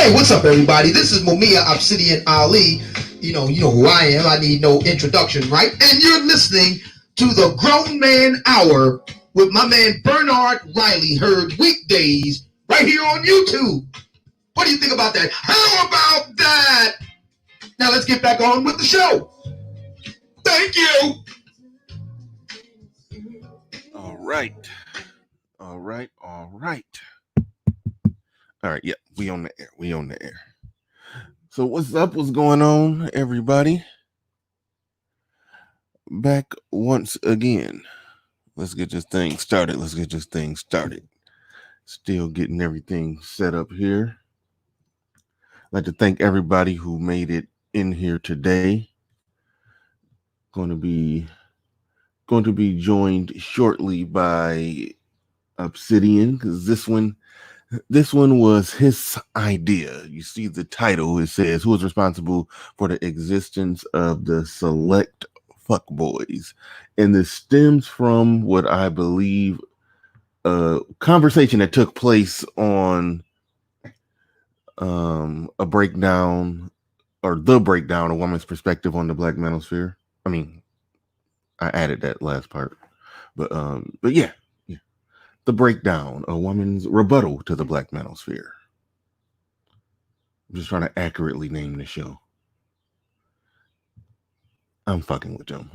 Hey, what's up, everybody? This is Mumia Obsidian Ali. You know who I am. I need no introduction, right? And you're listening to the Grown Man Hour with my man Bernard Riley. Heard weekdays right here on YouTube. What do you think about that? How about that? Now let's get back on with the show. Thank you. All right. All right, yeah, we on the air. So what's up? What's going on, everybody? Back once again. Let's get this thing started. Still getting everything set up here. I'd like to thank everybody who made it in here today. Going to be joined shortly by Obsidian, because this one was his idea. You see the title, it says, who is responsible for the existence of the select fuckboys? And this stems from what I believe a conversation that took place on a breakdown, or the breakdown, a woman's perspective on the Black manosphere. I mean, I added that last part. But yeah. The breakdown, a woman's rebuttal to the Black manosphere. I'm just trying to accurately name the show. I'm fucking with them.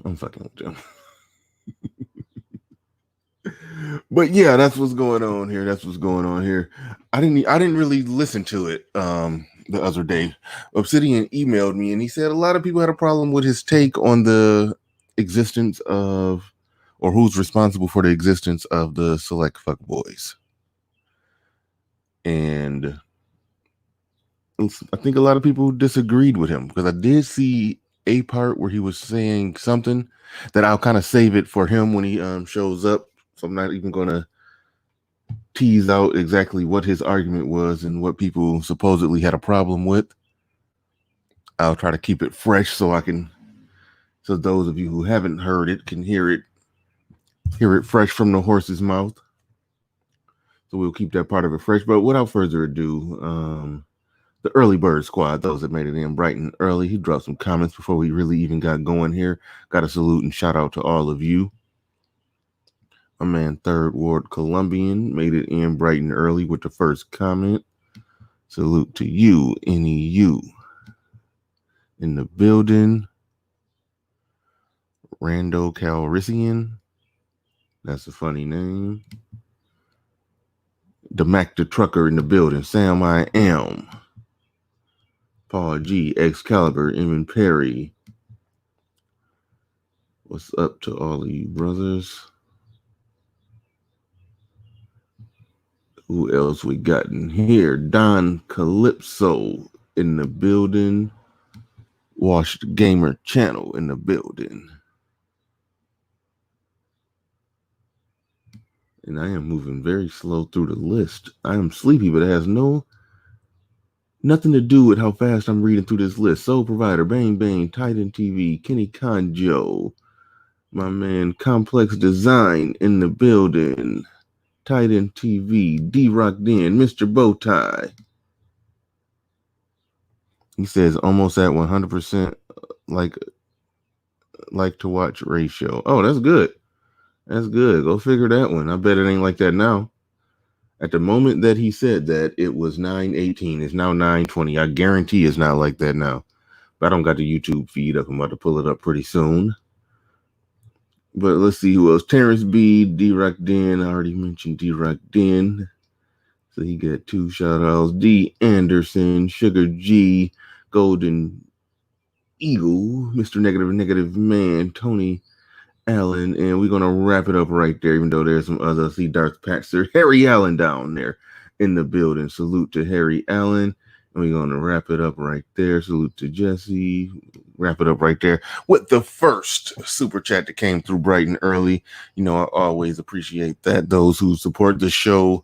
But yeah, that's what's going on here. I didn't really listen to it the other day. Obsidian emailed me and he said a lot of people had a problem with his take on the existence of, or who's responsible for the existence of, the select fuckboys. And I think a lot of people disagreed with him, because I did see a part where he was saying something that I'll kind of save it for him when he shows up. So I'm not even going to tease out exactly what his argument was and what people supposedly had a problem with. I'll try to keep it fresh so those of you who haven't heard it can hear it fresh from the horse's mouth. So we'll keep that part of it fresh. But without further ado, the Early Bird Squad, those that made it in bright and early, he dropped some comments before we really even got going here. Got a salute and shout out to all of you. My man, Third Ward Colombian, made it in bright and early with the first comment. Salute to you, NEU. In the building, Rando Calrissian. That's a funny name. The Mac the Trucker in the building. Sam I Am. Paul G. Excalibur. Eamon Perry. What's up to all of you brothers? Who else we got in here? Don Calypso in the building. Washed Gamer Channel in the building. And I am moving very slow through the list. I am sleepy, but it has nothing to do with how fast I'm reading through this list. Soul Provider, Bang Bang, Titan TV, Kenny Conjo, my man Complex Design in the building, Titan TV, D-Rock Den, Mr. Bowtie. He says almost at 100% like to watch ratio. Oh, that's good. That's good. Go figure that one. I bet it ain't like that now. At the moment that he said that, it was 9:18. It's now 9:20. I guarantee it's not like that now. But I don't got the YouTube feed up. I'm about to pull it up pretty soon. But let's see who else. Terrence B, D-Rock Den. I already mentioned D-Rock Den. So he got 2 shout-outs. D. Anderson, Sugar G, Golden Eagle, Mr. Negative Man, Tony Allen, and we're going to wrap it up right there, even though there's some others. See Darth Patzer, Harry Allen down there in the building. Salute to Harry Allen. And we're going to wrap it up right there. Salute to Jesse. Wrap it up right there with the first super chat that came through bright and early. You know, I always appreciate that. Those who support the show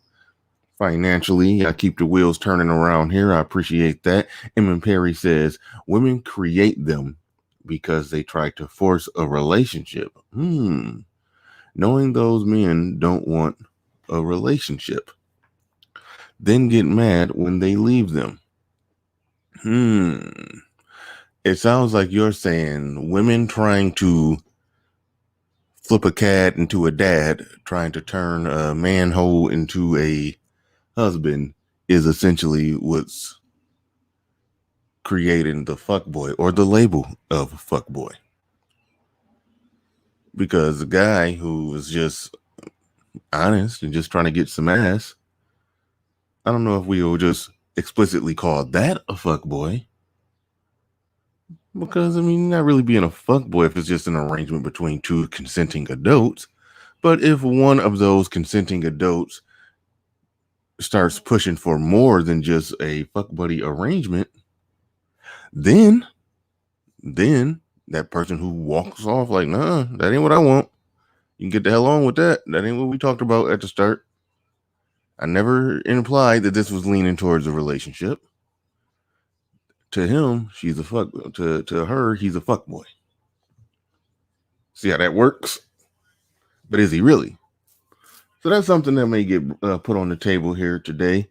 financially, I keep the wheels turning around here. I appreciate that. Eamon Perry says, women create them because they try to force a relationship. Knowing those men don't want a relationship, then get mad when they leave them. It sounds like you're saying women trying to flip a cat into a dad, trying to turn a manhole into a husband is essentially what's creating the fuckboy or the label of fuckboy. Because the guy who was just honest and just trying to get some ass, I don't know if we will just explicitly call that a fuckboy. Because, I mean, not really being a fuckboy if it's just an arrangement between two consenting adults. But if one of those consenting adults starts pushing for more than just a fuck buddy arrangement, then that person who walks off like, nah, that ain't what I want. You can get the hell on with that. That ain't what we talked about at the start. I never implied that this was leaning towards a relationship. To him, she's a fuck. To her, he's a fuck boy. See how that works? But is he really? So that's something that may get put on the table here today.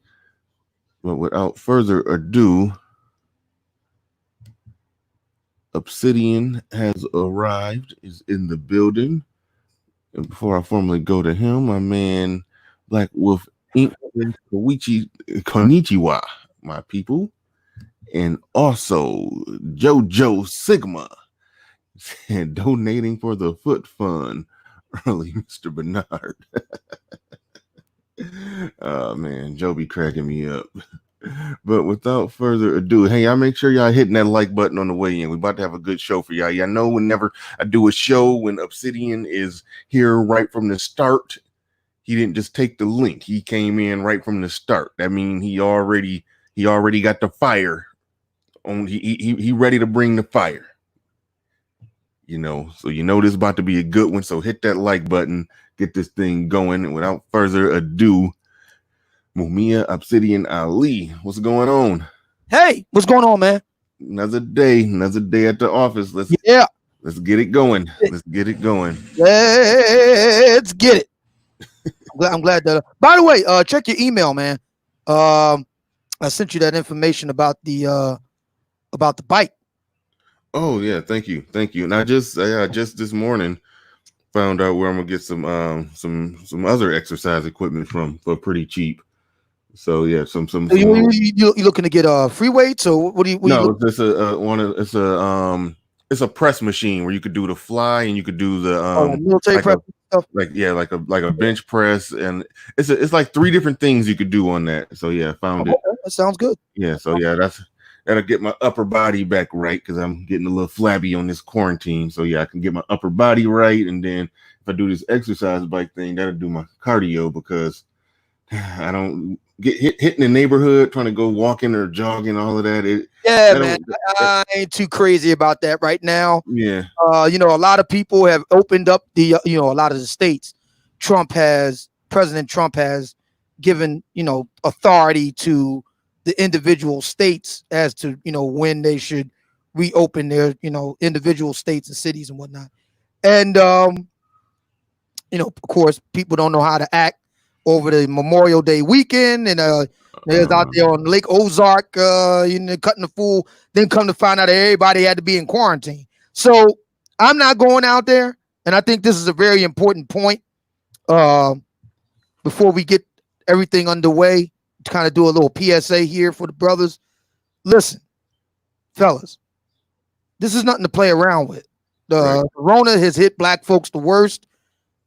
But without further ado, Obsidian has arrived, is in the building. And before I formally go to him, my man Black Wolf Inc. Konnichiwa, my people. And also JoJo Sigma and donating for the foot fund. Early Mr. Bernard. Oh man, Joe be cracking me up. But without further ado, hey, y'all make sure y'all hitting that like button on the way in. We about to have a good show for y'all. Y'all know whenever I do a show, when Obsidian is here right from the start, he didn't just take the link. He came in right from the start. That means he already got the fire on. He ready to bring the fire. You know, so you know this is about to be a good one. So hit that like button, get this thing going. And without further ado, Mumia Obsidian Ali, what's going on? Hey, what's going on, man? Another day at the office. Let's get it going. Let's get it going. Let's get it. I'm glad that. By the way, check your email, man. I sent you that information about the bike. Oh yeah, thank you. And I just this morning found out where I'm gonna get some other exercise equipment from for pretty cheap. So yeah, some. You looking to get free weights or what do you? No, it's a press machine where you could do the fly and you could do the military press stuff. Like a bench press, and it's like 3 different things you could do on that. So yeah, I found it. That sounds good. Yeah, so yeah, that'll get my upper body back right because I'm getting a little flabby on this quarantine. So yeah, I can get my upper body right, and then if I do this exercise bike thing, that'll do my cardio because I don't get hit in the neighborhood trying to go walking or jogging, all of that. Man, I ain't too crazy about that right now. Yeah. A lot of people have opened up a lot of the states. President Trump has given, authority to the individual states as to, when they should reopen their, individual states and cities and whatnot. And, of course, people don't know how to act over the Memorial Day weekend, and there's out there on Lake Ozark, cutting the fool. Then come to find out that everybody had to be in quarantine. So I'm not going out there, and I think this is a very important point. Before we get everything underway, to kind of do a little PSA here for the brothers. Listen, fellas, this is nothing to play around with. The Corona has hit black folks the worst.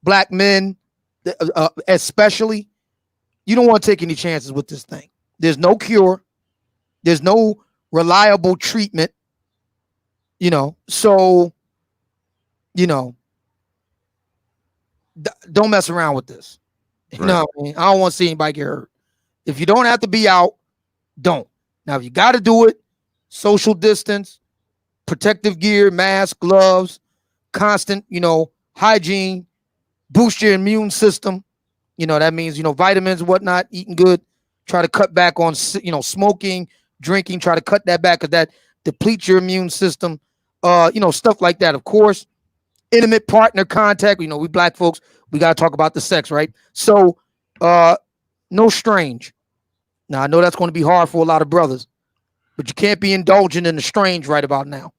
Black men, especially. You don't want to take any chances with this thing. There's no cure. There's no reliable treatment. So, don't mess around with this. Right. I don't want to see anybody get hurt. If you don't have to be out, don't. Now, if you got to do it, social distance, protective gear, mask, gloves, constant, hygiene, boost your immune system. That means, vitamins and whatnot, eating good. Try to cut back on, smoking, drinking. Try to cut that back because that depletes your immune system. Stuff like that. Of course, intimate partner contact. We black folks, we got to talk about the sex, right? So, no strange. Now, I know that's going to be hard for a lot of brothers. but you can't be indulging in the strange right about now.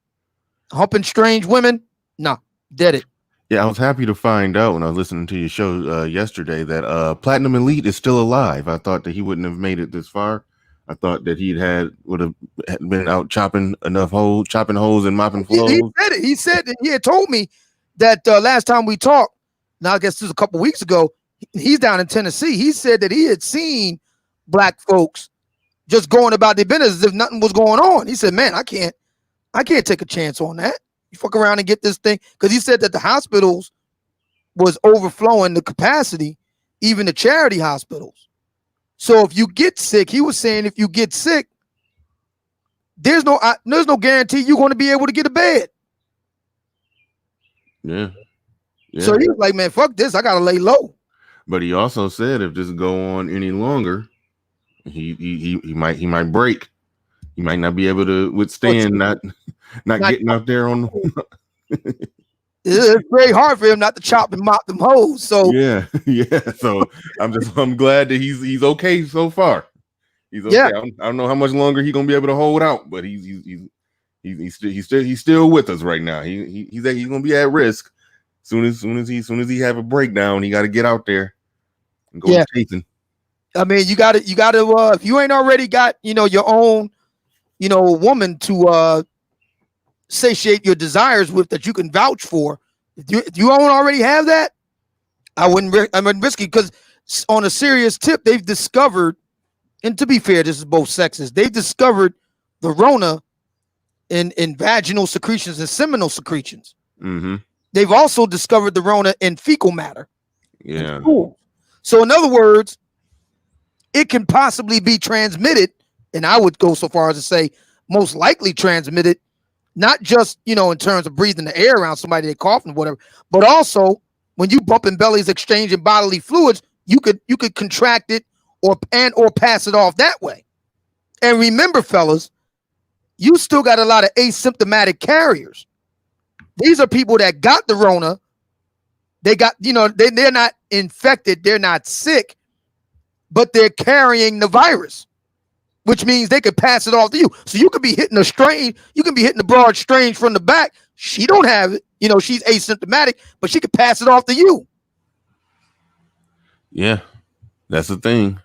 Humping strange women, nah, did it. Yeah, I was happy to find out when I was listening to your show yesterday that Platinum Elite is still alive. I thought that he wouldn't have made it this far. I thought that would have been out chopping holes and mopping floors. He said it. He said that he had told me that last time we talked. Now I guess this was a couple weeks ago. He's down in Tennessee. He said that he had seen black folks just going about their business as if nothing was going on. He said, "Man, I can't take a chance on that. You fuck around and get this thing," because he said that the hospitals was overflowing the capacity, even the charity hospitals. So if you get sick, he was saying if you get sick, there's no guarantee you're going to be able to get a bed. Yeah. So he was like, "Man, fuck this. I gotta lay low." But he also said if this go on any longer, he might break. He might not be able to withstand not getting out there on. It's very hard for him not to chop and mop them hoes. So yeah. So I'm glad that he's okay so far. He's okay. Yeah. I don't know how much longer he's gonna be able to hold out, but he's still with us right now. He's gonna be at risk. Soon as he have a breakdown, he got to get out there and go chasing. I mean, you got to if you ain't already got your own woman to satiate your desires with that you can vouch for. If you don't already have that, I wouldn't risk it, because on a serious tip, they've discovered, and to be fair, this is both sexes, they've discovered the Rona in vaginal secretions and seminal secretions. Mm-hmm. They've also discovered the Rona in fecal matter. Yeah. So in other words, it can possibly be transmitted, and I would go so far as to say most likely transmitted, not just, in terms of breathing the air around somebody, they coughing or whatever, but also when you bumping bellies, exchanging bodily fluids, you could contract it or pass it off that way. And remember, fellas, you still got a lot of asymptomatic carriers. These are people that got the Rona. They got, they're not infected, they're not sick, but they're carrying the virus, which means they could pass it off to you. So you could be hitting you can be hitting the broad strange from the back. She don't have it, she's asymptomatic, but she could pass it off to you. Yeah, that's the thing.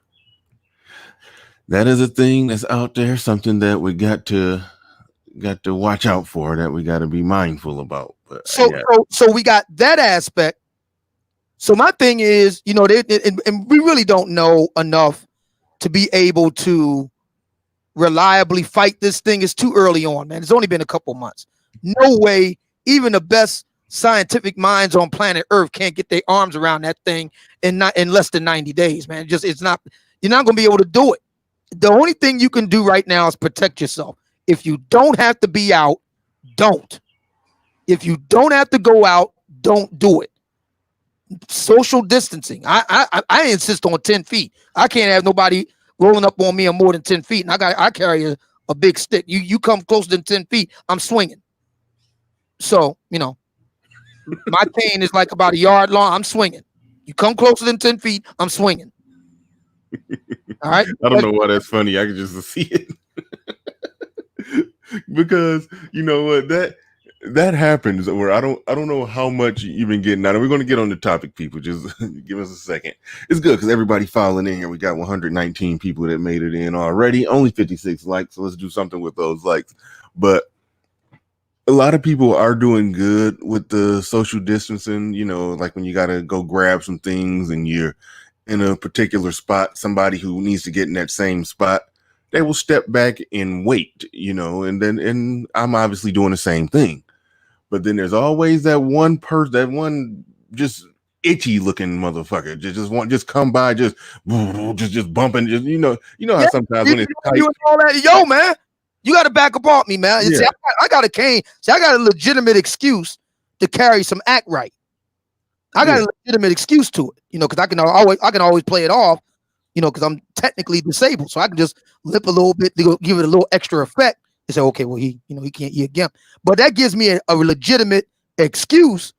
That is a thing that's out there, something that we got to watch out for, that we got to be mindful about. But so we got that aspect. So my thing is, and we really don't know enough to be able to reliably fight this thing. It's too early on, man. It's only been a couple months. No way even the best scientific minds on planet Earth can't get their arms around that thing in less than 90 days, man. You're not going to be able to do it. The only thing you can do right now is protect yourself. If you don't have to be out, don't. If you don't have to go out, don't do it. Social distancing. I insist on 10 feet. I can't have nobody rolling up on me on more than 10 feet. And I carry a big stick. You come closer than 10 feet, I'm swinging. So, my cane is like about a yard long. I'm swinging. You come closer than 10 feet, I'm swinging. All right. I don't know why that's funny. I can just see it. Because you know what, that happens where I don't know how much you've been getting out. And we're going to get on the topic, people. Just give us a second. It's good because everybody filing in here. We got 119 people that made it in already. Only 56 likes. So let's do something with those likes. But a lot of people are doing good with the social distancing. Like when you got to go grab some things and you're in a particular spot, somebody who needs to get in that same spot, they will step back and wait, and I'm obviously doing the same thing. But then there's always that one person, that one just itchy looking motherfucker, just come by, just bumping, how sometimes when it's tight, all that, yo, man, you got to back up off me, man. Yeah. See, I got a cane. See, I got a legitimate excuse to carry some act right. I got a legitimate excuse to it, because I can always play it off, because I'm technically disabled, so I can just lip a little bit to give it a little extra effect and say, okay, well, he can't eat again. But that gives me a legitimate excuse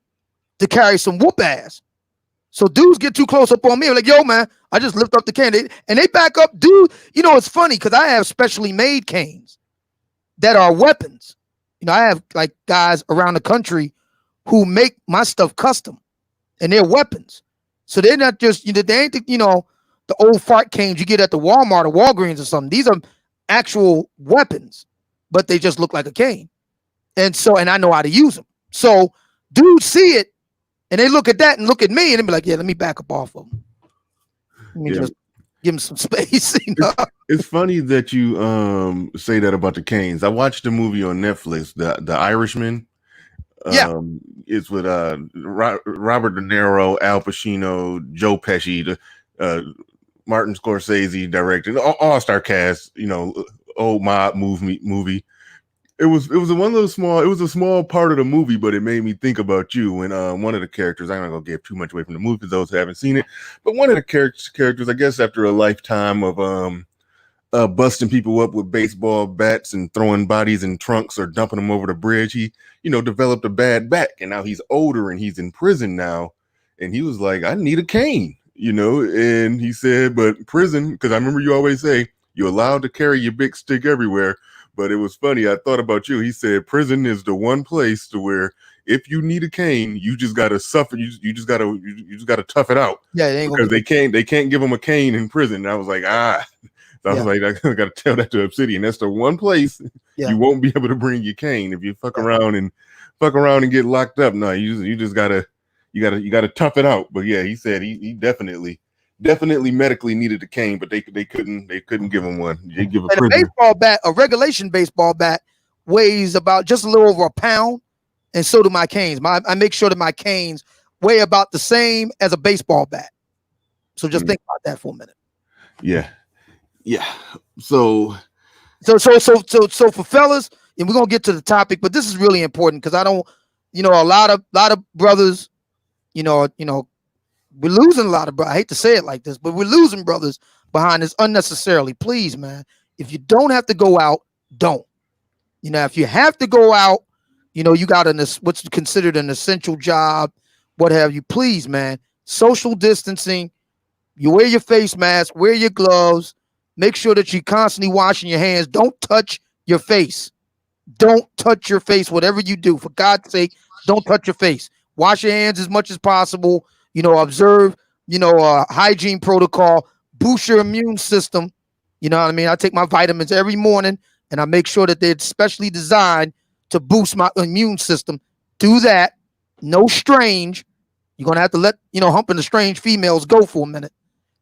to carry some whoop ass. So dudes get too close up on me. I'm like, yo, man, I just lift up the cane. And they back up, dude. It's funny because I have specially made canes. that are weapons. You know, I have like guys around the country who make my stuff custom, and they're weapons. So they're not just, you know, they ain't the, you know, the old fart canes you get at the Walmart or Walgreens or something. These are actual weapons, but they just look like a cane. And so, and I know how to use them. So dudes see it and they look at that and look at me and they be like, yeah, let me back up off of them. Let me just give them some space. You know? It's funny that you say that about the canes. I watched a movie on Netflix, The Irishman. Yeah. It's with Robert De Niro, Al Pacino, Joe Pesci, Martin Scorsese directed, all-star cast, you know, old mob movie. It was one of those small, it was a small part of the movie, but it made me think about you. When one of the characters, I'm not gonna give too much away from the movie for those who haven't seen it, but one of the characters, I guess after a lifetime of busting people up with baseball bats and throwing bodies in trunks or dumping them over the bridge, he, you know, developed a bad back, and now he's older and he's in prison now, and he was like, I need a cane, you know, and he said, but prison, because I remember you always say you're allowed to carry your big stick everywhere. But it was funny. I thought about you. He said prison is the one place to where if you need a cane, you just gotta suffer. You just gotta tough it out. Yeah, because they can't give him a cane in prison. And I was like, So I was like, I gotta tell that to Obsidian. That's the one place you won't be able to bring your cane if you fuck around and get locked up. No, you just gotta tough it out. But yeah, he said he definitely medically needed a cane, but they couldn't give him one. They give a baseball bat, a regulation baseball bat, weighs about just a little over a pound, and so do my canes. I make sure that my canes weigh about the same as a baseball bat. So just think about that for a minute. Yeah. So for fellas, and we're gonna get to the topic, but this is really important because I don't, you know, a lot of brothers, you know. We're losing a lot of brothers. I hate to say it like this, but we're losing brothers behind this unnecessarily. Please, man, if you don't have to go out, don't. You know, if you have to go out, you know, you got what's considered an essential job, what have you. Please, man, social distancing. You wear your face mask, wear your gloves. Make sure that you're constantly washing your hands. Don't touch your face. Don't touch your face, whatever you do. For God's sake, don't touch your face. Wash your hands as much as possible. You know, observe, you know, hygiene protocol, boost your immune system. You know what I mean? I take my vitamins every morning and I make sure that they're specially designed to boost my immune system. Do that. No strange. You're going to have to let, you know, humping the strange females go for a minute.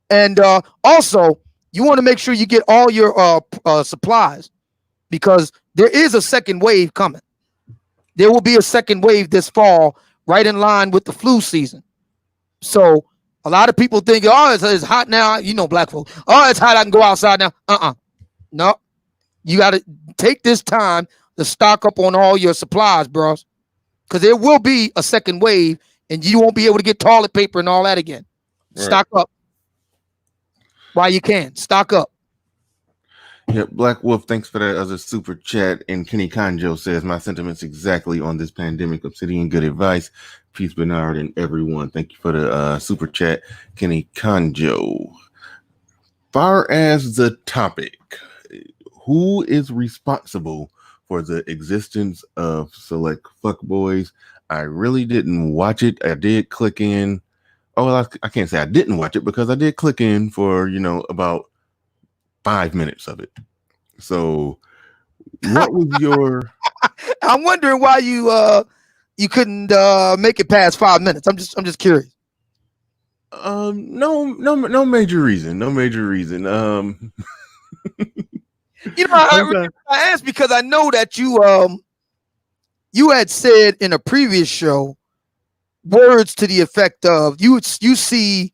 And also, you want to make sure you get all your supplies because there is a second wave coming. There will be a second wave this fall, right in line with the flu season. So a lot of people think, oh, it's hot now. You know, black folks. Oh, it's hot. I can go outside now. No, you got to take this time to stock up on all your supplies, bros, because there will be a second wave and you won't be able to get toilet paper and all that again. Right. Stock up while you can. Stock up. Yeah, Black Wolf, thanks for that other super chat. And Kenny Kanjo says, my sentiments exactly on this pandemic. Obsidian, good advice. Peace, Bernard, and everyone. Thank you for the super chat, Kenny Kanjo. Far as the topic, who is responsible for the existence of select fuckboys? I really didn't watch it. I did click in. Oh, well, I can't say I didn't watch it because I did click in for, you know, about 5 minutes of it. So what was your I'm wondering why you couldn't make it past 5 minutes. I'm just curious. No major reason. You know, I asked because I know that you had said in a previous show words to the effect of you see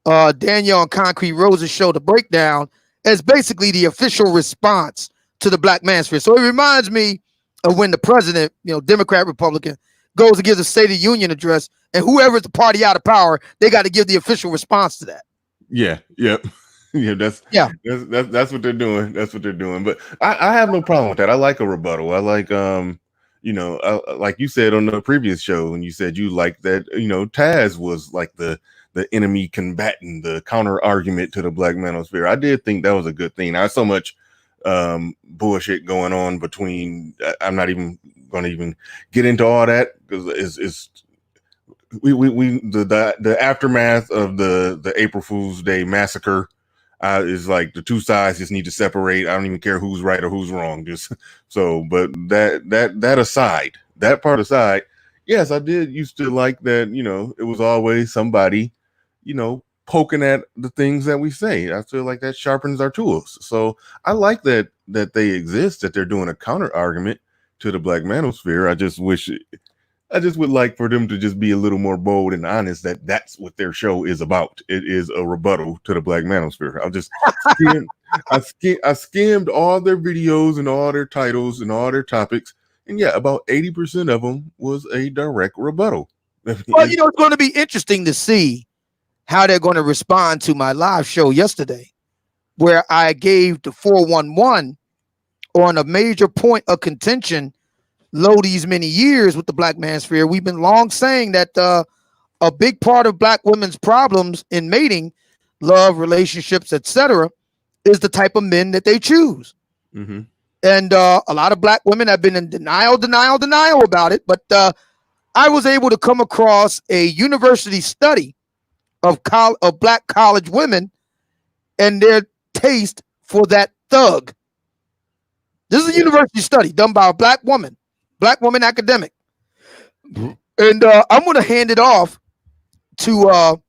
Danielle and Concrete Rose's show, The Breakdown, as basically the official response to the Black Manosphere. So it reminds me of when the president, you know, Democrat, Republican, goes and gives a State of the Union address, and whoever's the party out of power, they got to give the official response to that. Yeah. That's what they're doing. That's what they're doing. But I have no problem with that. I like a rebuttal. I like you know, like you said on the previous show, when you said you like that, you know, Taz was like the enemy combatant, the counter argument to the Black Manosphere. I did think that was a good thing. Not so much bullshit going on between. I'm not even going to even get into all that because it's the aftermath of the April Fool's Day massacre is like the two sides just need to separate. I don't even care who's right or who's wrong. Just so, but that aside, that part aside, yes, I did used to like that. You know, it was always somebody, you know, poking at the things that we say. I feel like that sharpens our tools. So I like that they exist, that they're doing a counter argument to the Black Manosphere. I just would like for them to just be a little more bold and honest that that's what their show is about. It is a rebuttal to the Black Manosphere. I skimmed all their videos and all their titles and all their topics, and yeah, about 80% of them was a direct rebuttal. Well, you know, it's going to be interesting to see how they're going to respond to my live show yesterday, where I gave the 411 on a major point of contention. Low these many years with the Black Manosphere, we've been long saying that a big part of Black women's problems in mating, love, relationships, etc., is the type of men that they choose. Mm-hmm. And a lot of Black women have been in denial about it. But I was able to come across a university study of Black college women and their taste for that thug. This is a university study done by a Black woman academic. And I'm going to hand it off to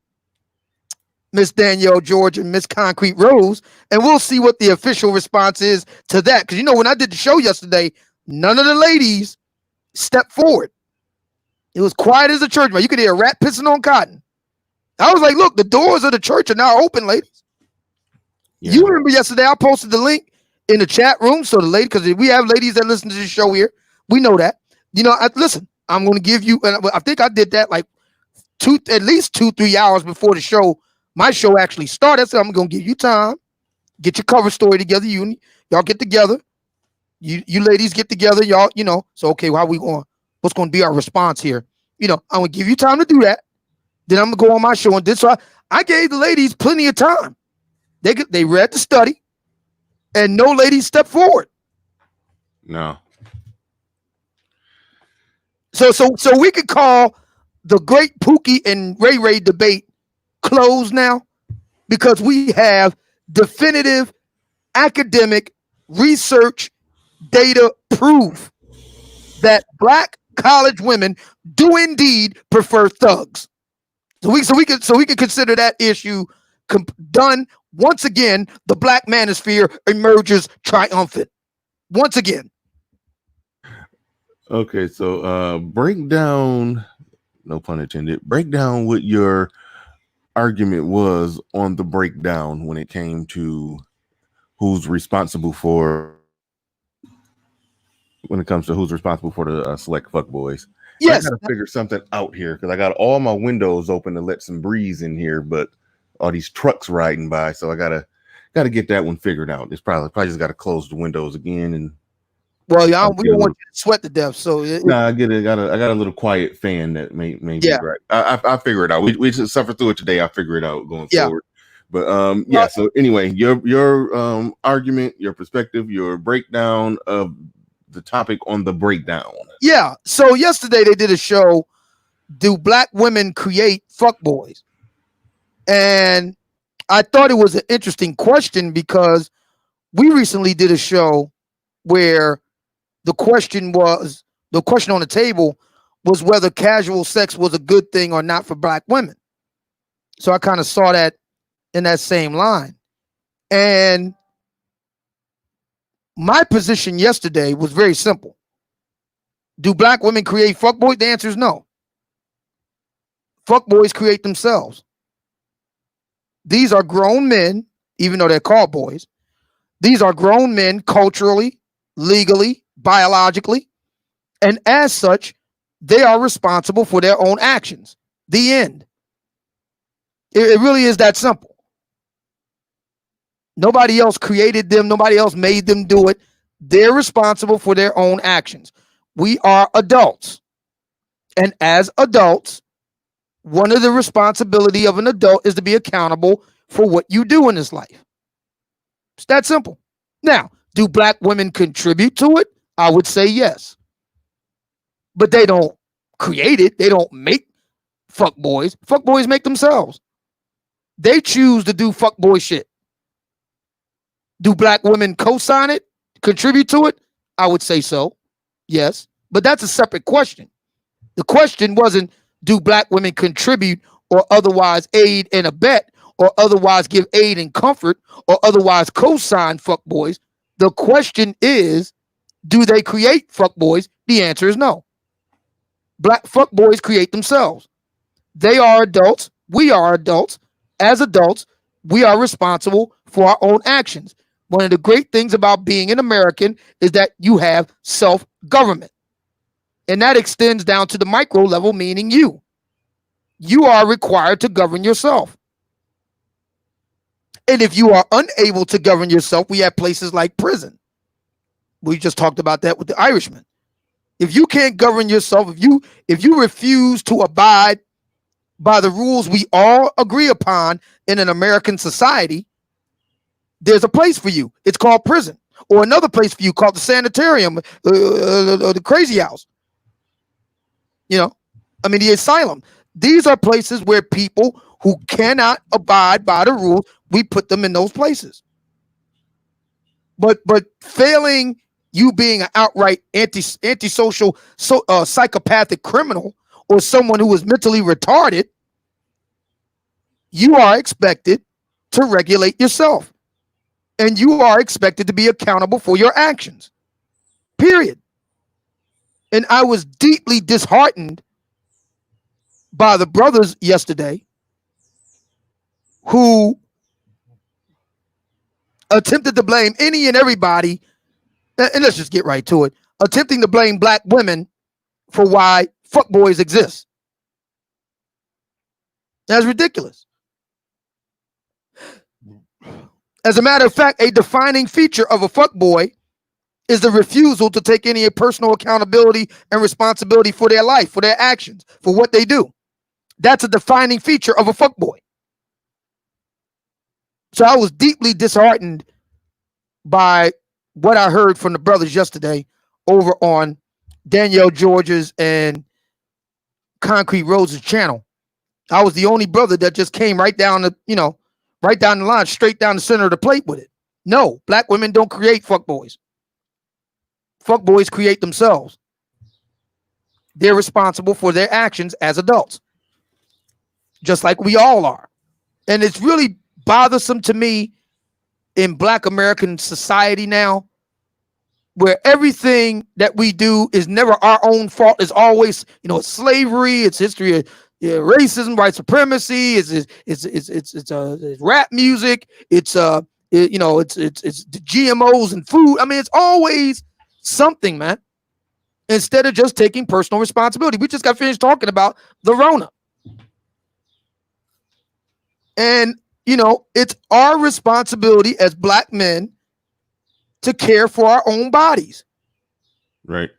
Miss Danielle George and Miss Concrete Rose, and we'll see what the official response is to that. Because, you know, when I did the show yesterday, none of the ladies stepped forward. It was quiet as a church, man. You could hear a rat pissing on cotton. I was like, look, the doors of the church are now open, ladies. Yeah. You remember yesterday I posted the link in the chat room. So the lady, because we have ladies that listen to the show here. We know that. You know, listen, I'm going to give you, and I think I did that like at least 2-3 hours before the show. My show actually started. So I'm going to give you time, get your cover story together. Y'all get together. You ladies get together. Y'all, you know, so, okay, how we going? What's going to be our response here? You know, I'm going to give you time to do that. Then I'm going to go on my show and did. So I gave the ladies plenty of time. They read the study and no ladies stepped forward. No. So we could call the great Pookie and Ray Ray debate closed now, because we have definitive academic research data proof that Black college women do indeed prefer thugs. So we can consider that issue done. Once again, the Black Manosphere emerges triumphant. Once again. Okay, so break down, no pun intended, break down what your argument was on the breakdown when it came to who's responsible for, when it comes to who's responsible for the select fuckboys. Yes. I gotta figure something out here because I got all my windows open to let some breeze in here, but all these trucks riding by, so I gotta get that one figured out. It's probably just gotta close the windows again. And well, y'all, we don't want you to sweat to death. So I get it. I got a little quiet fan that may be right. I figure it out. We just suffer through it today. I figure it out going forward. But yeah. So anyway, your argument, your perspective, your breakdown of the topic on the breakdown. Yeah. So yesterday they did a show. Do Black women create fuckboys? And I thought it was an interesting question because we recently did a show where the question on the table was whether casual sex was a good thing or not for Black women. So I kind of saw that in that same line. And my position yesterday was very simple. Do Black women create fuckboys? The answer is no. Fuckboys create themselves. These are grown men, even though they're called boys. These are grown men culturally, legally, biologically, and as such, they are responsible for their own actions. The end. It really is that simple. Nobody else created them. Nobody else made them do it. They're responsible for their own actions. We are adults. And as adults, one of the responsibility of an adult is to be accountable for what you do in this life. It's that simple. Now, Do black women contribute to it? I would say yes. But they don't create it. They don't make fuckboys. Fuckboys make themselves. They choose to do fuckboy shit. Do black women co-sign it? Contribute to it? I would say so. Yes. But that's a separate question. The question wasn't, do black women contribute or otherwise aid and abet or otherwise give aid and comfort or otherwise co-sign fuckboys? The question is, do they create fuckboys? The answer is no. Black fuckboys create themselves. They are adults. We are adults. As adults, we are responsible for our own actions. One of the great things about being an American is that you have self-government. And that extends down to the micro level, meaning you. You are required to govern yourself. And if you are unable to govern yourself, we have places like prison. We just talked about that with the Irishman. If you can't govern yourself, if you refuse to abide by the rules we all agree upon in an American society, there's a place for you. It's called prison. Or another place for you called the sanitarium, the crazy house. The asylum. These are places where people who cannot abide by the rules, we put them in those places. But failing you being an outright antisocial, psychopathic criminal or someone who is mentally retarded, you are expected to regulate yourself. And you are expected to be accountable for your actions. Period. And I was deeply disheartened by the brothers yesterday who attempted to blame any and everybody, and let's just get right to it, attempting to blame black women for why fuckboys exist. That's ridiculous. As a matter of fact, a defining feature of a fuckboy is the refusal to take any personal accountability and responsibility for their life, for their actions, for what they do. That's a defining feature of a fuckboy. So I was deeply disheartened by what I heard from the brothers yesterday over on Danielle George's and Concrete Rose's channel. I was the only brother that just came right down the line, straight down the center of the plate with it. No, black women don't create fuckboys. Fuckboys create themselves. They're responsible for their actions as adults, just like we all are. And it's really bothersome to me in black American society now, where everything that we do is never our own fault. It's always, it's slavery, it's history of racism, white supremacy, it's rap music, it's the GMOs and food. I mean, it's always something, man. Instead of just taking personal responsibility. We just got finished talking about the Rona. And, it's our responsibility as black men to care for our own bodies. Right.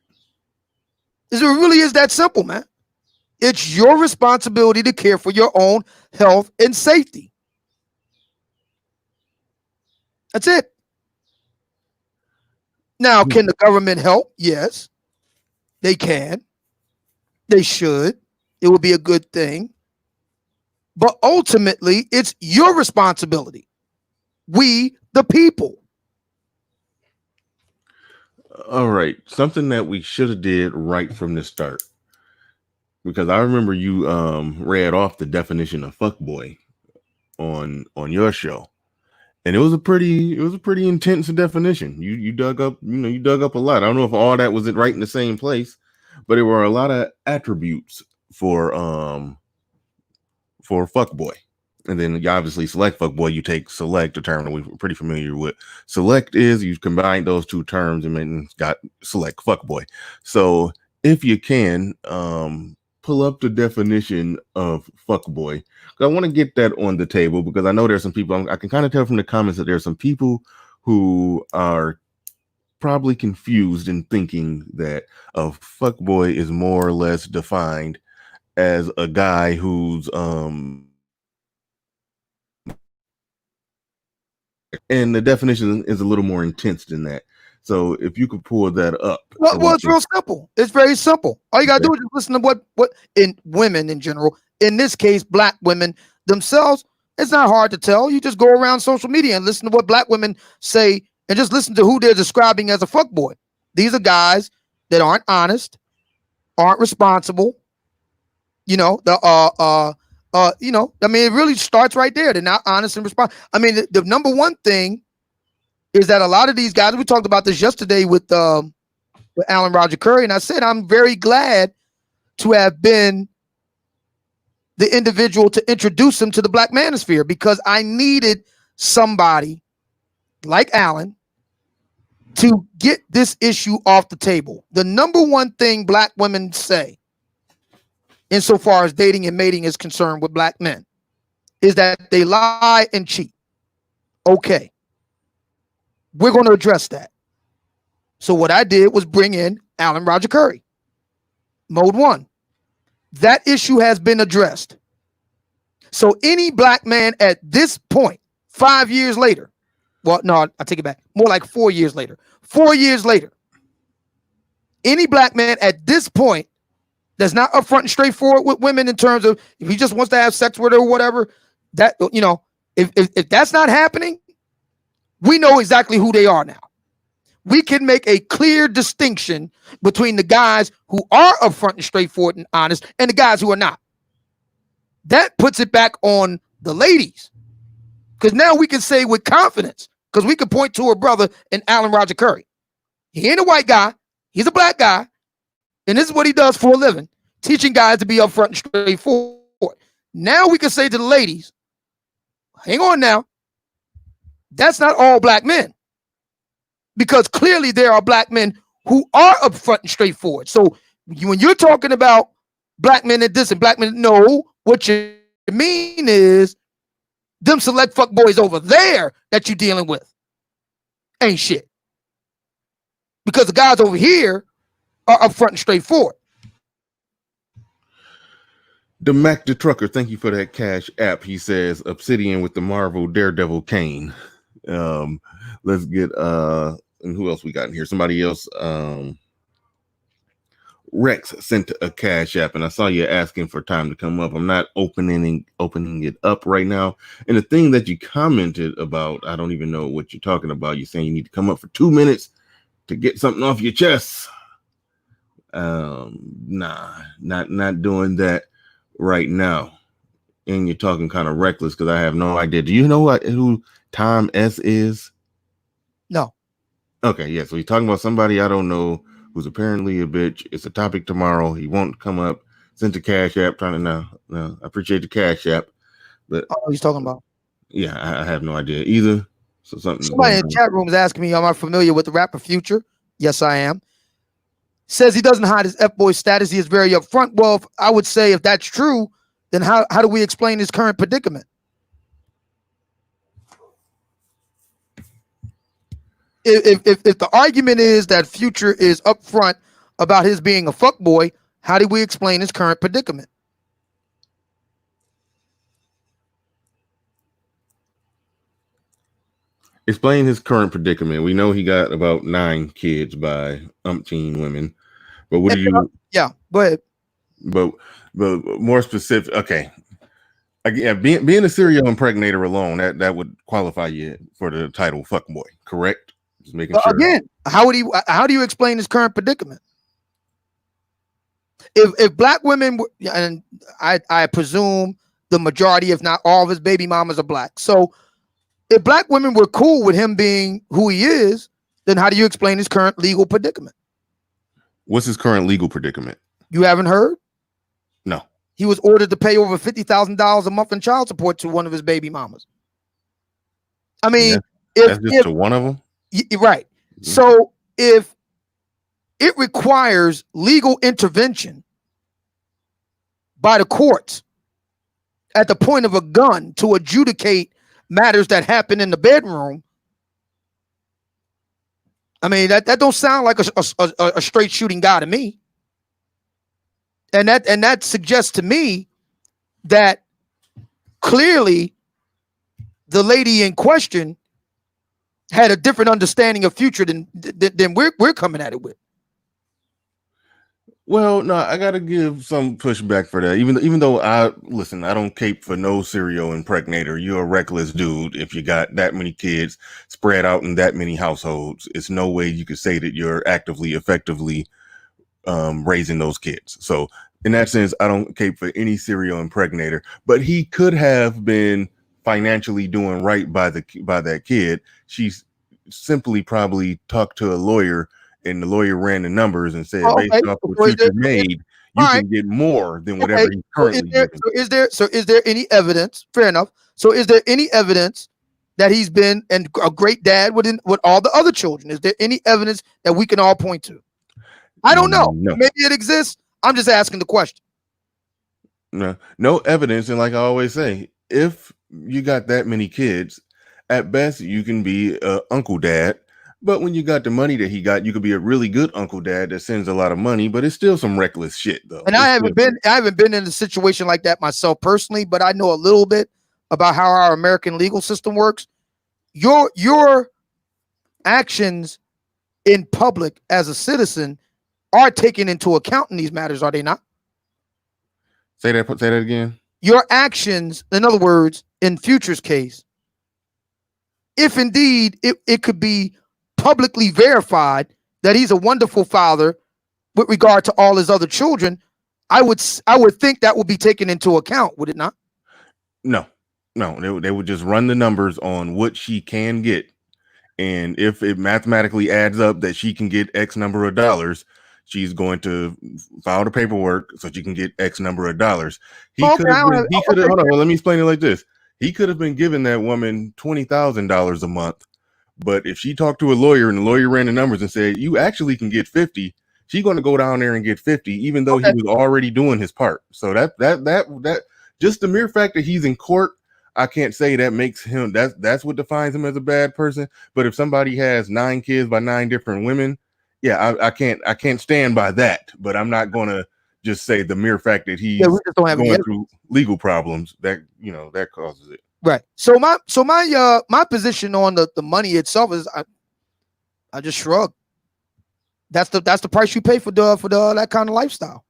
It really is that simple, man. It's your responsibility to care for your own health and safety. That's it. Now, can the government help? Yes, they can. They should. It would be a good thing. But ultimately, it's your responsibility. We, the people. All right. Something that we should have did right from the start. Because I remember you read off the definition of fuckboy on your show. And it was a pretty intense definition. You dug up a lot. I don't know if all that was right in the same place, but there were a lot of attributes for fuckboy. And then you obviously select fuckboy, you take select, a term that we're pretty familiar with. Select is you combine those two terms and then got select fuckboy. So if you can pull up the definition of fuckboy. I want to get that on the table because I know there's some people, I can kind of tell from the comments that there's some people who are probably confused in thinking that a fuckboy is more or less defined as a guy who's And the definition is a little more intense than that. So if you could pull that up. Well, it's real simple. It's very simple. All you gotta do is just listen to what in women in general, in this case, black women themselves. It's not hard to tell. You just go around social media and listen to what black women say, and just listen to who they're describing as a fuckboy. These are guys that aren't honest, aren't responsible. You know, you know, I mean, it really starts right there. They're not honest and responsible. I mean, the number one thing is that a lot of these guys, we talked about this yesterday with Alan Roger Curry, and I said I'm very glad to have been the individual to introduce him to the black manosphere, because I needed somebody like Alan to get this issue off the table. The number one thing black women say, insofar as dating and mating is concerned with black men, is that they lie and cheat. Okay. We're going to address that. So what I did was bring in Alan Roger Curry. Mode 1. That issue has been addressed. So any black man at this point, 5 years later, well, no, I take it back, more like 4 years later. 4 years later, any black man at this point that's not upfront and straightforward with women in terms of if he just wants to have sex with her or whatever, that, you know, if that's not happening, we know exactly who they are now. We can make a clear distinction between the guys who are upfront and straightforward and honest and the guys who are not. That puts it back on the ladies, because now we can say with confidence, because we can point to her brother in Alan Roger Curry. He ain't a white guy. He's a black guy. And this is what he does for a living, teaching guys to be upfront and straightforward. Now we can say to the ladies, hang on now, that's not all black men, because clearly there are black men who are upfront and straightforward. So when you're talking about black men at this and black men, no, what you mean is them select fuck boys over there that you're dealing with ain't shit, because the guys over here are upfront and straightforward. The Mac the Trucker, thank you for that cash app. He says Obsidian with the Marvel Daredevil Kane. Let's get and who else we got in here? Somebody else. Rex sent a cash app, and I saw you asking for time to come up. I'm not opening it up right now. And the thing that you commented about, I don't even know what you're talking about. You're saying you need to come up for 2 minutes to get something off your chest. Nah, not doing that right now. And you're talking kind of reckless because I have no idea. Do you know who Tom S is? No. Okay, yeah. So he's talking about somebody I don't know who's apparently a bitch. It's a topic tomorrow. He won't come up. Sent a cash app. Trying to no. I appreciate the cash app, but he's talking about. Yeah, I have no idea either. So somebody in the chat room is asking me, am I familiar with the rapper Future? Yes, I am. Says he doesn't hide his F-boy status. He is very upfront. Well, I would say if that's true, then how do we explain his current predicament? If the argument is that Future is upfront about his being a fuckboy, how do we explain his current predicament? Explain his current predicament. We know he got about 9 kids by umpteen women, but what do you? Yeah, go ahead. But more specific. Okay, yeah, being a serial impregnator alone, that would qualify you for the title fuckboy, correct? Just making sure. Again, how do you explain his current predicament? If black women were, and I presume the majority, if not all of his baby mamas are black. So if black women were cool with him being who he is, then how do you explain his current legal predicament? What's his current legal predicament? You haven't heard? No. He was ordered to pay over $50,000 a month in child support to one of his baby mamas. I mean, that's just to one of them? Right. Mm-hmm. So if it requires legal intervention by the courts at the point of a gun to adjudicate matters that happen in the bedroom, I mean, that don't sound like a straight shooting guy to me. And that suggests to me that clearly the lady in question had a different understanding of future than we're coming at it with. Well, no, I gotta give some pushback for that. Even though I don't cape for no serial impregnator. You're a reckless dude if you got that many kids spread out in that many households. It's no way you could say that you're actively, effectively raising those kids. So in that sense, I don't cape for any serial impregnator. But he could have been financially doing right by that kid. She's simply probably talked to a lawyer, and the lawyer ran the numbers and said, based off what Future made, you can get more than whatever he's currently getting. So is there any evidence? Fair enough. So is there any evidence that he's been a great dad with all the other children? Is there any evidence that we can all point to? I don't know. No. Maybe it exists. I'm just asking the question. No evidence. And like I always say, if you got that many kids, at best you can be a uncle dad. But when you got the money that he got, you could be a really good uncle dad that sends a lot of money, but it's still some reckless shit though. And I haven't been in a situation like that myself personally, but I know a little bit about how our American legal system works. Your actions in public as a citizen are taken into account in these matters, are they not? Say that again. Your actions, in other words, in Future's case, if indeed it could be publicly verified that he's a wonderful father with regard to all his other children, I would think that would be taken into account, would it not? No, they would just run the numbers on what she can get, and if it mathematically adds up that she can get X number of dollars, she's going to file the paperwork so she can get X number of dollars. Hold on, let me explain it like this. He could have been giving that woman $20,000 a month, but if she talked to a lawyer and the lawyer ran the numbers and said, you actually can get 50, she's going to go down there and get 50, even though he was already doing his part. So that just the mere fact that he's in court, I can't say that makes him, that's what defines him as a bad person. But if somebody has 9 kids by 9 different women, yeah, I can't stand by that. But I'm not going to just say the mere fact that he's going through legal problems that causes it. Right. So my position on the money itself is I just shrug. That's the price you pay for that kind of lifestyle.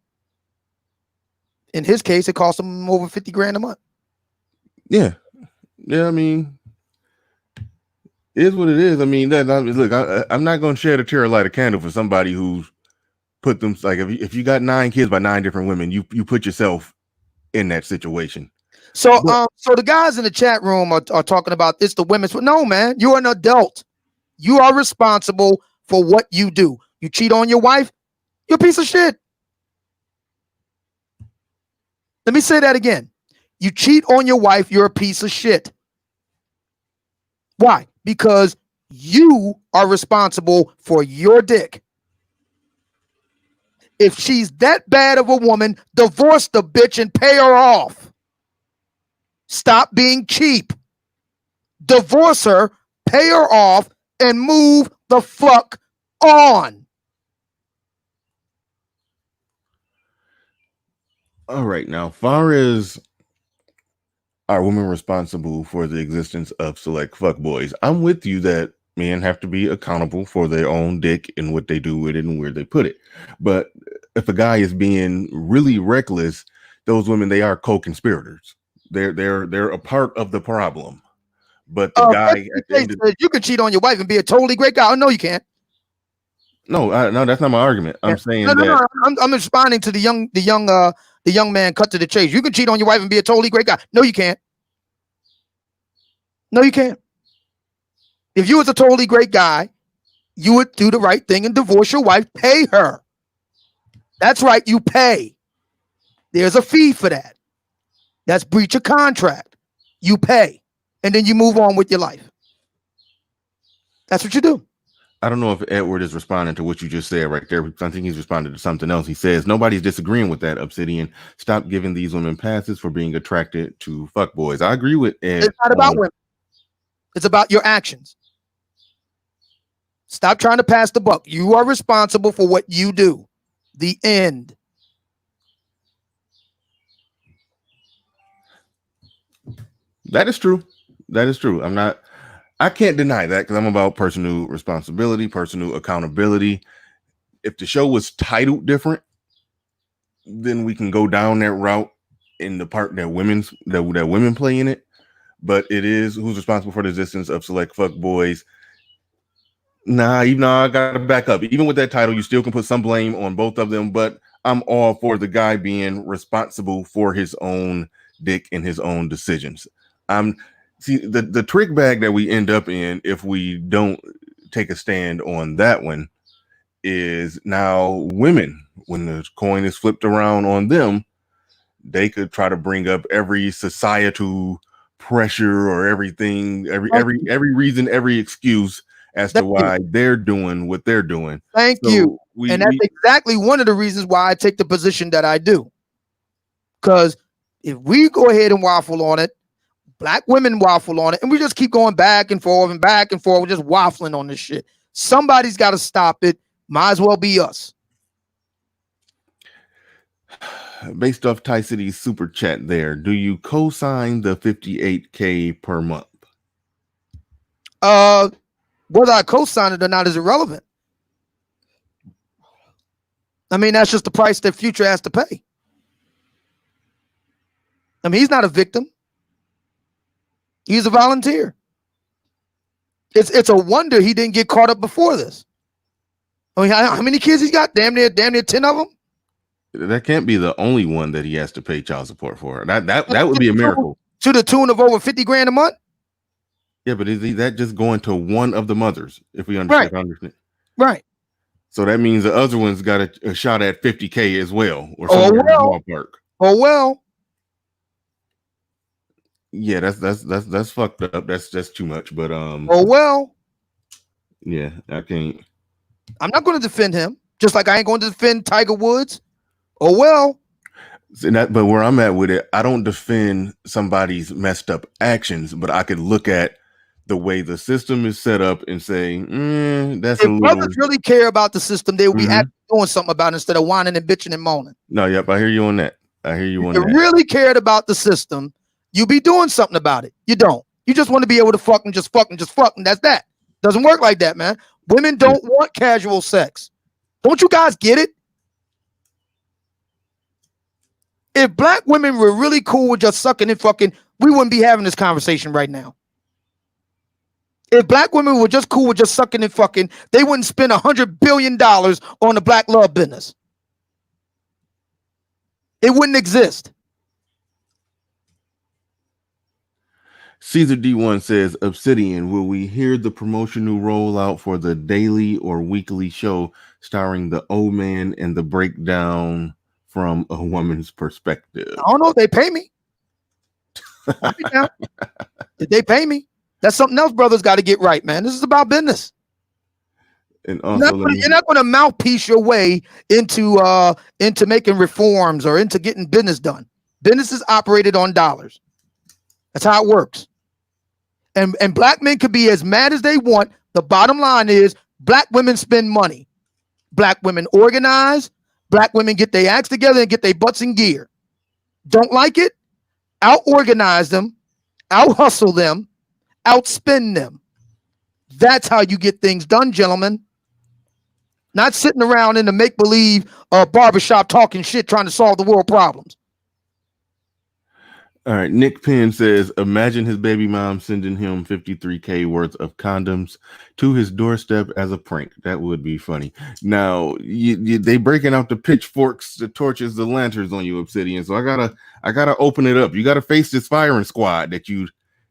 In his case, it cost him over $50,000 a month. Yeah. I mean, it is what it is. I mean, look, I'm not going to share the tear light a candle for somebody who's put them, like, if you got 9 kids by 9 different women, you put yourself in that situation. So the guys in the chat room are talking about it's the women's. No, man, you're an adult. You are responsible for what you do. You cheat on your wife, you're a piece of shit. Let me say that again. You cheat on your wife, you're a piece of shit. Why? Because you are responsible for your dick. If she's that bad of a woman, divorce the bitch and pay her off. Stop being cheap. Divorce her, pay her off, and move the fuck on. All right. Now, far as are women responsible for the existence of select fuckboys, I'm with you that men have to be accountable for their own dick and what they do with it and where they put it. But if a guy is being really reckless, those women, they are co-conspirators. They're a part of the problem. But the guy at the end you can cheat on your wife and be a totally great guy. Oh, no, you can't. No, that's not my argument. I'm saying I'm responding to the young man cut to the chase. You can cheat on your wife and be a totally great guy. No, you can't. No, you can't. If you was a totally great guy, you would do the right thing and divorce your wife, pay her. That's right, you pay. There's a fee for that. That's breach of contract. You pay, and then you move on with your life. That's what you do. I don't know if Edward is responding to what you just said right there. I think he's responded to something else. He says, nobody's disagreeing with that, Obsidian. Stop giving these women passes for being attracted to fuckboys. I agree with Ed. It's not about women. It's about your actions. Stop trying to pass the buck. You are responsible for what you do. The end. That is true. That is true. I can't deny that because I'm about personal responsibility, personal accountability. If the show was titled different, then we can go down that route in the part that women play in it. But it is who's responsible for the existence of select fuck boys. Even though I gotta back up. Even with that title, you still can put some blame on both of them, but I'm all for the guy being responsible for his own dick and his own decisions. See the trick bag that we end up in if we don't take a stand on that one is now women, when the coin is flipped around on them, they could try to bring up every societal pressure or everything, every reason, every excuse as to why they're doing what they're doing. Thank you. And that's exactly one of the reasons why I take the position that I do. Because if we go ahead and waffle on it, black women waffle on it, and we just keep going back and forth, we're just waffling on this shit. Somebody's got to stop it. Might as well be us. Based off Ty City's super chat there, do you co-sign the $58K per month? Whether I co-sign it or not is irrelevant. I mean, that's just the price that Future has to pay. I mean, he's not a victim. He's a volunteer. It's a wonder he didn't get caught up before this. I mean, how many kids he's got? Damn near 10 of them. That can't be the only one that he has to pay child support for. That would be a miracle. To the tune of over 50 grand a month. Yeah, but is that just going to one of the mothers? If we understand, right. So that means the other one's got a shot at 50K as well, or ballpark. Oh well. Yeah, that's fucked up. That's too much. But oh well. Yeah, I can't. I'm not going to defend him, just like I ain't going to defend Tiger Woods. Oh well. But where I'm at with it, I don't defend somebody's messed up actions, but I could look at the way the system is set up and say, that's if brothers really care about the system, they will be actually doing something about it instead of whining and bitching and moaning. No, yep, I hear you on that. If you really cared about the system, you be doing something about it. You don't. You just want to be able to fuck and just fuck and just fuck, and that's that. Doesn't work like that, man. Women don't want casual sex. Don't you guys get it? If black women were really cool with just sucking and fucking, we wouldn't be having this conversation right now. If black women were just cool with just sucking and fucking, they wouldn't spend $100 billion on the black love business. It wouldn't exist. Caesar D1 says, Obsidian, will we hear the promotional rollout for the daily or weekly show starring the old man and the breakdown from a woman's perspective? I don't know if they pay me. Did they pay me? That's something else brothers got to get right, man. This is about business. And also, you're not going to mouthpiece your way into making reforms or into getting business done. Business is operated on dollars. That's how it works. And black men could be as mad as they want. The bottom line is black women spend money. Black women organize. Black women get their acts together and get their butts in gear. Don't like it? Out-organize them. Out-hustle them. Outspend them. That's how you get things done, gentlemen. Not sitting around in the make-believe barbershop talking shit trying to solve the world problems. All right, Nick Penn says, imagine his baby mom sending him $53K worth of condoms to his doorstep as a prank. That would be funny. Now, they breaking out the pitchforks, the torches, the lanterns on you, Obsidian. So I gotta open it up. You gotta face this firing squad that you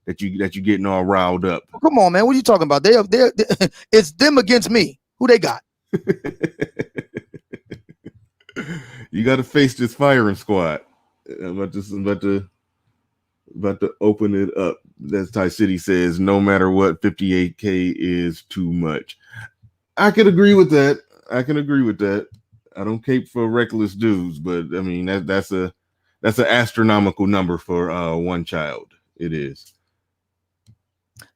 getting all riled up. Come on, man. What are you talking about? They it's them against me. Who they got? You got to face this firing squad. I'm about to open it up. That's Ty City says, no matter what, 58K is too much. I can agree with that. I don't cape for reckless dudes, but I mean that's an astronomical number for one child. It is.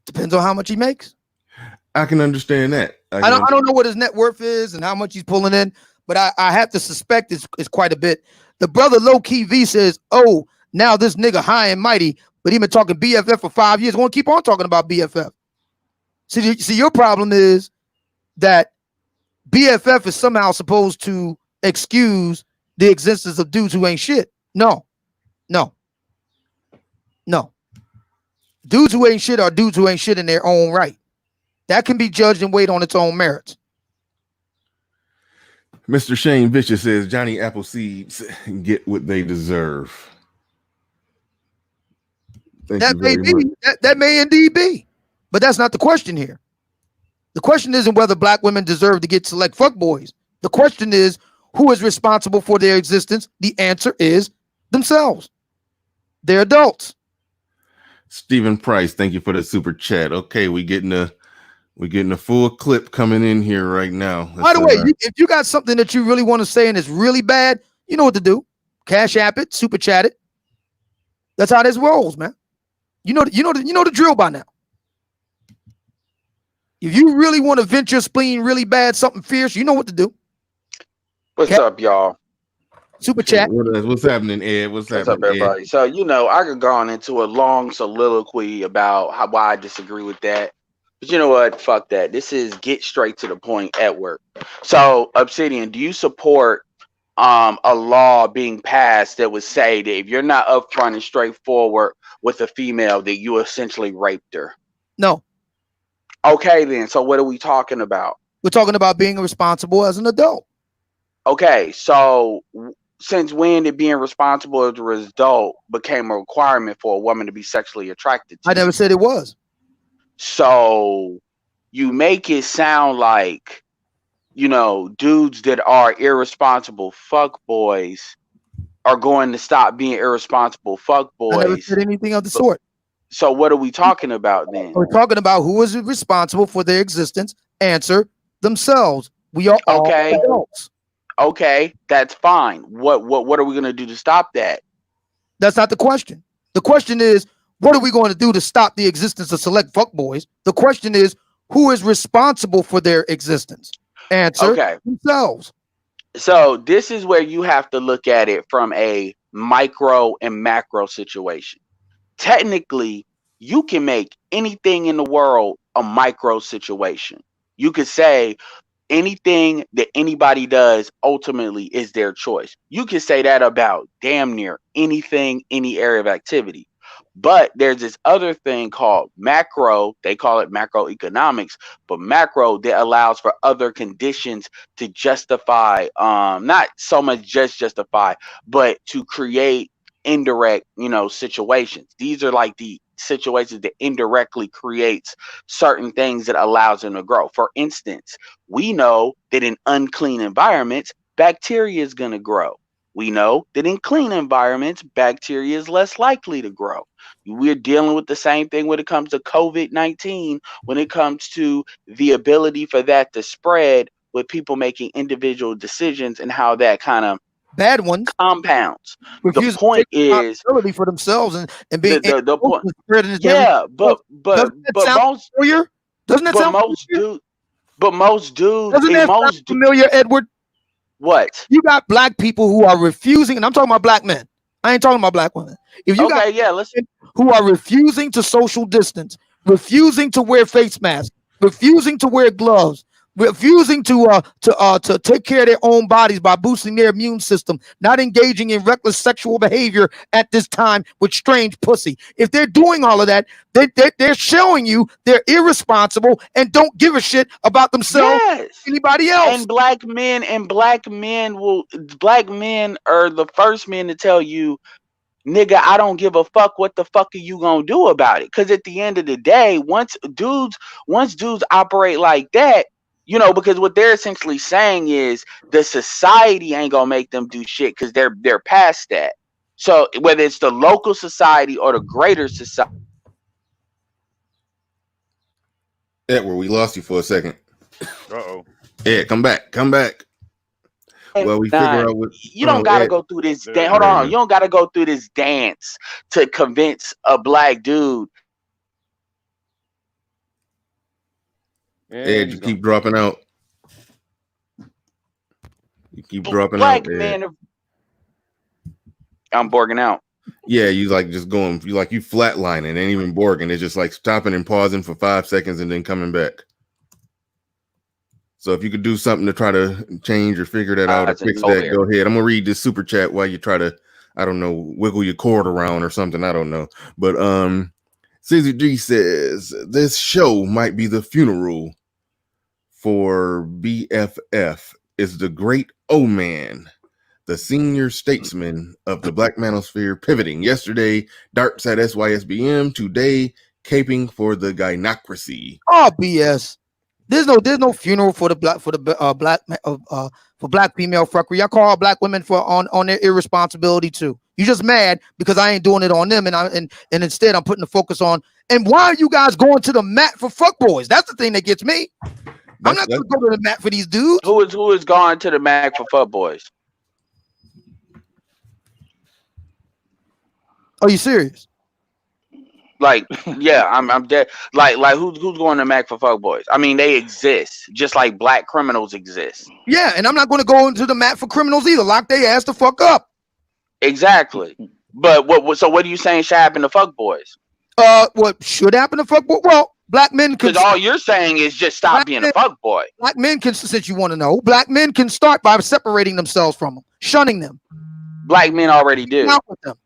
Depends on how much he makes. I can understand that. I don't know what his net worth is and how much he's pulling in, but I have to suspect it's quite a bit. The brother Low Key V says, oh, now this nigga high and mighty, but he been talking BFF for 5 years. Won't keep on talking about BFF. See, your problem is that BFF is somehow supposed to excuse the existence of dudes who ain't shit. No. Dudes who ain't shit are dudes who ain't shit in their own right. That can be judged and weighed on its own merits. Mr. Shane Vicious says Johnny Appleseeds get what they deserve. That may indeed be, but that's not the question here. The question isn't whether black women deserve to get select fuckboys. The question is who is responsible for their existence. The answer is themselves. They're adults. Stephen Price, thank you for the super chat. Okay, we're getting a full clip coming in here right now. By the way, if you got something that you really want to say and it's really bad, you know what to do. Cash app it, super chat it. That's how this rolls, man. You know the drill by now. If you really want to vent your spleen really bad, something fierce, you know what to do. What's up, y'all? Super chat. What's happening, Ed? What's up, happening, everybody? Ed? So, I could go on into a long soliloquy about why I disagree with that. But you know what? Fuck that. This is get straight to the point at work. So, Obsidian, do you support a law being passed that would say that if you're not upfront and straightforward with a female, that you essentially raped her? No. Okay, then. So what are we talking about? We're talking about being responsible as an adult. Okay, so since when did being responsible as a adult became a requirement for a woman to be sexually attracted to? I never said it was. So you make it sound like, dudes that are irresponsible fuckboys are going to stop being irresponsible fuckboys. I never said anything of the sort. So what are we talking about then? We're talking about who is responsible for their existence. Answer themselves. We are all adults. Okay, that's fine. What are we gonna do to stop that? That's not the question. The question is, what are we going to do to stop the existence of select fuckboys? The question is, who is responsible for their existence? Answer themselves. So this is where you have to look at it from a micro and macro situation. Technically, you can make anything in the world a micro situation. You could say anything that anybody does ultimately is their choice. You can say that about damn near anything, any area of activity. But there's this other thing called macro. They call it macroeconomics, but macro that allows for other conditions to justify, not so much just justify, but to create indirect, situations. These are like the situations that indirectly creates certain things that allows them to grow. For instance, we know that in unclean environments, bacteria is going to grow. We know that in clean environments, bacteria is less likely to grow. We're dealing with the same thing when it comes to COVID-19, when it comes to the ability for that to spread with people making individual decisions and how that kind of bad ones compounds. The point is for themselves and being the point. Yeah, but most doesn't that sound most dudes, but most dudes, doesn't that sound familiar, Edward? What? You got black people who are refusing, and I'm talking about black men. I ain't talking about black women. If you got listen, who are refusing to social distance, refusing to wear face masks, refusing to wear gloves, refusing to take care of their own bodies by boosting their immune system, not engaging in reckless sexual behavior at this time with strange pussy. If they're doing all of that, they're showing you they're irresponsible and don't give a shit about themselves, anybody else. And black men are the first men to tell you, nigga, I don't give a fuck. What the fuck are you gonna do about it? Because at the end of the day, once dudes operate like that, because what they're essentially saying is the society ain't gonna make them do shit because they're past that. So whether it's the local society or the greater society. Edward, we lost you for a second. Uh-oh. Ed, come back. Well, we figure out what you don't gotta go through this. Hold on, you don't gotta go through this dance to convince a black dude. Ed, you keep dropping out. You keep dropping black out. Men I'm borging out. Yeah, you like just going, you flatlining, ain't even Borging. It's just like stopping and pausing for 5 seconds and then coming back. So if you could do something to try to change or figure that out or fix that, go ahead. I'm gonna read this super chat while you try to, I don't know, wiggle your cord around or something. I don't know. But CZG says this show might be the funeral for BFF. Is the great O-Man, the senior statesman of the Black Manosphere, pivoting yesterday, darts at SYSBM, today caping for the gynocracy. Oh, BS. There's no funeral for the black female fuckery. Y'all call black women for on their irresponsibility too. You just mad because I ain't doing it on them, and instead I'm putting the focus on. And why are you guys going to the mat for fuckboys? That's the thing that gets me. I'm not going to go to the mat for these dudes. Who is going to the mat for fuckboys? Are you serious? Like, yeah, I'm dead. Like who's going to Mac for fuckboys? I mean, they exist just like black criminals exist. Yeah, and I'm not going to go into the mat for criminals either. Lock their ass the fuck up. Exactly. But what? So what are you saying should happen to fuckboys? What should happen to fuckboy? Well, black men can. Because all you're saying is just stop being a fuckboy. Black men can, since you want to know, black men can start by separating themselves from them, shunning them. Black men already do. Out with them.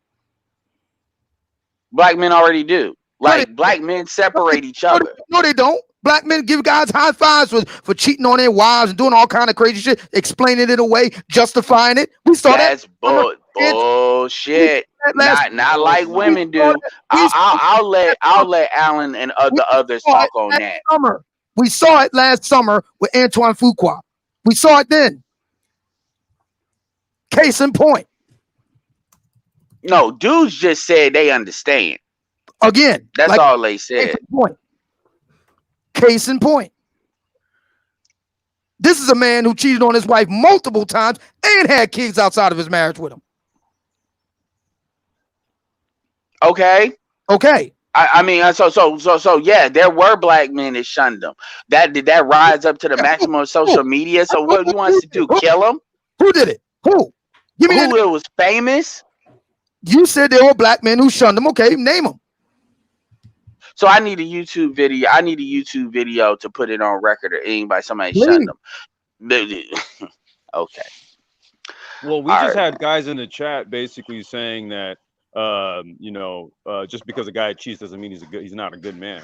Black men already do. Like, black men separate each other. No, they don't. Black men give guys high fives for cheating on their wives and doing all kind of crazy shit, explaining it away, justifying it. We saw That's bullshit. Not like women do. I'll let Alan and the others talk on that. We saw it last summer with Antoine Fuqua. We saw it then. Case in point. No, dudes just said they understand. Again, that's like, all they said. Case in point. This is a man who cheated on his wife multiple times and had kids outside of his marriage with him. Okay. I mean, so yeah, there were black men that shunned them. Did that rise up to the maximum of social media? So what do you want us to do? Kill them? Who did it? Who? Give me who it was famous? You said they were black men who shunned them. Okay, name them. So I need a YouTube video. I need a YouTube video to put it on record or anybody somebody shunned them. Okay. Well, we just had guys in the chat basically saying that just because a guy cheats doesn't mean he's not a good man.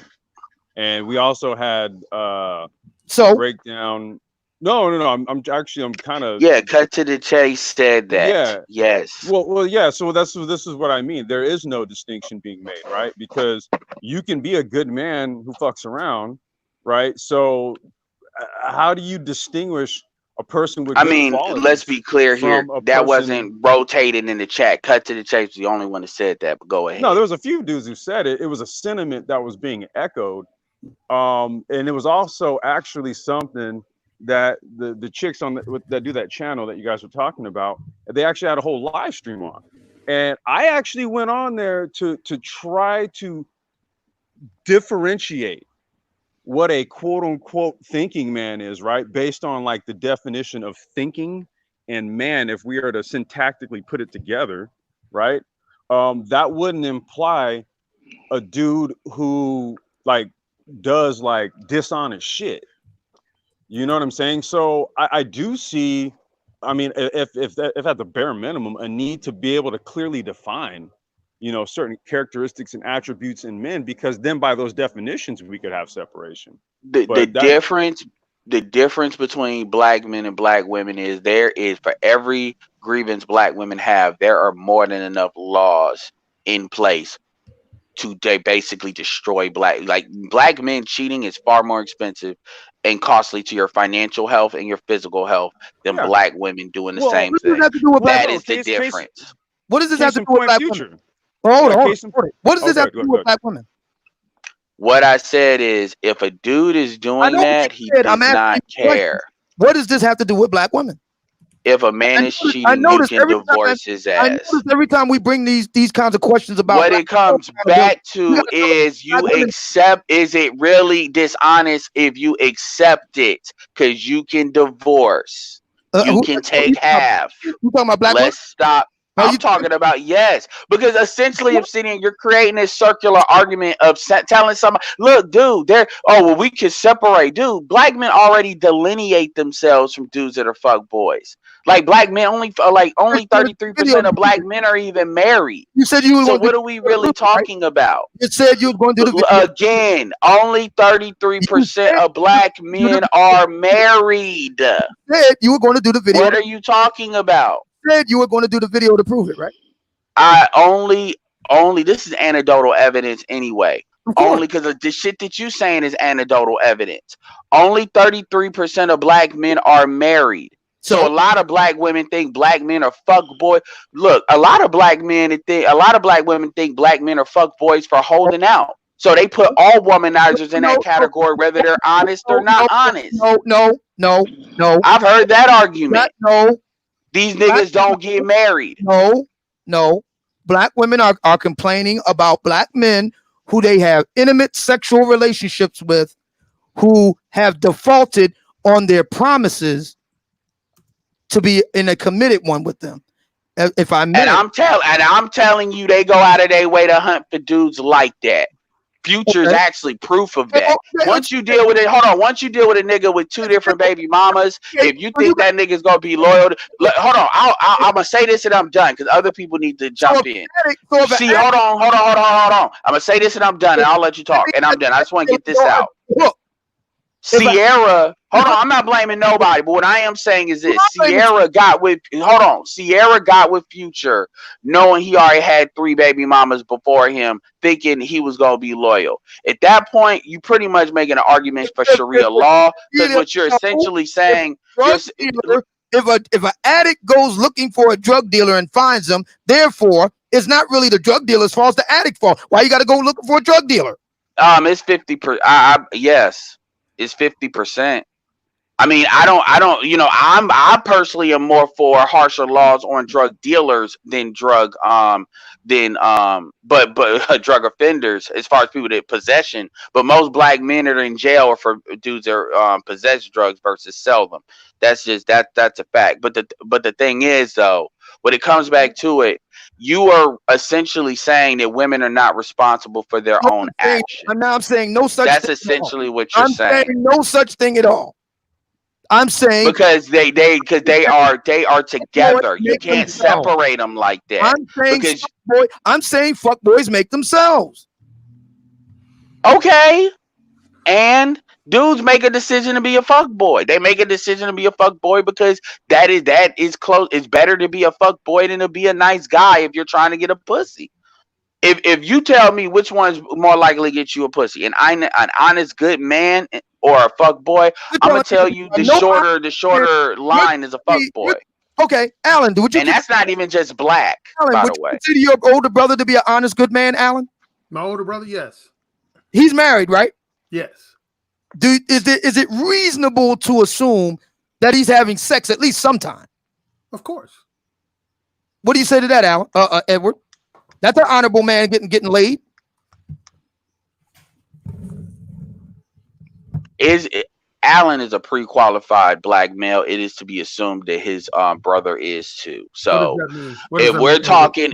And we also had breakdown. No. I'm kind of cut to the chase said that. Yeah. Yes. Well, yeah. So this is what I mean. There is no distinction being made, right? Because you can be a good man who fucks around, right? So how do you distinguish a person with? I mean, let's be clear here. That wasn't rotated in the chat. Cut to the chase was the only one that said that. But go ahead. No, there was a few dudes who said it. It was a sentiment that was being echoed, and it was also actually something that the chicks that do that channel that you guys were talking about, they actually had a whole live stream on, and I actually went on there to try to differentiate what a quote unquote thinking man is, right, based on like the definition of thinking and man. If we are to syntactically put it together, right, that wouldn't imply a dude who like does like dishonest shit. You know what I'm saying? So I do see, I mean, if at the bare minimum, a need to be able to clearly define, certain characteristics and attributes in men, because then by those definitions, we could have separation. The difference between black men and black women is for every grievance black women have, there are more than enough laws in place to basically destroy black men. Cheating is far more expensive and costly to your financial health and your physical health than black women doing the same thing. That is the difference. What does this have to do with black women? Hold on. What does this have to do with black women? What I said is, if a dude is doing that, he does not care. What does this have to do with black women? If a man is cheating, he can divorce his ass. I notice every time we bring these kinds of questions about what it comes back to is you accept. Is it really dishonest if you accept it? Because you can divorce. You can take half. You talking about black women? Let's stop. I'm talking about yes, because essentially, Obsidian, you're creating this circular argument of telling somebody, "Look, dude, we can separate, dude. Black men already delineate themselves from dudes that are fuck boys. Like black men only 33% of black men are even married. You said you were. So what are we really talking about? You said you were going to do the video. Again, only 33% of black men are married. You said you were going to do the video. What are you talking about? Said you were going to do the video to prove it, right? I only this is anecdotal evidence anyway. Only because the shit that you saying is anecdotal evidence. Only 33% of black men are married. So a lot of black women think black men are fuck boys. Look, a lot of black women think black men are fuck boys for holding out. So they put all womanizers in that category, whether they're honest or not honest. No. I've heard that argument. No. These niggas don't get married. No. Black women are complaining about black men who they have intimate sexual relationships with, who have defaulted on their promises to be in a committed one with them. If I may, and I'm telling you, they go out of their way to hunt for dudes like that. Future's actually proof of that. Once you deal with it, once you deal with a nigga with 2 different baby mamas, if you think that nigga's gonna be loyal, I'm gonna say this and I'm done because other people need to jump in. See, hold on. I'm gonna say this and I'm done, and I'll let you talk, and I'm done. I just want to get this out. Sierra, hold on, I'm not blaming nobody, but what I am saying is this: Sierra got with Future, knowing he already had 3 baby mamas before him, thinking he was gonna be loyal. At that point, you pretty much making an argument for Sharia law, because what you're essentially saying, if an addict goes looking for a drug dealer and finds them, therefore, it's not really the drug dealer's fault, it's the addict's fault. Why you got to go looking for a drug dealer? It's 50%. Yes. Is 50%. I mean, I personally am more for harsher laws on drug dealers than drug offenders as far as people that possession. But most black men that are in jail are for dudes that possess drugs versus sell them. That's a fact. But the thing is, though, when it comes back to it, you are essentially saying that women are not responsible for their own actions. I'm saying no such. That's essentially what you're saying. I'm saying no such thing at all. I'm saying because they are together. You can't separate them like that. I'm saying fuck boys make themselves. Okay, and dudes make a decision to be a fuck boy. They make a decision to be a fuck boy because that is close. It's better to be a fuck boy than to be a nice guy if you're trying to get a pussy. If you tell me which one's more likely to get you a pussy, an honest good man or a fuck boy, I'm gonna tell you the shorter line is a fuck boy. Okay, Alan, and that's not even just black, Alan, by would the way. You consider your older brother to be an honest good man, Alan? My older brother, yes. He's married, right? Yes. Is it reasonable to assume that he's having sex at least sometime? Of course. What do you say to that, Alan? Edward? That's an honorable man getting laid. Alan is a pre-qualified black male. It is to be assumed that his brother is too. So if we're talking,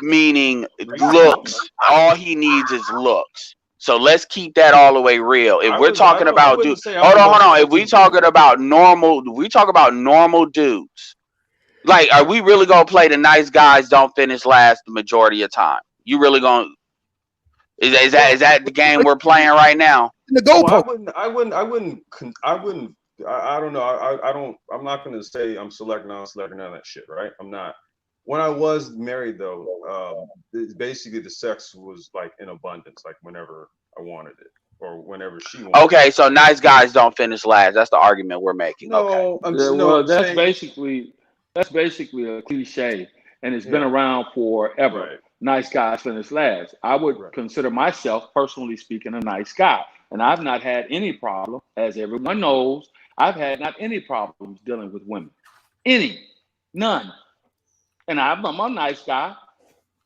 meaning looks, all he needs is looks. So let's keep that all the way real. If we're talking about dudes, hold on. If we talking about normal, dudes. Like, are we really gonna play the nice guys don't finish last the majority of time? You really gonna? Is that the game we're playing right now? I don't know. I'm not gonna say I'm selecting none of that shit, right? I'm not. When I was married, though, basically the sex was like in abundance, like whenever I wanted it or whenever she wanted. Okay, so nice guys don't finish last. That's the argument we're making. No, okay. That's basically a cliche, and it's been around forever. Right. Nice guys finish last. I would consider myself, personally speaking, a nice guy, and I've not had any problem, as everyone knows. I've had not any problems dealing with women, none. And I'm a nice guy.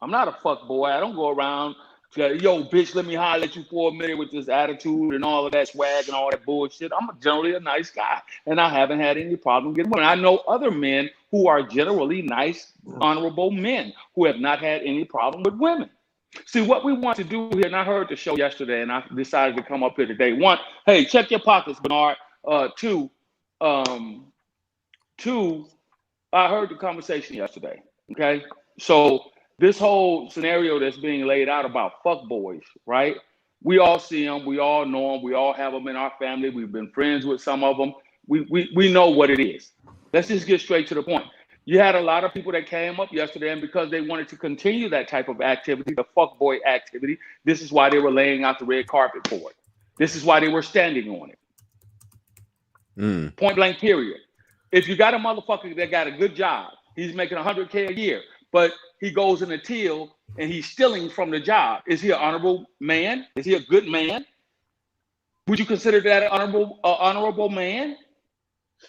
I'm not a fuck boy. I don't go around Yo, bitch, let me holler at you for a minute with this attitude and all of that swag and all that bullshit. I'm generally a nice guy, and I haven't had any problem getting women. I know other men who are generally nice, honorable men who have not had any problem with women. See, what we want to do here, and I heard the show yesterday, and I decided to come up here today. One, hey, check your pockets, Bernard. Two, I heard the conversation yesterday, okay? So this whole scenario that's being laid out about fuck boys, right? We all see them. We all know them. We all have them in our family. We've been friends with some of them. We know what it is. Let's just get straight to the point. You had a lot of people that came up yesterday, and because they wanted to continue that type of activity, the fuck boy activity, this is why they were laying out the red carpet for it. This is why they were standing on it. Point blank, period. If you got a motherfucker that got a good job, he's making $100K a year, but he goes in a till and he's stealing from the job. Is he an honorable man? Is he a good man? Would you consider that an honorable man?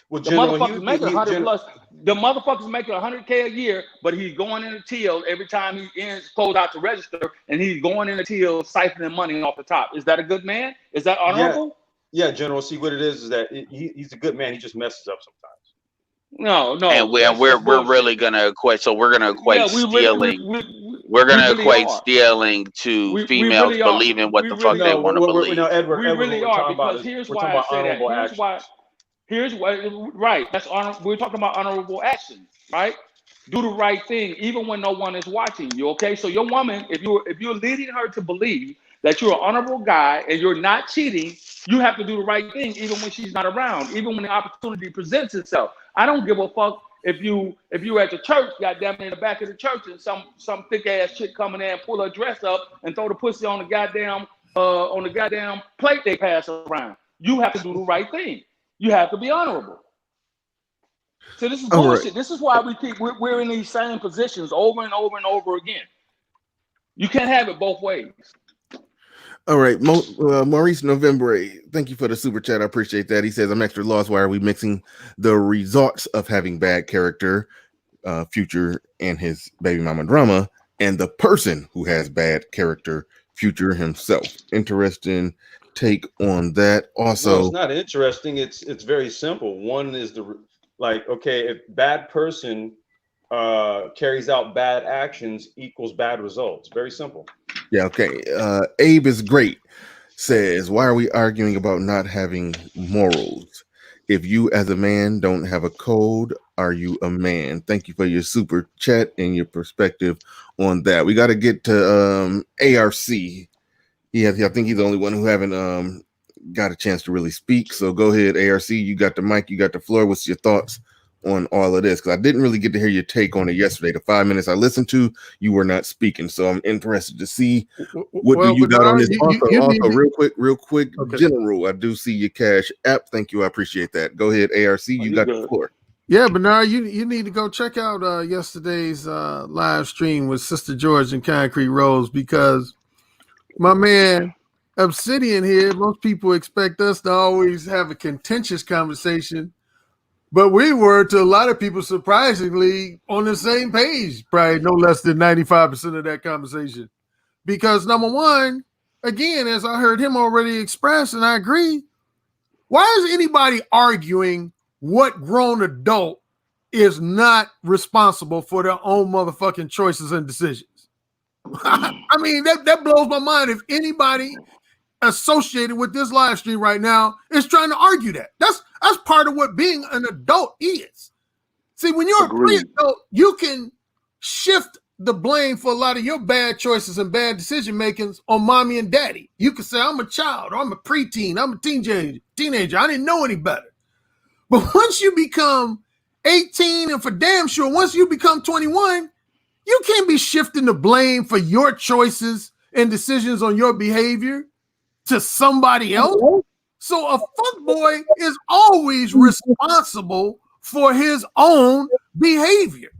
Well, The General, motherfucker's making 100 plus. The motherfucker's making $100K a year, but he's going in a till every time he close out to register, and he's going in a till siphoning money off the top. Is that a good man? Is that honorable? Yeah, General. See, what it is that he's a good man. He just messes up sometimes. No. And we're really gonna equate. So we're gonna equate stealing. We're gonna equate stealing to females believing what the fuck they want to believe. No, Edward, we really are, because here's why I say that. Here's why. Right. That's we're talking about honorable action, right? Do the right thing, even when no one is watching you. Okay. So your woman, if you're leading her to believe that you're an honorable guy and you're not cheating, you have to do the right thing, even when she's not around, even when the opportunity presents itself. I don't give a fuck if you at the church, goddamn, in the back of the church, and some thick ass chick coming in and pull her dress up and throw the pussy on the goddamn plate they pass around. You have to do the right thing. You have to be honorable. So this is bullshit. Right. This is why we're in these same positions over and over and over again. You can't have it both ways. All right, Maurice November, thank you for the super chat. I appreciate that. He says, I'm extra lost. Why are we mixing the results of having bad character, Future and his baby mama drama, and the person who has bad character, Future himself? Interesting take on that. Also, no, it's not interesting. It's very simple. One is okay, if bad person carries out bad actions equals bad results. Very simple. Yeah, okay. Abe is great. Says, why are we arguing about not having morals? If you as a man don't have a code, are you a man? Thank you for your super chat and your perspective on that. We got to get to ARC. I think he's the only one who haven't got a chance to really speak. So go ahead, ARC. You got the mic. You got the floor. What's your thoughts on all of this? Because I didn't really get to hear your take on it yesterday. The 5 minutes I listened to, you were not speaking. So I'm interested to see what do you got on this. Also, real quick, okay. General, I do see your Cash App. Thank you. I appreciate that. Go ahead, ARC. You got the floor. Yeah, but now you need to go check out yesterday's live stream with Sister George and Concrete Rose, because my man Obsidian here, most people expect us to always have a contentious conversation. But we were, to a lot of people, surprisingly, on the same page, probably no less than 95% of that conversation. Because number one, again, as I heard him already express, and I agree, why is anybody arguing what grown adult is not responsible for their own motherfucking choices and decisions? I mean, that blows my mind. If anybody associated with this live stream right now is trying to argue that. That's part of what being an adult is. See, when you're a pre-adult, you can shift the blame for a lot of your bad choices and bad decision makings on mommy and daddy. You can say, I'm a child, or I'm a preteen, I'm a teenager. I didn't know any better. But once you become 18, and for damn sure, once you become 21, you can't be shifting the blame for your choices and decisions on your behavior to somebody else. So a fuckboy is always responsible for his own behavior.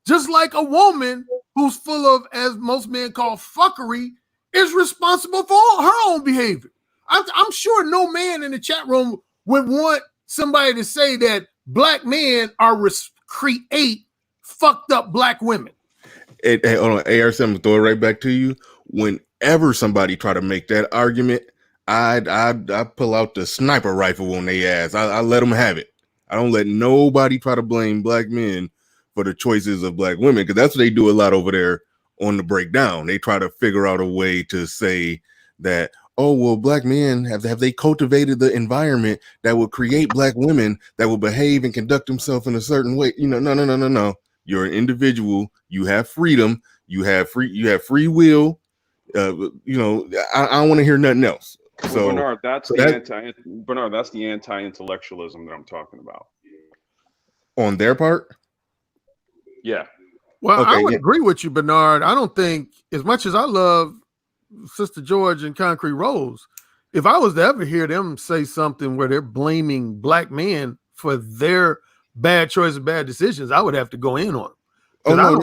Just like a woman who's full of, as most men call, fuckery, is responsible for her own behavior. I'm sure no man in the chat room would want somebody to say that black men create fucked up black women. Hey, hold on, ARC, I'm gonna throw it right back to you. whenever somebody try to make that argument, I pull out the sniper rifle on their ass. I let them have it. I don't let nobody try to blame black men for the choices of black women, because that's what they do a lot over there on the breakdown. They try to figure out a way to say that, oh, well, black men have they cultivated the environment that will create black women that will behave and conduct themselves in a certain way. No. You're an individual. You have freedom. You have free will. I don't want to hear nothing else. So Bernard, that's the anti-intellectualism that I'm talking about. On their part? Yeah. Well, Okay, I would agree with you, Bernard. I don't think, as much as I love Sister George and Concrete Rose, if I was to ever hear them say something where they're blaming black men for their bad choices, bad decisions, I would have to go in on them. Oh no,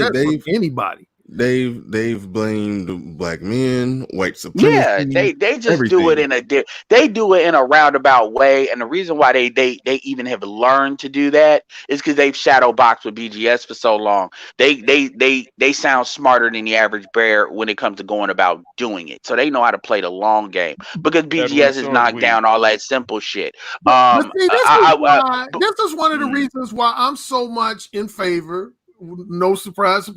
they've anybody. They've blamed black men, white supremacy. Yeah, they just everything. do it in a roundabout way, and the reason why they even have learned to do that is because they've shadow boxed with BGS for so long. They sound smarter than the average bear when it comes to going about doing it. So they know how to play the long game because BGS has knocked down all that simple shit. But see, this is one of the reasons why I'm so much in favor. No surprise.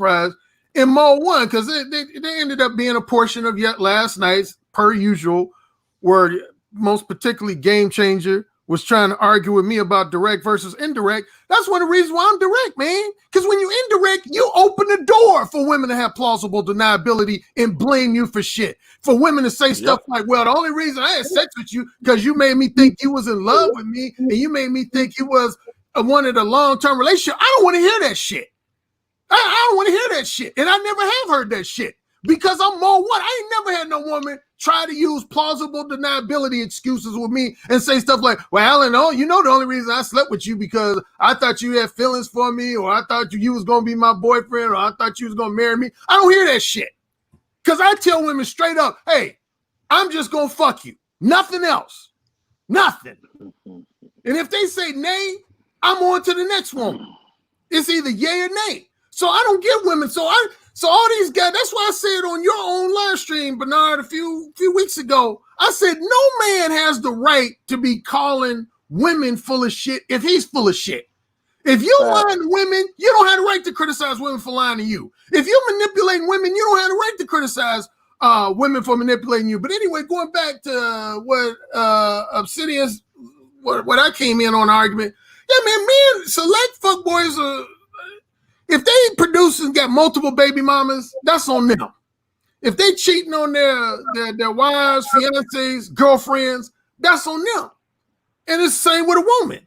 In Mo 1, because they ended up being a portion of yet last night's, per usual, where most particularly Game Changer was trying to argue with me about direct versus indirect. That's one of the reasons why I'm direct, man. Because when you indirect, you open the door for women to have plausible deniability and blame you for shit. For women to say stuff like, well, the only reason I had sex with you because you made me think you was in love with me and you made me think you was wanted a long-term relationship. I don't want to hear that shit. I don't want to hear that shit. And I never have heard that shit because I'm Mo 1. I ain't never had no woman try to use plausible deniability excuses with me and say stuff like, well, Alan, the only reason I slept with you because I thought you had feelings for me, or I thought you was going to be my boyfriend, or I thought you was going to marry me. I don't hear that shit. Because I tell women straight up, hey, I'm just going to fuck you. Nothing else. Nothing. And if they say nay, I'm on to the next woman. It's either yay or nay. So I don't get women. So all these guys, that's why I said on your own live stream, Bernard, a few weeks ago, I said no man has the right to be calling women full of shit if he's full of shit. If you lying to women, you don't have the right to criticize women for lying to you. If you're manipulating women, you don't have the right to criticize women for manipulating you. But anyway, going back to what Obsidian's, what I came in on the argument, men select fuckboys are. If they produce and got multiple baby mamas, that's on them. If they cheating on their wives, fiancés, girlfriends, that's on them. And it's the same with a woman.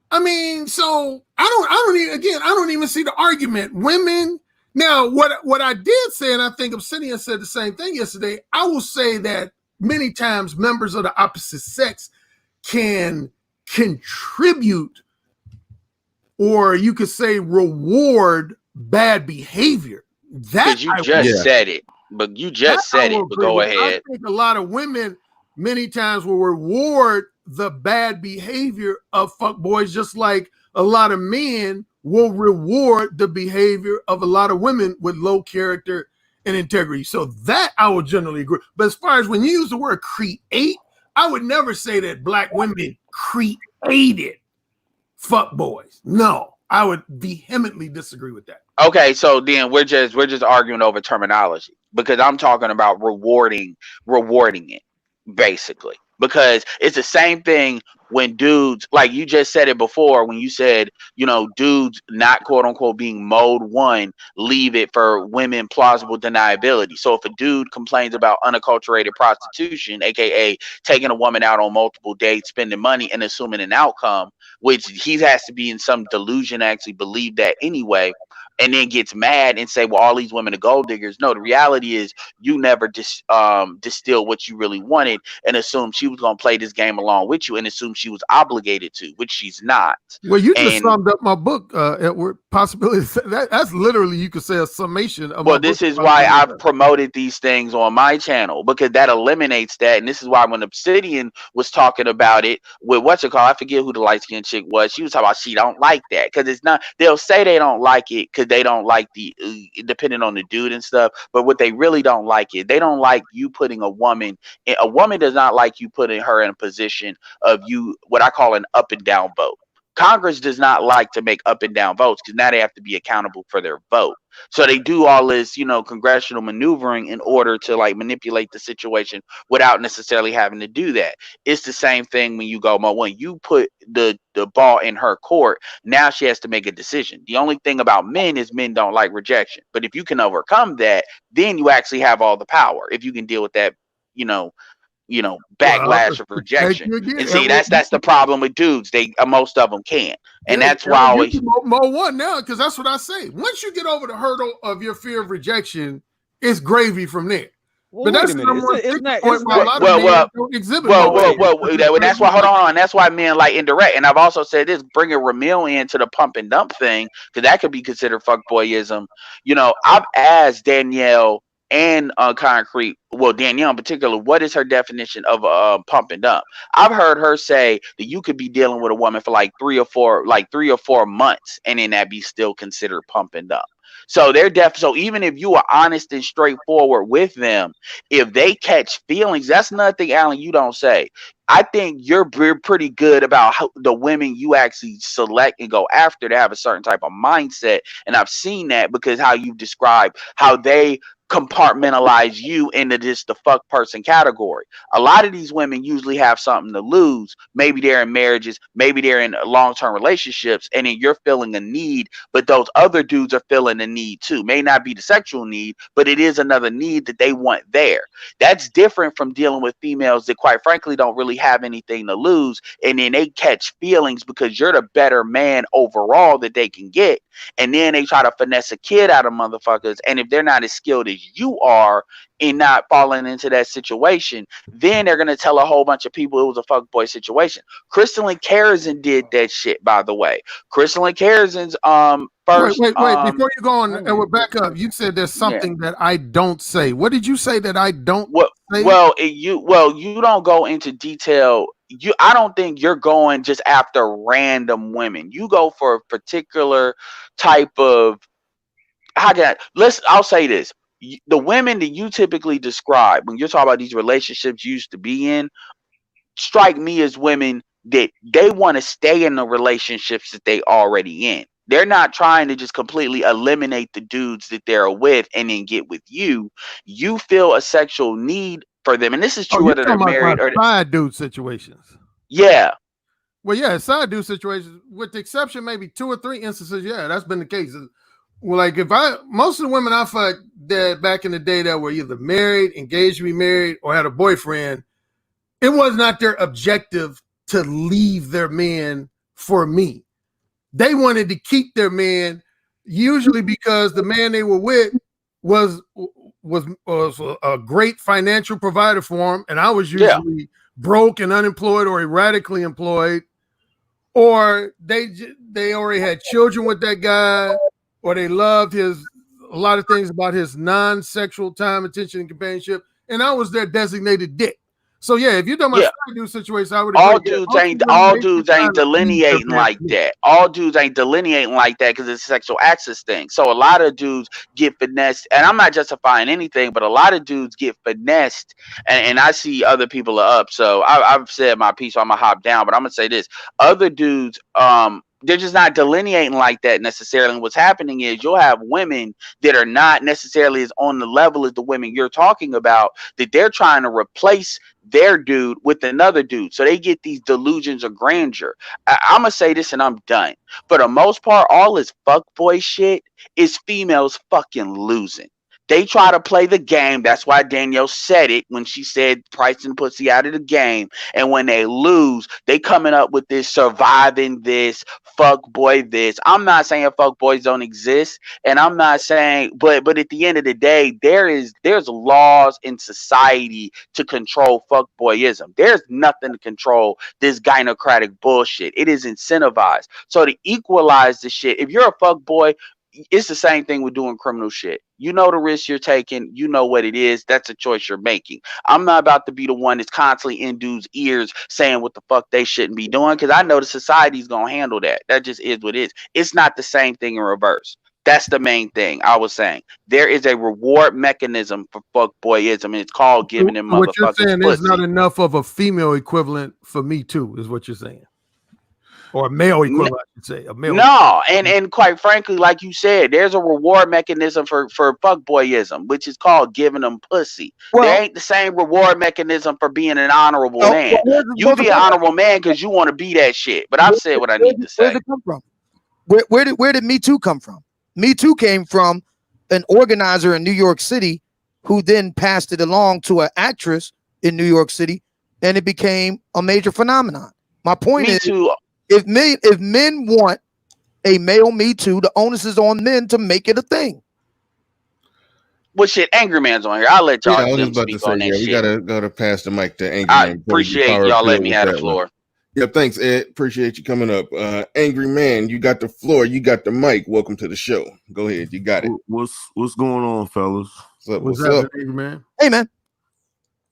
I mean, so I don't even see the argument. Women, now what I did say, and I think Obsidian said the same thing yesterday, I will say that many times members of the opposite sex can contribute, or you could say reward, bad behavior. That you just said it, but go ahead. I think a lot of women many times will reward the bad behavior of fuckboys, just like a lot of men will reward the behavior of a lot of women with low character and integrity. So that I would generally agree. But as far as when you use the word create, I would never say that black women created fuckboys. No, I would vehemently disagree with that. Okay, so then we're just arguing over terminology because I'm talking about rewarding it, basically. Because it's the same thing when dudes, like you just said it before, when you said, dudes not quote unquote being mode 1, leave it for women plausible deniability. So if a dude complains about unacculturated prostitution, aka taking a woman out on multiple dates, spending money and assuming an outcome, which he has to be in some delusion to actually believe that anyway, and then gets mad and say, well, all these women are gold diggers. No, the reality is you never distilled what you really wanted and assumed she was going to play this game along with you and assumed she was obligated to, which she's not. Well, you just summed up my book, Edward. Possibilities. That's literally, you could say, a summation of well, this is why I've promoted these things on my channel, because that eliminates that. And this is why when Obsidian was talking about it with I forget who the light-skinned chick was. She was talking about she don't like that because it's not, they'll say they don't like it because because they don't like depending on the dude and stuff. But what they really don't like is they don't like you putting a woman. A woman does not like you putting her in a position of what I call an up and down vote. Congress does not like to make up and down votes because now they have to be accountable for their vote. So they do all this, congressional maneuvering in order to like manipulate the situation without necessarily having to do that. It's the same thing when you go, when you put the ball in her court, now she has to make a decision. The only thing about men is men don't like rejection. But if you can overcome that, then you actually have all the power. If you can deal with that, backlash of rejection. And see, that's the problem with dudes. They most of them can't, and that's why I always more one now, because that's what I say. Once you get over the hurdle of your fear of rejection, it's gravy from there. Well, but that's the number one point why a lot of men don't exhibit. That's why. Hold on, that's why men like indirect. And I've also said this: bringing Ramil into the pump and dump thing, because that could be considered fuckboyism. I've asked Danielle and Concrete, Danielle in particular, what is her definition of pump and dump? I've heard her say that you could be dealing with a woman for like 3 or 4 months, and then that be still considered pump and dump. So so even if you are honest and straightforward with them, if they catch feelings, that's another thing, Alan, you don't say. I think you're pretty good about how the women you actually select and go after to have a certain type of mindset. And I've seen that because how you describe how they compartmentalize you into just the fuck person category. A lot of these women usually have something to lose. Maybe they're in marriages, maybe they're in long-term relationships, and then you're feeling a need, but those other dudes are feeling a need too. May not be the sexual need, but it is another need that they want there. That's different from dealing with females that quite frankly don't really have anything to lose, and then they catch feelings because you're the better man overall that they can get, and then they try to finesse a kid out of motherfuckers, and if they're not as skilled as you are in not falling into that situation, then they're gonna tell a whole bunch of people it was a fuckboy situation. Crystalline Karazin did that shit, by the way. Crystalline Karazin's first. Wait, before you go on, and we'll back up. You said there's something that I don't say. What did you say that I don't say? You don't go into detail. I don't think you're going just after random women. You go for a particular type of. I'll say this. The women that you typically describe when you're talking about these relationships you used to be in strike me as women that they want to stay in the relationships that they already in. They're not trying to just completely eliminate the dudes that they're with and then get with you. You feel a sexual need for them, and this is true whether they're married or side dude situations. Yeah. Well, yeah, side dude situations, with the exception maybe 2 or 3 instances. Yeah, that's been the case. Well, like most of the women I fucked that back in the day that were either married, engaged to be married, or had a boyfriend, it was not their objective to leave their man for me. They wanted to keep their man, usually because the man they were with was a great financial provider for them, and I was usually broke and unemployed or erratically employed, or they already had children with that guy, or they loved a lot of things about his non-sexual time, attention, and companionship, and I was their designated dick. So yeah, if you're talking about side dude situation, I would all dudes ain't delineating like that. All dudes ain't delineating like that because it's a sexual access thing. So a lot of dudes get finessed, and I'm not justifying anything, but a lot of dudes get finessed, and I see other people are up. So I've said my piece, so I'm gonna hop down, but I'm gonna say this: other dudes, they're just not delineating like that necessarily. And what's happening is you'll have women that are not necessarily as on the level as the women you're talking about, that they're trying to replace their dude with another dude. So they get these delusions of grandeur. I'm going to say this and I'm done. For the most part, all this fuckboy shit is females fucking losing. They try to play the game. That's why Danielle said it when she said pricing pussy out of the game. And when they lose, they coming up with this surviving this, fuck boy this. I'm not saying fuck boys don't exist. And I'm not saying, but at the end of the day, there's laws in society to control fuck boyism. There's nothing to control this gynocratic bullshit. It is incentivized. So to equalize the shit, if you're a fuck boy, it's the same thing with doing criminal shit. You know the risk you're taking. You know what it is. That's a choice you're making. I'm not about to be the one that's constantly in dudes' ears saying what the fuck they shouldn't be doing, because I know the society's going to handle that. That just is what it is. It's not the same thing in reverse. That's the main thing I was saying. There is a reward mechanism for fuckboyism, and it's called giving them So what you're motherfuckers saying is not pussy. enough of a female equivalent for Me Too, is what you're saying, or a male equivalent, I should say. A male. No, and quite frankly, like you said, there's a reward mechanism for fuckboyism, which is called giving them pussy. Well, There ain't the same reward mechanism for being an honorable oh, man. well, You be an honorable man because you want to be that shit. But I've said what I need to Where say. did it come from? Where did Me Too come from? Me Too came from an organizer in New York City who then passed it along to an actress in New York City, and it became a major phenomenon. My point Me is, Too. if men want a male Me Too, the onus is on men to make it a thing. Well, shit, Angry Man's on here. I'll let Yeah, I y'all was just about to speak say, on that we shit. gotta pass the mic to Angry I Man. appreciate y'all letting me have the floor. Yeah, thanks, Ed. Appreciate you coming up. Angry Man, you got the floor. You got the mic. Welcome to the show. Go ahead. You got it. What's going on, fellas? What's up, man? Hey, man.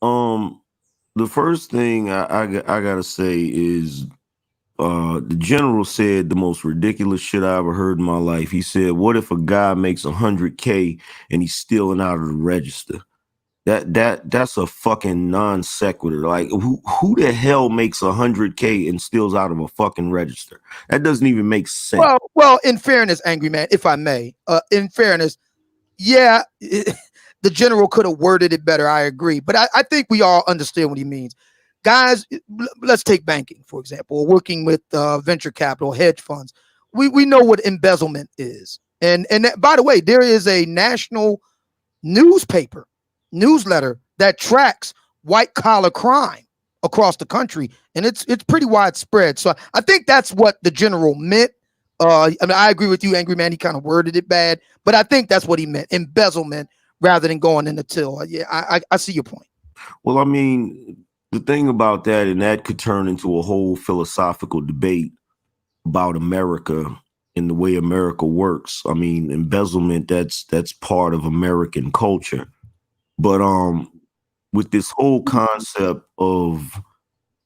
The first thing I gotta say is the general said the most ridiculous shit I ever heard in my life. He said, what if a guy makes 100K and he's stealing out of the register? That's a fucking non sequitur. Like who the hell makes 100K and steals out of a fucking register? That doesn't even make sense. Well, in fairness, Angry Man, if I may, in fairness, yeah, the general could have worded it better. I agree, but I think we all understand what he means. Guys, let's take banking, for example, or working with venture capital, hedge funds. We know what embezzlement is. And that, by the way, there is a national newsletter that tracks white collar crime across the country, and it's pretty widespread. So I think that's what the general meant. I mean, I agree with you, Angry Man. He kind of worded it bad, but I think that's what he meant: embezzlement rather than going in the till. Yeah, I see your point. Well, I mean, the thing about that, and that could turn into a whole philosophical debate about America and the way America works. I mean, embezzlement, that's part of American culture. But with this whole concept of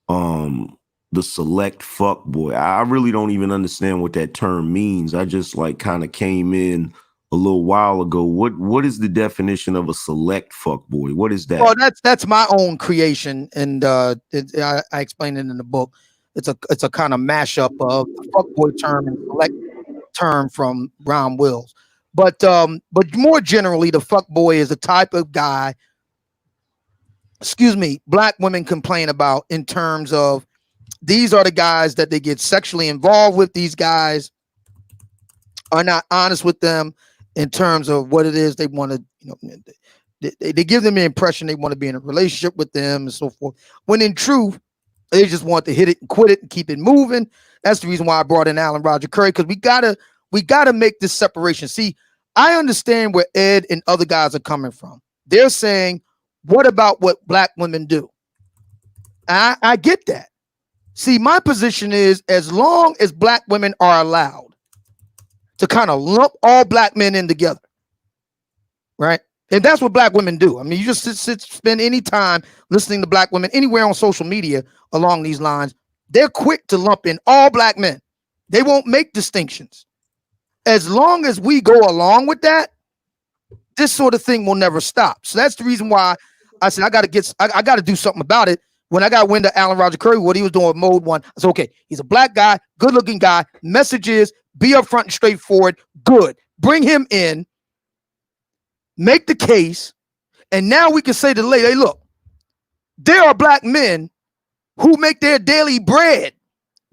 the select fuck boy, I really don't even understand what that term means. I just like kind of came in a little while ago. What is the definition of a select fuck boy? What is that? Well, that's my own creation, and I explained it in the book. It's a kind of mashup of the fuck boy term and select term from Brown Wills. But more generally, the fuck boy is a type of guy, black women complain about in terms of these are the guys that they get sexually involved with. These guys are not honest with them in terms of what it is they want to, they give them the impression they want to be in a relationship with them and so forth. When in truth, they just want to hit it and quit it and keep it moving. That's the reason why I brought in Alan Roger Curry, because we gotta make this separation. See, I understand where Ed and other guys are coming from. They're saying, what about what black women do? I get that. See, my position is, as long as black women are allowed to kind of lump all black men in together, right? And that's what black women do. I mean, you just spend any time listening to black women anywhere on social media along these lines. They're quick to lump in all black men. They won't make distinctions. As long as we go along with that, this sort of thing will never stop. So that's the reason why I said I got to do something about it. When I got wind of Alan Roger Curry, what he was doing with Mode 1, I said, okay, he's a black guy, good-looking guy. Message is, be upfront and straightforward. Good. Bring him in, make the case, and now we can say to the lady, hey, look, there are black men who make their daily bread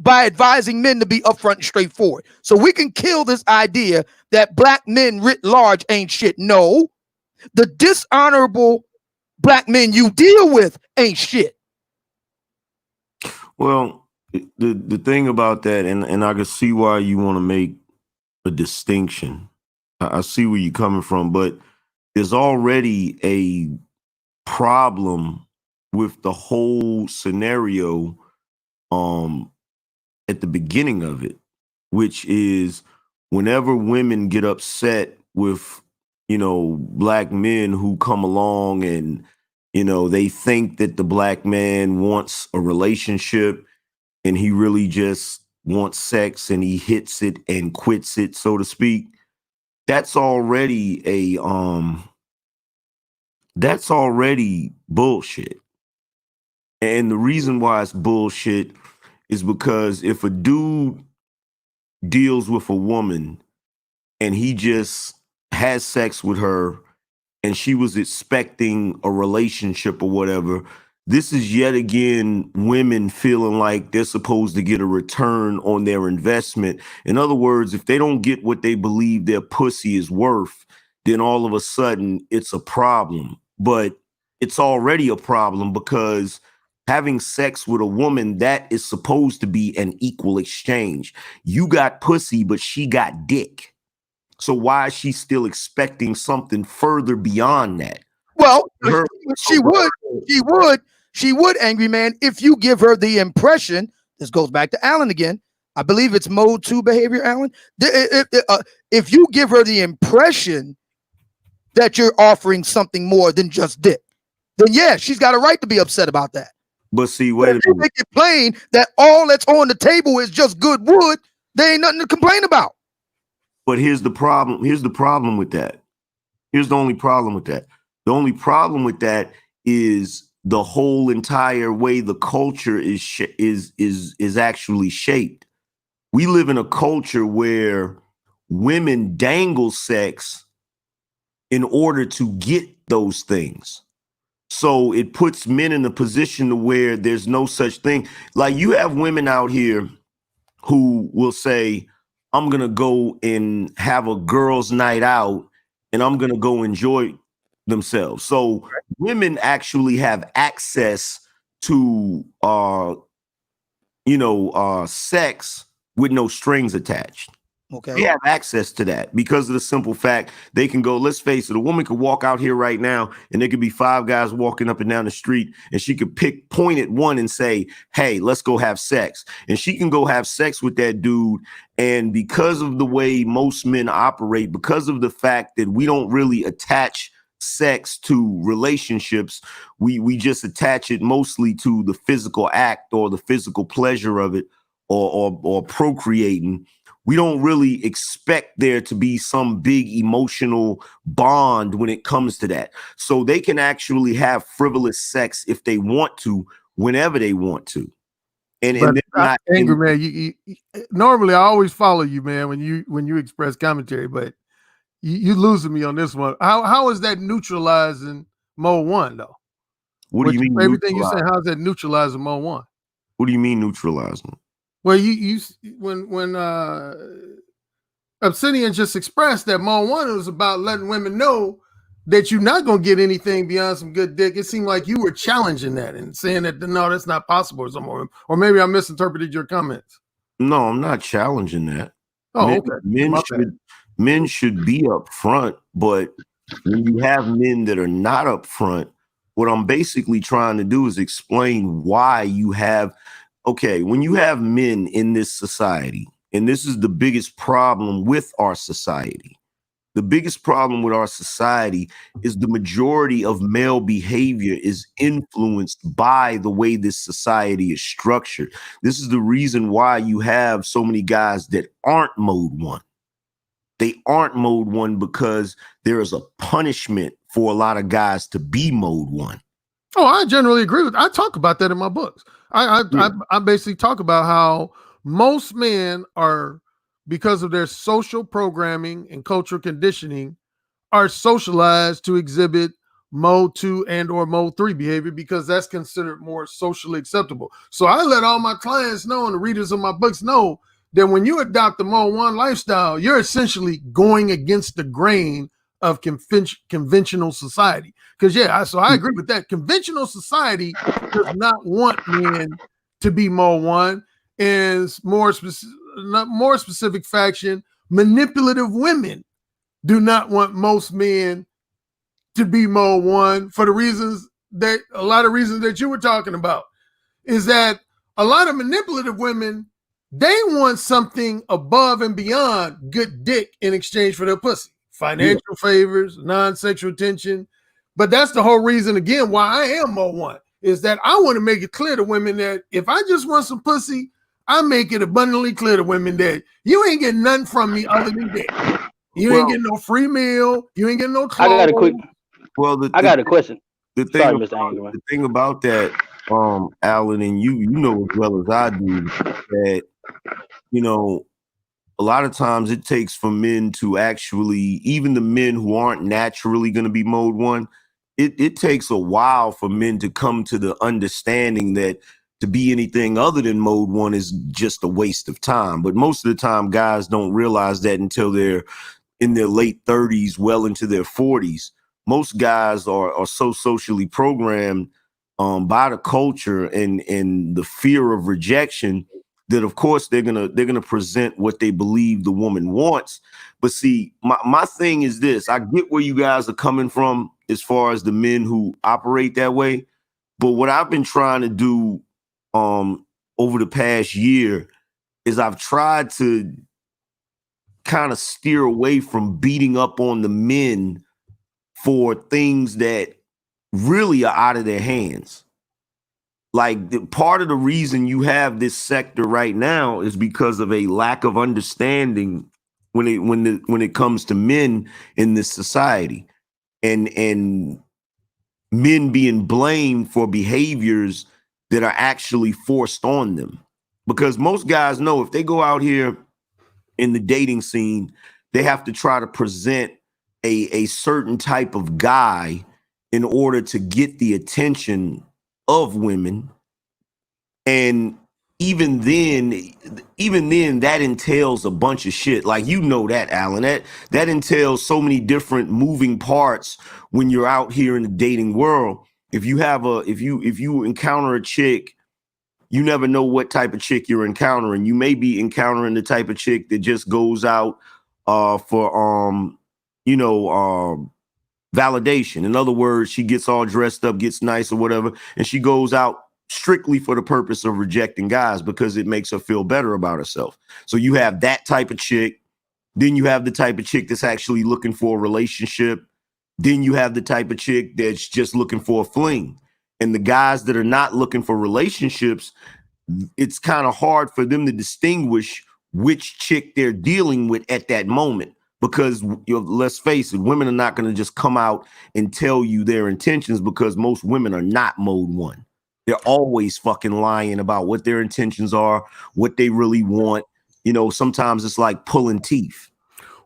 by advising men to be upfront and straightforward. So we can kill this idea that black men writ large ain't shit. No, the dishonorable black men you deal with ain't shit. Well, the thing about that, and I can see why you want to make a distinction. I see where you're coming from, but there's already a problem with the whole scenario at the beginning of it, which is whenever women get upset with, black men who come along and, they think that the black man wants a relationship and he really just wants sex and he hits it and quits it, so to speak. that's already that's already bullshit. And the reason why it's bullshit is because if a dude deals with a woman and he just has sex with her and she was expecting a relationship or whatever, this is yet again women feeling like they're supposed to get a return on their investment. In other words, if they don't get what they believe their pussy is worth, then all of a sudden it's a problem. But it's already a problem because having sex with a woman, that is supposed to be an equal exchange. You got pussy, but she got dick. So why is she still expecting something further beyond that? Well, she would, angry man, if you give her the impression. This goes back to Alan again. I believe it's mode 2 behavior, Alan. If you give her the impression that you're offering something more than just dick, then yeah, she's got a right to be upset about that. But see, wait a minute. Make it plain that all that's on the table is just good wood. There ain't nothing to complain about. But here's the problem. Here's the problem with that. Here's the only problem with that. The only problem with that is the whole entire way the culture is actually shaped. We live in a culture where women dangle sex in order to get those things. So it puts men in a position to where there's no such thing. Like you have women out here who will say, I'm going to go and have a girls' night out and I'm going to go enjoy themselves. So women actually have access to, sex with no strings attached. Okay. They have access to that because of the simple fact they can go, let's face it, a woman could walk out here right now and there could be 5 guys walking up and down the street and she could point at one and say, hey, let's go have sex. And she can go have sex with that dude. And because of the way most men operate, because of the fact that we don't really attach sex to relationships, we just attach it mostly to the physical act or the physical pleasure of it or procreating. We don't really expect there to be some big emotional bond when it comes to that. So they can actually have frivolous sex if they want to, whenever they want to. And not angry man. You normally I always follow you, man, when you express commentary, but you losing me on this one. How is that neutralizing Mode 1 though? What do you mean? Everything you're saying, how's that neutralizing Mode 1? What do you mean neutralizing? Well, when Obsidian just expressed that Mode 1 was about letting women know that you're not going to get anything beyond some good dick, it seemed like you were challenging that and saying that, no, that's not possible or something. Or maybe I misinterpreted your comments. No, I'm not challenging that. Oh, okay. Men should be up front, but when you have men that are not up front, what I'm basically trying to do is explain why you have, when you have men in this society, and this is the biggest problem with our society. The biggest problem with our society is the majority of male behavior is influenced by the way this society is structured. This is the reason why you have so many guys that aren't Mode 1. They aren't Mode 1 because there is a punishment for a lot of guys to be Mode 1. Oh, I generally agree with. I talk about that in my books. I basically talk about how most men are, because of their social programming and cultural conditioning, are socialized to exhibit Mode 2 and or Mode 3 behavior because that's considered more socially acceptable. So I let all my clients know and the readers of my books know that when you adopt the Mode 1 lifestyle, you're essentially going against the grain of conventional society. Because so I agree with that. Conventional society does not want men to be Mode 1, and more specific faction, manipulative women do not want most men to be Mode 1 for a lot of reasons that you were talking about. Is that a lot of manipulative women, they want something above and beyond good dick in exchange for their pussy. Financial favors, non-sexual attention. But that's the whole reason, again, why I am Mode 1, is that I want to make it clear to women that if I just want some pussy, I make it abundantly clear to women that you ain't getting nothing from me other than dick. You ain't getting no free meal. You ain't getting no clothes. I got a quick. Well, I got a question. The Sorry, thing, Mr. Angleman. the thing about that, Alan, and you know as well as I do that, you know, a lot of times it takes for men to actually, even the men who aren't naturally going to be mode one, it takes a while for men to come to the understanding that to be anything other than mode one is just a waste of time. But most of the time, guys don't realize that until they're in their late 30s, well into their 40s. Most guys are so socially programmed by the culture and the fear of rejection that of course they're gonna present what they believe the woman wants. But see, my thing is this: I get where you guys are coming from as far as the men who operate that way. But what I've been trying to do over the past year is I've tried to kind of steer away from beating up on the men for things that really are out of their hands. Like part of the reason you have this sector right now is because of a lack of understanding when it comes to men in this society, and men being blamed for behaviors that are actually forced on them. Because most guys know if they go out here in the dating scene, they have to try to present a certain type of guy in order to get the attention of women. And even then that entails a bunch of shit. Like, you know that, Alan, that entails so many different moving parts when you're out here in the dating world. If you encounter a chick, you never know what type of chick you're encountering. You may be encountering the type of chick that just goes out for validation. In other words, she gets all dressed up, gets nice or whatever, and she goes out strictly for the purpose of rejecting guys because it makes her feel better about herself. So you have that type of chick. Then you have the type of chick that's actually looking for a relationship. Then you have the type of chick that's just looking for a fling. And the guys that are not looking for relationships, it's kind of hard for them to distinguish which chick they're dealing with at that moment. Because let's face it, women are not going to just come out and tell you their intentions, because most women are not mode one. They're always fucking lying about what their intentions are, what they really want. You know, sometimes it's like pulling teeth.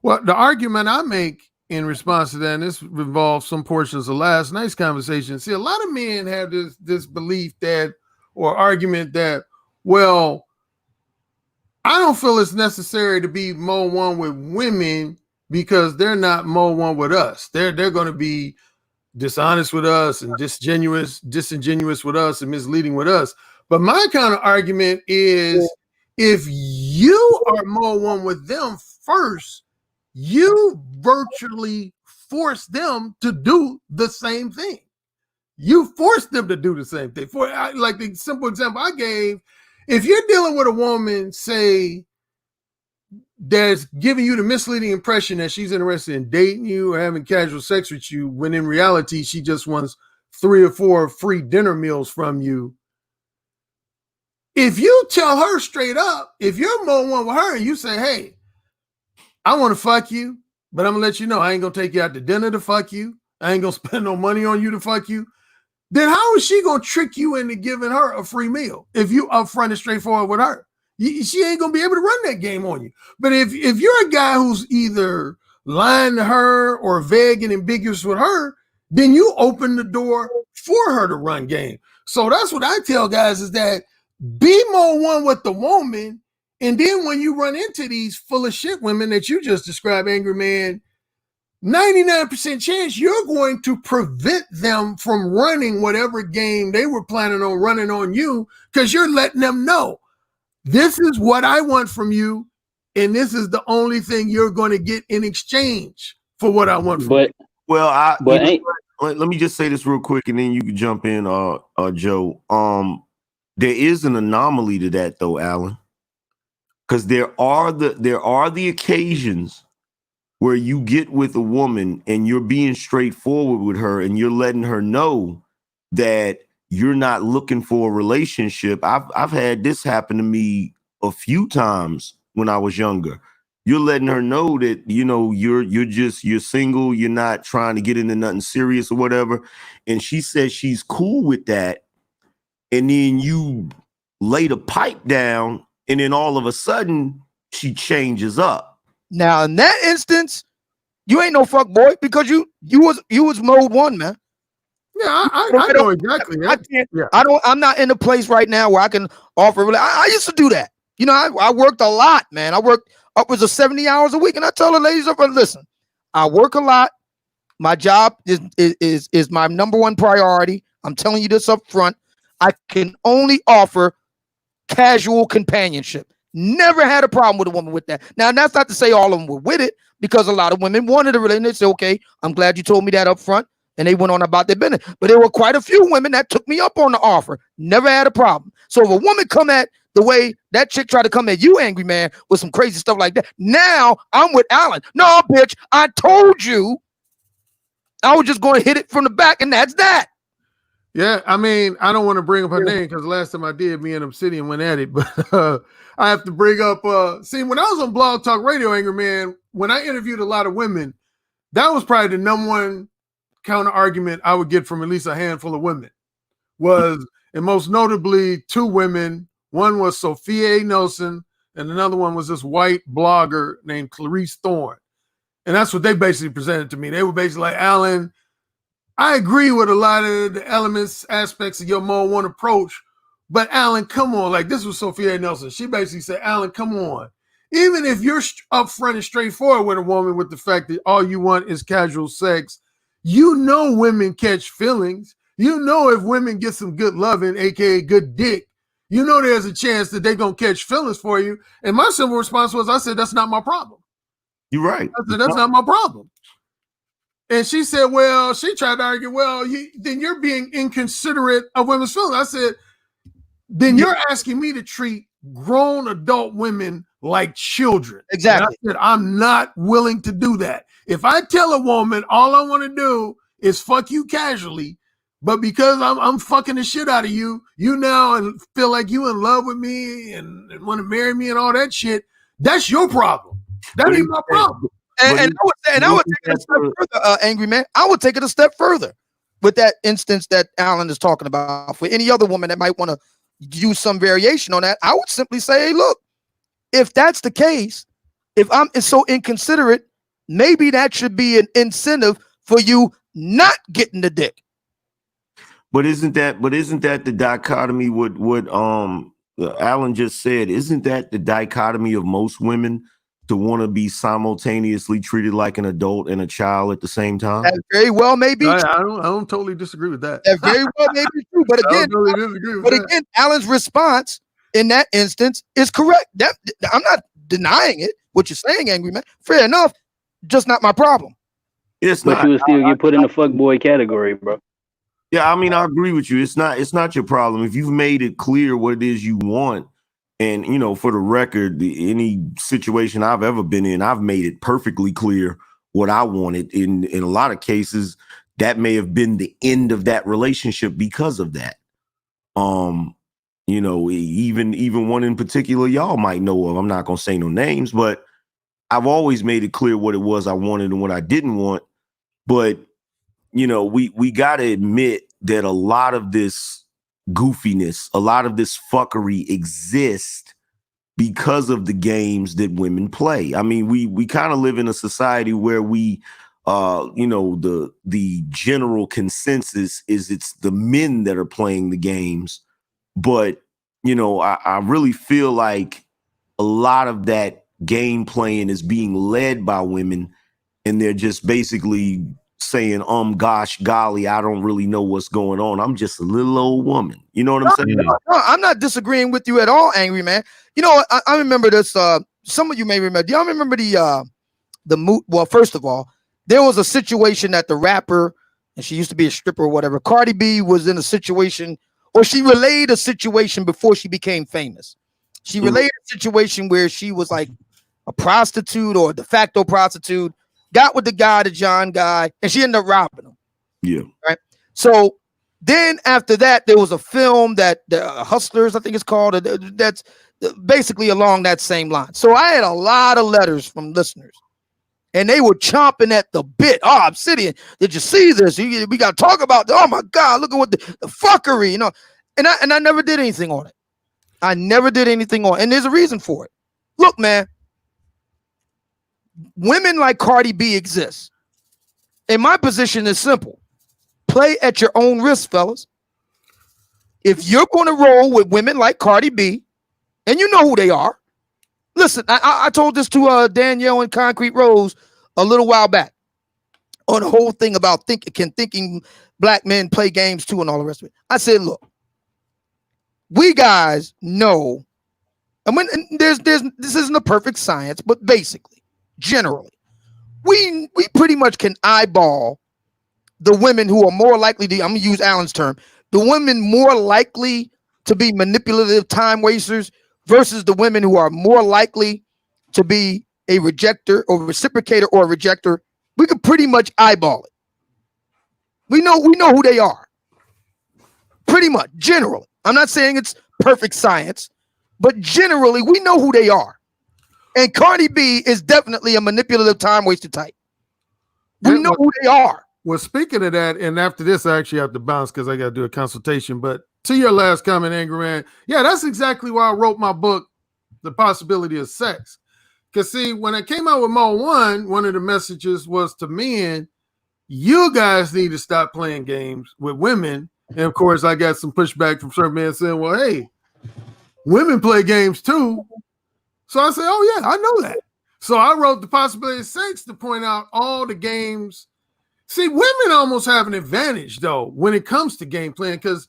Well, the argument I make in response to that, and this involves some portions of last night's conversation. See, a lot of men have this belief that, or argument that, well, I don't feel it's necessary to be mode one with women because they're not mode one with us. They're going to be dishonest with us and disingenuous with us and misleading with us. But my kind of argument is, if you are mode one with them first, you virtually force them to do the same thing. You force them to do the same thing. Like the simple example I gave, if you're dealing with a woman, say, that's giving you the misleading impression that she's interested in dating you or having casual sex with you, when in reality she just wants 3 or 4 free dinner meals from you. If you tell her straight up, if you're mode one with her and you say, hey, I want to fuck you, but I'm gonna let you know I ain't gonna take you out to dinner to fuck you, I ain't gonna spend no money on you to fuck you, then how is she gonna trick you into giving her a free meal if you upfront and straightforward with her? She ain't gonna be able to run that game on you. But if you're a guy who's either lying to her or vague and ambiguous with her, then you open the door for her to run game. So that's what I tell guys, is that be mode one with the woman, and then when you run into these full of shit women that you just described, Angry Man, 99% chance you're going to prevent them from running whatever game they were planning on running on you, because you're letting them know, this is what I want from you, and this is the only thing you're going to get in exchange for what I want from you. Well, let me just say this real quick, and then you can jump in, Joe. There is an anomaly to that, though, Alan, because there are the occasions where you get with a woman and you're being straightforward with her and you're letting her know that you're not looking for a relationship. I've had this happen to me a few times when I was younger. you're letting her know that, you know, you're single, you're not trying to get into nothing serious or whatever. And she says she's cool with that. And then you lay the pipe down, and then all of a sudden she changes up. Now, in that instance, you ain't no fuck boy because you was mode one, man. Yeah, I know exactly. I'm not in a place right now where I can offer. I used to do that. You know, I worked a lot, man. I worked upwards of 70 hours a week, and I tell the ladies, listen, I work a lot. My job is my number one priority. I'm telling you this up front. I can only offer casual companionship. Never had a problem with a woman with that. Now, that's not to say all of them were with it, because a lot of women wanted a relationship. They say, okay, I'm glad you told me that up front. And they went on about their business. But there were quite a few women that took me up on the offer. Never had a problem. So if a woman come at the way that chick tried to come at you, Angry Man, with some crazy stuff like that, now I'm with Alan. No, bitch, I told you I was just going to hit it from the back, and that's that. Yeah, I mean, I don't want to bring up her name because last time I did, me and Obsidian went at it. But I have to bring up, see, when I was on Blog Talk Radio, Angry Man, when I interviewed a lot of women, that was probably the number one counter argument I would get from at least a handful of women was, and most notably 2 women. One was Sophia A. Nelson, and another one was this white blogger named Clarice Thorne. And that's what they basically presented to me. They were basically like, Alan, I agree with a lot of the elements, aspects of your mode one approach, but Alan, come on. Like, this was Sophia A. Nelson. She basically said, Alan, come on. Even if you're upfront and straightforward with a woman with the fact that all you want is casual sex, you know women catch feelings. You know if women get some good loving, aka good dick, you know there's a chance that they're going to catch feelings for you. And my simple response was, I said, that's not my problem. You're right. I said, that's not my problem. And she said, well, she tried to argue, well, then you're being inconsiderate of women's feelings. I said, then you're asking me to treat grown adult women like children. Exactly. And I said, I'm not willing to do that. If I tell a woman all I want to do is fuck you casually, but because I'm fucking the shit out of you, you now feel like you in love with me and want to marry me and all that shit, that's your problem. That ain't my problem. And I would take it a step further, Angry Man. I would take it a step further with that instance that Alan is talking about. For any other woman that might want to use some variation on that, I would simply say, hey, look, if that's the case, if I'm so inconsiderate, maybe that should be an incentive for you not getting the dick. But isn't that the dichotomy? What Alan just said? Isn't that the dichotomy of most women to want to be simultaneously treated like an adult and a child at the same time? That very well may be. I don't totally disagree with that. That very well may be true. But again, Alan's response in that instance is correct. That I'm not denying it. What you're saying, Angry Man, fair enough. Just not my problem. It's but not. you would still get put in the fuckboy category, bro. Yeah, I mean, I agree with you. It's not your problem. If you've made it clear what it is you want, and, you know, for the record, any situation I've ever been in, I've made it perfectly clear what I wanted. In a lot of cases, that may have been the end of that relationship because of that. You know, even one in particular y'all might know of. I'm not gonna say no names, but I've always made it clear what it was I wanted and what I didn't want. But, you know, we gotta admit that a lot of this goofiness, a lot of this fuckery exists because of the games that women play. I mean, we kind of live in a society where we you know, the general consensus is it's the men that are playing the games. But, you know, I really feel like a lot of that game playing is being led by women, and they're just basically saying, gosh, golly, I don't really know what's going on. I'm just a little old woman. You know what I'm saying? No, I'm not disagreeing with you at all, Angry Man. You know, I remember this. Some of you may remember. Do y'all remember well, first of all, there was a situation that the rapper, and she used to be a stripper or whatever, Cardi B was in a situation, or she relayed a situation before she became famous. She relayed a situation where she was like a prostitute or a de facto prostitute, got with the John guy, and she ended up robbing him. Yeah. Right. So then after that, there was a film that the Hustlers, I think it's called, basically along that same line. So I had a lot of letters from listeners, and they were chomping at the bit. Oh, Obsidian, did you see this? We got to talk about. Oh my God, look at what the fuckery, you know. And I never did anything on it. I never did anything on it, and there's a reason for it. Look, man, women like Cardi B exist. And my position is simple: play at your own risk, fellas. If you're going to roll with women like Cardi B, and you know who they are. Listen, I told this to Danielle and Concrete Rose a little while back on the whole thing about thinking black men play games too and all the rest of it. I said, look, we guys know, and this isn't a perfect science, but basically, generally, we pretty much can eyeball the women who are more likely to, I'm gonna use Alan's term, the women more likely to be manipulative time wasters versus the women who are more likely to be a rejecter or reciprocator or a rejecter. We could pretty much eyeball it. We know who they are. Pretty much, generally. I'm not saying it's perfect science, but generally we know who they are. And Cardi B is definitely a manipulative time waster type. We know who they are. Well, speaking of that, and after this, I actually have to bounce because I got to do a consultation. But to your last comment, Angry Man, yeah, that's exactly why I wrote my book, The Possibility of Sex. Because, see, when I came out with Mo 1, one of the messages was to men, you guys need to stop playing games with women. And, of course, I got some pushback from certain men saying, well, hey, women play games too. So I said, oh, yeah, I know that. So I wrote The Possibility of Sex to point out all the games. See, women almost have an advantage, though, when it comes to game playing, because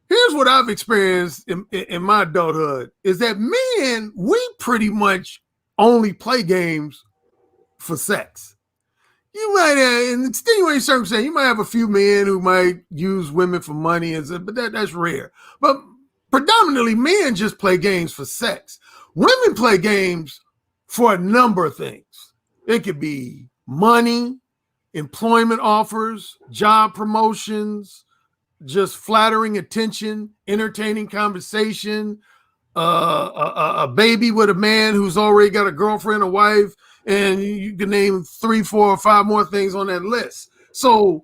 here's what I've experienced in my adulthood, is that men, we pretty much only play games for sex. You might have, in extenuating circumstances, you might have a few men who might use women for money, but that's rare. But predominantly, men just play games for sex. Women play games for a number of things. It could be money, employment offers, job promotions, just flattering attention, entertaining conversation, a baby with a man who's already got a girlfriend, a wife, and you can name 3, 4, or 5 more things on that list. So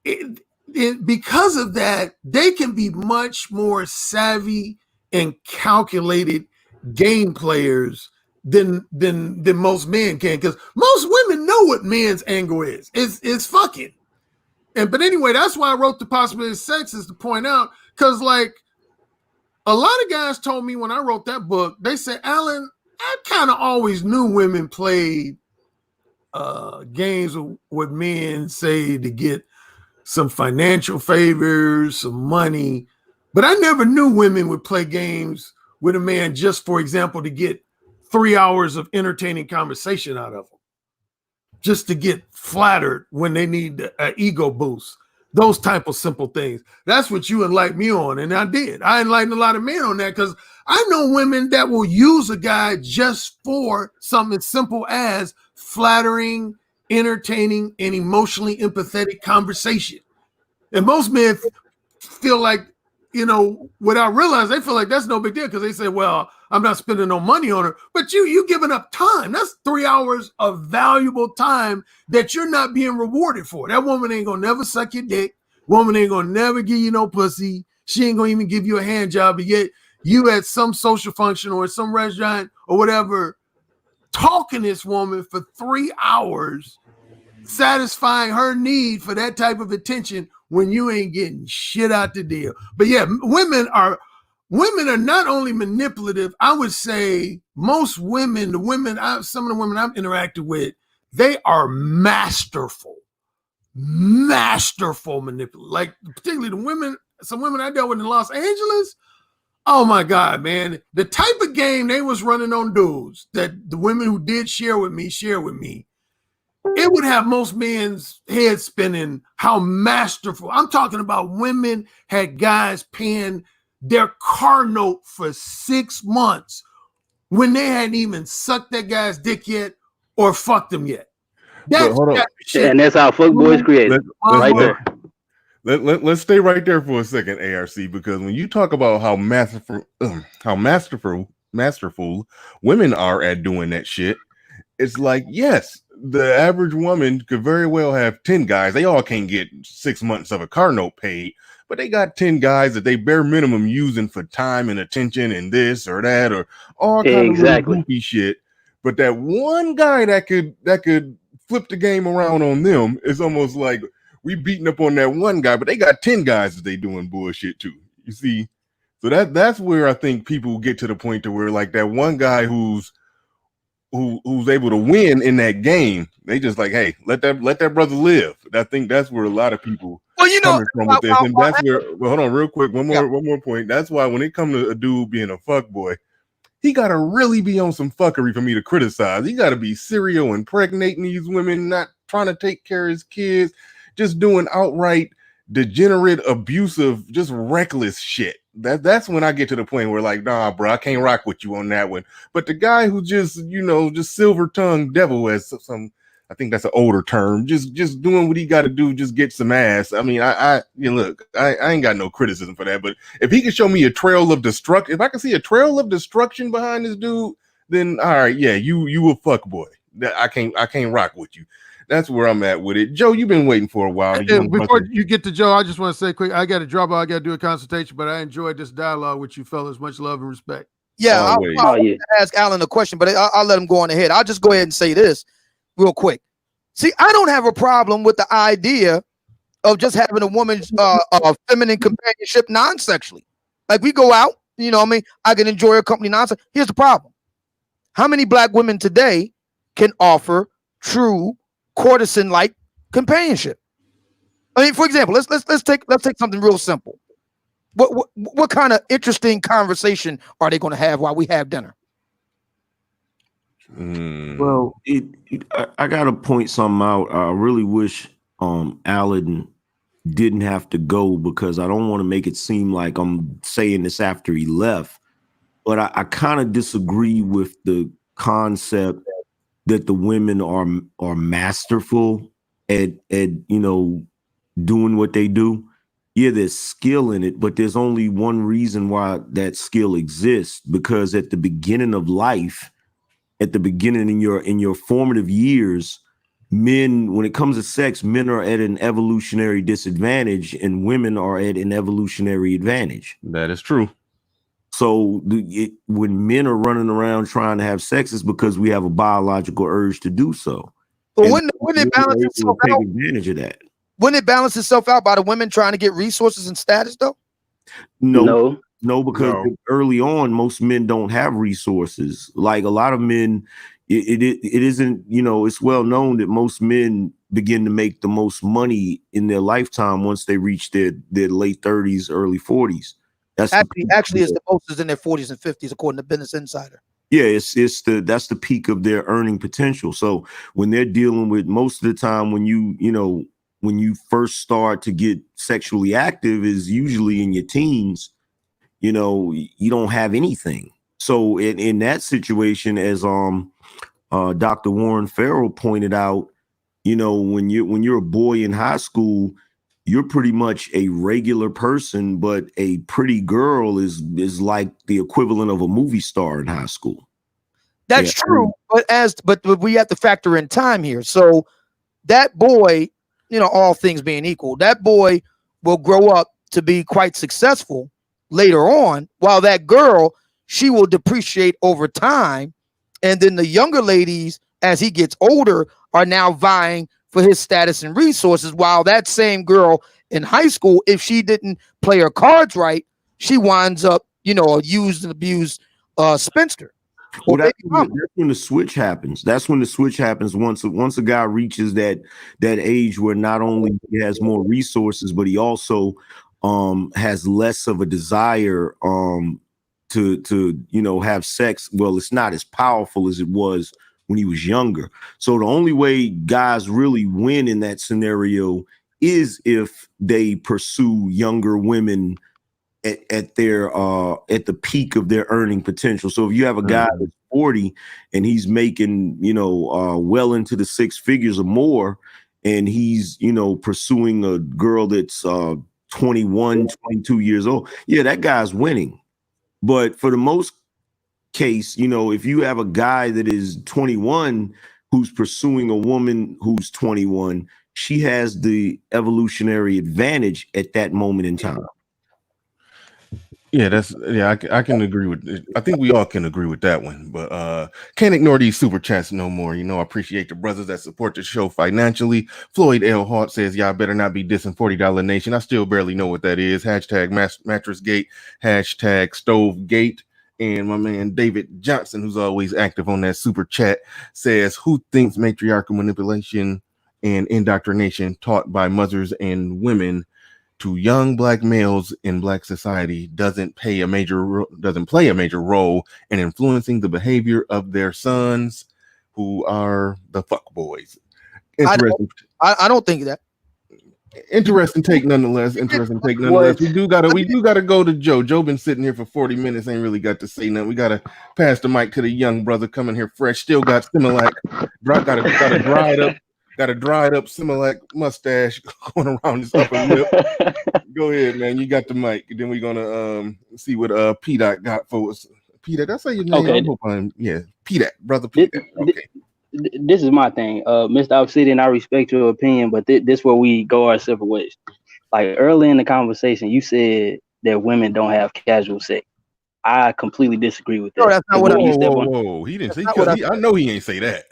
because of that, they can be much more savvy and calculated game players than most men can, because most women know what men's angle is. It's fucking. But anyway, that's why I wrote The Possibility of Sex, is to point out, because like a lot of guys told me when I wrote that book, they said, Alan, I kind of always knew women played games with men, say to get some financial favors, some money, but I never knew women would play games with a man just, for example, to get 3 hours of entertaining conversation out of them, just to get flattered when they need an ego boost. Those type of simple things. That's what you enlightened me on, and I did. I enlightened a lot of men on that, because I know women that will use a guy just for something as simple as flattering, entertaining, and emotionally empathetic conversation. And most men feel like, you know, without realizing, they feel like that's no big deal, because they say, well, I'm not spending no money on her. But you giving up time. That's 3 hours of valuable time that you're not being rewarded for. That woman ain't gonna never suck your dick. Woman ain't gonna never give you no pussy. She ain't gonna even give you a hand job. But yet you at some social function or some restaurant or whatever, talking this woman for 3 hours, satisfying her need for that type of attention when you ain't getting shit out the deal. But yeah, women are not only manipulative. I would say most women, some of the women I've interacted with, they are masterful manipulative. Like particularly some women I dealt with in Los Angeles. Oh my God, man. The type of game they was running on dudes that the women who did share with me, it would have most men's heads spinning how masterful. I'm talking about women had guys paying their car note for 6 months when they hadn't even sucked that guy's dick yet or fucked him yet. That's hold on. And that's how fuck boys created. Right there. Let's stay right there for a second, ARC, because when you talk about how masterful women are at doing that shit, it's like, yes, the average woman could very well have 10 guys. They all can't get 6 months of a car note paid, but they got 10 guys that they bare minimum using for time and attention and this or that or all kind of little goofy shit. But that one guy that could flip the game around on them is almost like we beating up on that one guy, but they got 10 guys that they doing bullshit too. You see, so that's where I think people get to the point to where like that one guy who's able to win in that game, they just like, hey, let that brother live. I think that's where a lot of people coming from with this, and that's where. Well, hold on, real quick, one more point. That's why when it comes to a dude being a fuck boy, he gotta really be on some fuckery for me to criticize. He gotta be serial impregnating these women, not trying to take care of his kids, just doing outright degenerate, abusive, just reckless shit. That's when I get to the point where like, nah, bro, I can't rock with you on that one. But the guy who just, just silver-tongued devil, as some, I think that's an older term, just doing what he got to do, just get some ass. I mean, I ain't got no criticism for that. But if he can show me a trail of destruction, if I can see a trail of destruction behind this dude, then all right, yeah, you a fuck boy. I can't rock with you. That's where I'm at with it. Joe, you've been waiting for a while. Before you get to Joe, I just want to say quick, I got to drop out. I got to do a consultation, but I enjoyed this dialogue with you fellas. Much love and respect. Yeah, I'll ask Alan a question, but I'll let him go on ahead. I'll just go ahead and say this real quick. See, I don't have a problem with the idea of just having a woman's feminine companionship non-sexually. Like we go out, I can enjoy her company non-sexually. Here's the problem. How many black women today can offer true courtesan-like companionship? I mean, for example, let's take something real simple. What kind of interesting conversation are they going to have while we have dinner? Well, I got to point something out. I really wish Alan didn't have to go, because I don't want to make it seem like I'm saying this after he left. But I kind of disagree with the concept that the women are masterful at doing what they do. Yeah, there's skill in it, but there's only one reason why that skill exists, because at the beginning of life, at the beginning in your formative years, men, when it comes to sex, men are at an evolutionary disadvantage and women are at an evolutionary advantage. That is true. So when men are running around trying to have sex, it's because we have a biological urge to do so. But when it balances itself out, take advantage of that. Wouldn't it balance itself out by the women trying to get resources and status, though? No, because early on, most men don't have resources. Like a lot of men, it isn't, it's well known that most men begin to make the most money in their lifetime once they reach their late 30s, early 40s. That's actually it's the most is in their 40s and 50s, according to Business Insider. Yeah, that's the peak of their earning potential. So when they're dealing with, most of the time when you first start to get sexually active is usually in your teens, you don't have anything. So in that situation, as Dr. Warren Farrell pointed out, when you're a boy in high school, you're pretty much a regular person, but a pretty girl is like the equivalent of a movie star in high school. That's true, but we have to factor in time here. So that boy, all things being equal, that boy will grow up to be quite successful later on, while that girl, she will depreciate over time. And then the younger ladies, as he gets older, are now vying for his status and resources, while that same girl in high school, if she didn't play her cards right, she winds up, a used and abused spinster. Well, that's when the switch happens. That's when the switch happens. Once a guy reaches that age where not only he has more resources, but he also has less of a desire to have sex. Well, it's not as powerful as it was when he was younger. So the only way guys really win in that scenario is if they pursue younger women at the peak of their earning potential. So if you have a guy that's 40 and he's making, well into the six figures or more, and he's, pursuing a girl that's 21, 22 years old, yeah, that guy's winning. But for the most case, if you have a guy that is 21 who's pursuing a woman who's 21, she has the evolutionary advantage at that moment in time. Yeah, I can agree with it. I think we all can agree with that one, but can't ignore these super chats no more. I appreciate the brothers that support the show financially. Floyd L. Hart says, y'all better not be dissing $40 Nation. I still barely know what that is. Hashtag Mattress Gate, hashtag Stove Gate. And my man David Johnson, who's always active on that super chat, says, who thinks matriarchal manipulation and indoctrination taught by mothers and women to young black males in black society doesn't play a major role in influencing the behavior of their sons, who are the fuck boys? I don't think that. Interesting take nonetheless. We do gotta go to Joe. Joe been sitting here for 40 minutes, ain't really got to say nothing. We gotta pass the mic to the young brother coming here fresh. Still got Similac. Got a dried up Similac mustache going around his upper lip. Go ahead, man. You got the mic. Then we're gonna see what P-Dot got for us. P-Dot, that's how you name. Okay. P-Dot, brother P-Dot. Okay. This is my thing, Mr. Obsidian. I respect your opinion, but this where we go our separate ways. Like early in the conversation, you said that women don't have casual sex. I completely disagree with that. No, that's not what Whoa. He didn't say. I know he ain't say that.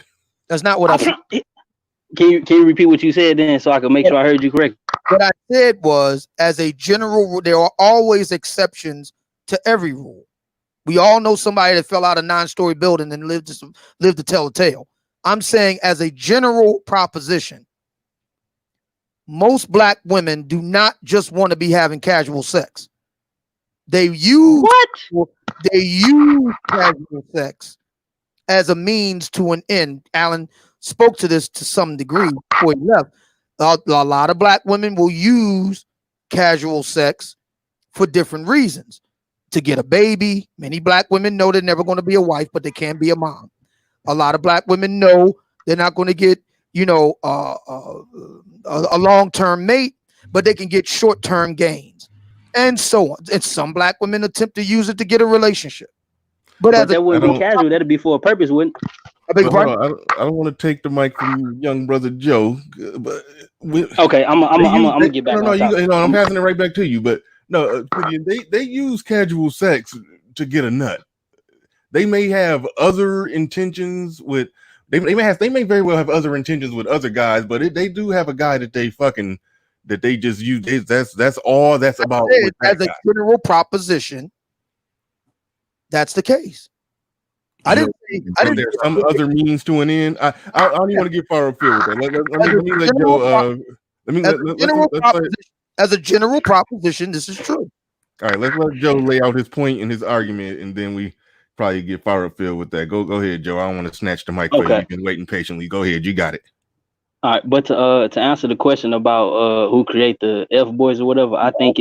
That's not what I said. Can you repeat what you said then, so I can make sure I heard you correctly? What I said was, as a general rule, there are always exceptions to every rule. We all know somebody that fell out of a 9-story building and lived to tell a tale. I'm saying, as a general proposition, most black women do not just want to be having casual sex. They use casual sex as a means to an end. Alan spoke to this to some degree before he left. A lot of black women will use casual sex for different reasons. To get a baby. Many black women know they're never going to be a wife, but they can be a mom. A lot of black women know they're not going to get, a long-term mate, but they can get short-term gains, and so on. And some black women attempt to use it to get a relationship. But that wouldn't be casual. That'd be for a purpose, wouldn't it? I don't want to take the mic from young brother Joe, but okay, I'm gonna get back. No, I'm passing it right back to you. But no, they use casual sex to get a nut. They may have other intentions with. They may very well have other intentions with other guys, but they do have a guy that they fucking that they just use. That's all that's about. As a general proposition, that's the case. There's some other means to an end. I don't even want to get far afield with that. As a general proposition, this is true. All right, let's let Joe lay out his point and his argument, and then we probably get far afield with that. Go ahead, Joe. I don't want to snatch the mic. Okay. You've been waiting patiently. Go ahead, you got it. All right, but to answer the question about who create the F boys or whatever, I think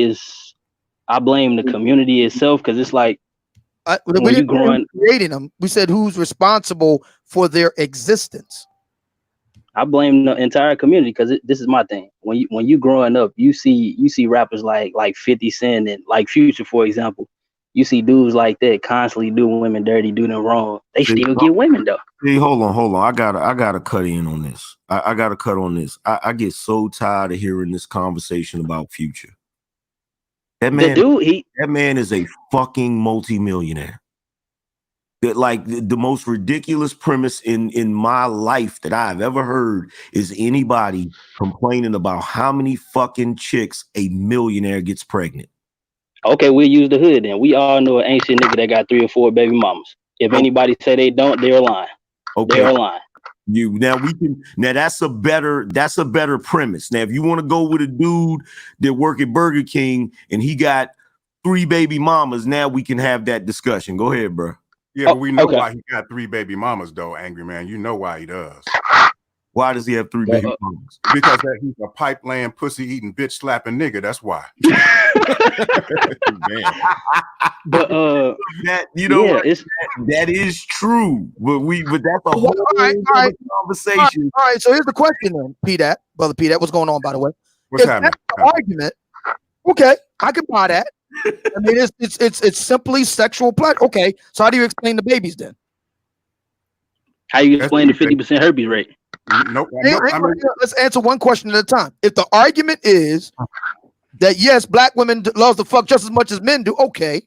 I blame the community itself, because it's like we didn't creating them. We said who's responsible for their existence. I blame the entire community, because this is my thing. When you growing up, you see rappers like 50 Cent and like Future, for example. You see dudes like that constantly doing women dirty, doing them wrong. They still get women though. Hey, hold on. I gotta cut in on this. I gotta cut on this. I get so tired of hearing this conversation about Future. That man is a fucking multimillionaire. That, like, the most ridiculous premise in my life that I've ever heard is anybody complaining about how many fucking chicks a millionaire gets pregnant. Okay, we'll use the hood then. We all know an ancient nigga that got 3 or 4 baby mamas. If anybody say they don't, they're lying. Okay. They're lying. That's a better premise. Now, if you want to go with a dude that work at Burger King and he got 3 baby mamas, now we can have that discussion. Go ahead, bro. Yeah, but we know why he got 3 baby mamas, though, Angry Man. You know why he does. Why does he have 3 baby mamas? Because he's a pipe laying, pussy eating, bitch slapping nigga. That's why. But that you know yeah, what? That is true. But that's a whole other conversation. All right. So here's the question then, P-Dat, brother P-Dat. What's going on, by the way? What's If happening? that's the argument, okay, I can buy that. I mean, it's simply sexual pleasure. Okay, so how do you explain the babies then? How you explain the 50% herpes rate? Nope. Let's answer one question at a time. If the argument is that yes, black women love to fuck just as much as men do, okay.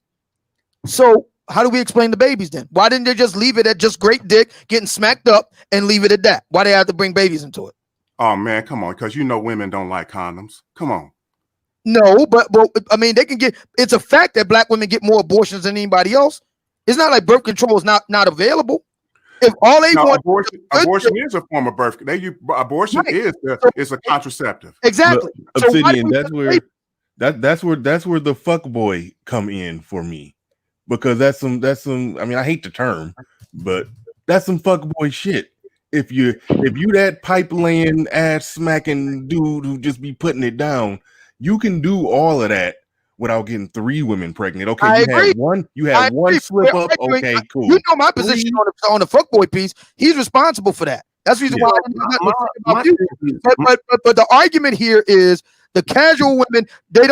So how do we explain the babies then? Why didn't they just leave it at just great dick getting smacked up and leave it at that? Why they have to bring babies into it? Oh man, come on, because you know women don't like condoms. Come on. No, but I mean they can get. It's a fact that black women get more abortions than anybody else. It's not like birth control is not available. If all they want, abortion is a form of birth. Abortion is a contraceptive. Exactly. But, Obsidian, that's where the fuck boy come in for me, because that's some. I mean, I hate the term, but that's some fuck boy shit. If you that pipe laying ass smacking dude who just be putting it down, you can do all of that without getting 3 women pregnant. Okay, you had one slip up. Okay, cool. You know my position on the fuckboy piece. He's responsible for that. That's the reason why I'm you. But the argument here is the casual women. They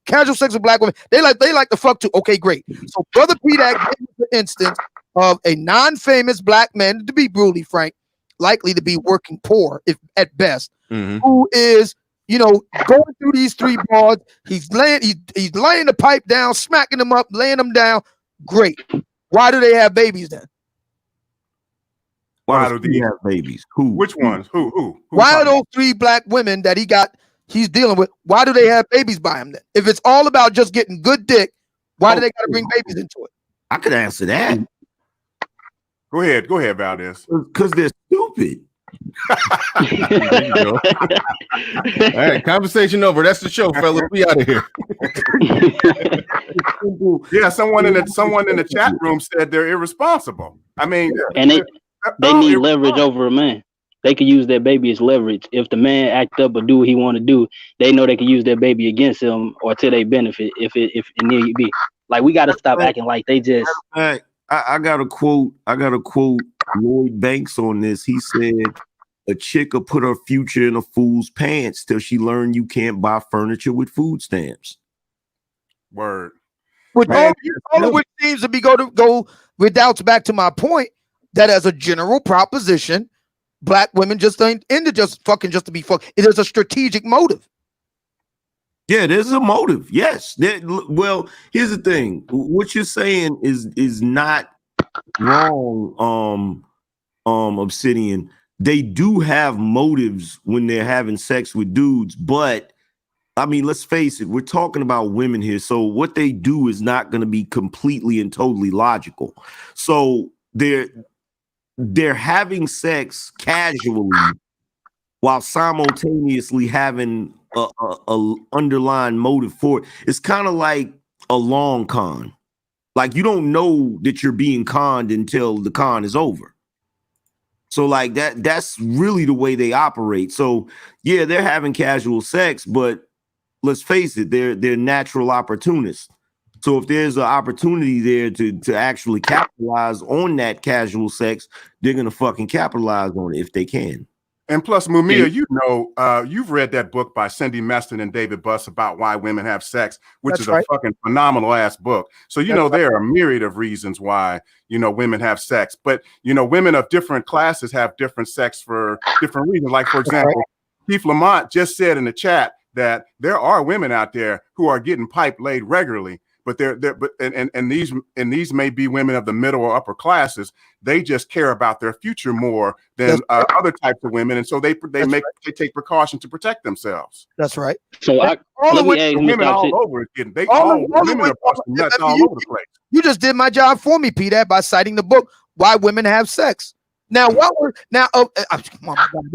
casual sex with black women. They like to fuck too. Okay, great. So brother P-Dat gave the instance of a non-famous black man, to be brutally frank, likely to be working poor, if at best, who is, going through these 3 bars. He's laying the pipe down, smacking them up, laying them down. Great. Why do they have babies then? Why do they have babies? Who? Which ones? Who? Why are those 3 black women that he's dealing with? Why do they have babies by him then? If it's all about just getting good dick, why do they got to bring babies into it? I could answer that. Go ahead, Valdez. Because they're stupid. There you go. All right, conversation over. That's the show, fellas. We out of here. Yeah, someone in the chat room said they're irresponsible. I mean, and they need leverage over a man. They can use their baby as leverage. If the man act up or do what he want to do, they know they can use their baby against him or to their benefit if it need be. Like, we got to stop acting like they just. I got a quote Lloyd Banks on this. He said, "A chick will put her future in a fool's pants till she learn you can't buy furniture with food stamps." Word. All of which seems to be go with doubts back to my point that as a general proposition, black women just ain't into just fucking just to be fucked. It is a strategic motive. Yeah, there's a motive. Yes. Well, here's the thing. What you're saying is not wrong, Obsidian. They do have motives when they're having sex with dudes, but I mean, let's face it, we're talking about women here. So what they do is not going to be completely and totally logical. So they're having sex casually while simultaneously having a underlying motive for it. It's kind of like a long con. Like, you don't know that you're being conned until the con is over. So like that's really the way they operate. So yeah, they're having casual sex, but let's face it, they're natural opportunists. So if there's an opportunity there to actually capitalize on that casual sex, they're gonna fucking capitalize on it if they can. And plus, Mumia, you've read that book by Cindy Meston and David Buss about why women have sex, which is a fucking phenomenal ass book. So, there are a myriad of reasons why, women have sex. But, women of different classes have different sex for different reasons. Like, for example, Keith Lamont just said in the chat that there are women out there who are getting pipe laid regularly. But these may be women of the middle or upper classes. They just care about their future more than other types of women, and so they take precaution to protect themselves. That's right. So women all over again. Women are busting nuts all over the place. You just did my job for me, Peter, by citing the book "Why Women Have Sex." Now, they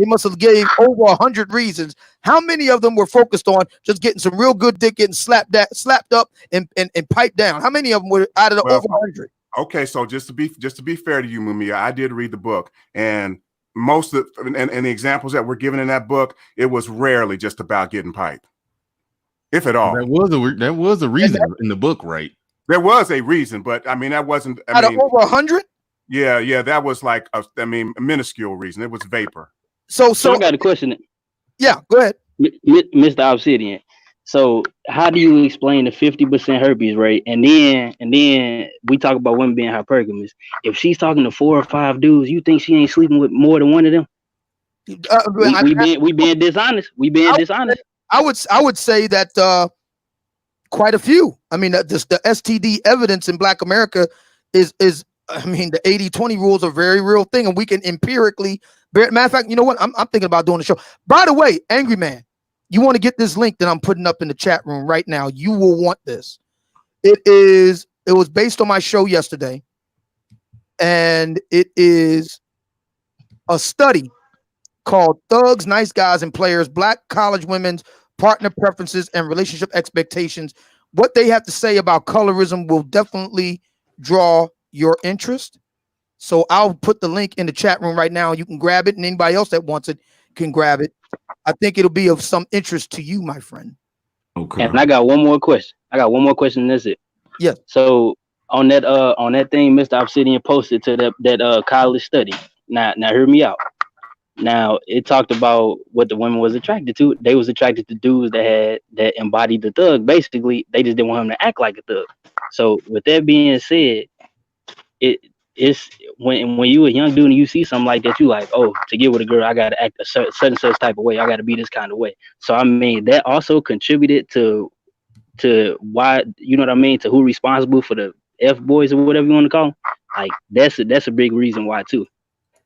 must have gave over 100 reasons. How many of them were focused on just getting some real good dick, getting slapped up and piped down? How many of them were out of the over 100? Okay, so just to be fair to you, Mumia, I did read the book, and most of and the examples that were given in that book, it was rarely just about getting piped, if at all. That was a reason in the book, right? There was a reason, but I mean that wasn't. Out of over 100. Yeah, that was like a minuscule reason. It was vapor. So I got a question. Yeah, go ahead, Mr. Obsidian. So how do you explain the 50% herpes rate? And then we talk about women being hypergamous. If she's talking to 4 or 5 dudes, you think she ain't sleeping with more than one of them? We being dishonest. We being dishonest. I would say that quite a few. I mean, the STD evidence in Black America is I mean, the 80-20 rules are a very real thing, and we can empirically. Matter of fact, you know what? I'm thinking about doing a show. By the way, Angry Man, you want to get this link that I'm putting up in the chat room right now. You will want this. It was based on my show yesterday, and it is a study called Thugs, Nice Guys, and Players, Black College Women's Partner Preferences and Relationship Expectations. What they have to say about colorism will definitely draw your interest. So I'll put the link in the chat room right now. You can grab it, and anybody else that wants it can grab it. I think it'll be of some interest to you, my friend. Okay. And I got one more question. And that's it. Yeah. So on that thing Mr. Obsidian posted to that college study. Now hear me out. Now it talked about what the women was attracted to. They was attracted to dudes that embodied the thug. Basically, they just didn't want him to act like a thug. So with that being said, it's when you a young dude and you see something like that, you like, oh, to get with a girl, I gotta act a certain type of way. I gotta be this kind of way. So I mean, that also contributed to why, you know what I mean, to who responsible for the F boys or whatever you want to call them. Like that's a big reason why too.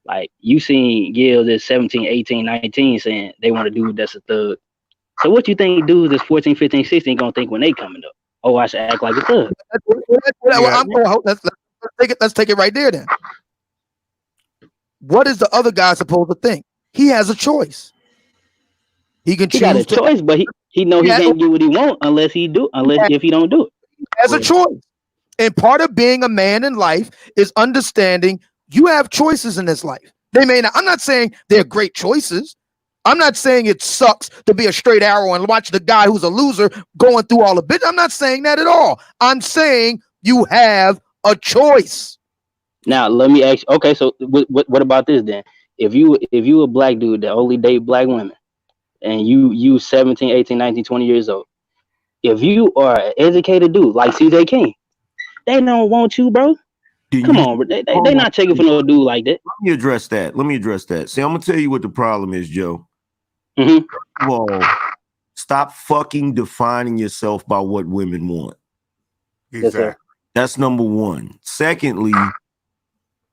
Like you seen girls that's 17, 18, 19 saying they want a dude that's a thug. So what you think dudes that's 14, 15, 16 gonna think when they coming up? Oh, I should act like a thug. Let's take it right there then. What is the other guy supposed to think? He has a choice. He can choose. He got a choice, but he know he can't do what he want if he don't do it. He has a choice. And part of being a man in life is understanding you have choices in this life. They may not. I'm not saying they're great choices. I'm not saying it sucks to be a straight arrow and watch the guy who's a loser going through all the bit. I'm not saying that at all. I'm saying you have a choice. Now let me ask. Okay, so what about this then? If you a black dude that only date black women, and you 17, 18, 19, 20 years old, if you are an educated dude like CJ King, they don't want you, bro. Come on, bro. They not checking for no dude like that. Let me address that. See, I'm gonna tell you what the problem is, Joe. Mm-hmm. First of all, stop fucking defining yourself by what women want. Exactly. That's number one. Secondly,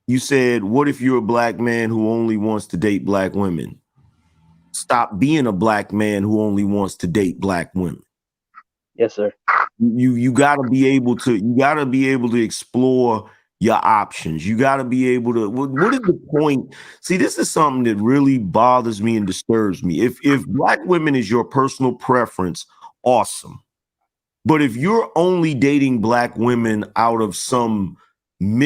you said, what if you're a black man who only wants to date black women? Stop being a black man who only wants to date black women. Yes, sir. You gotta be able to explore your options. You gotta be able to. What is the point? See, this is something that really bothers me and disturbs me. If black women is your personal preference, awesome. But if you're only dating black women out of some some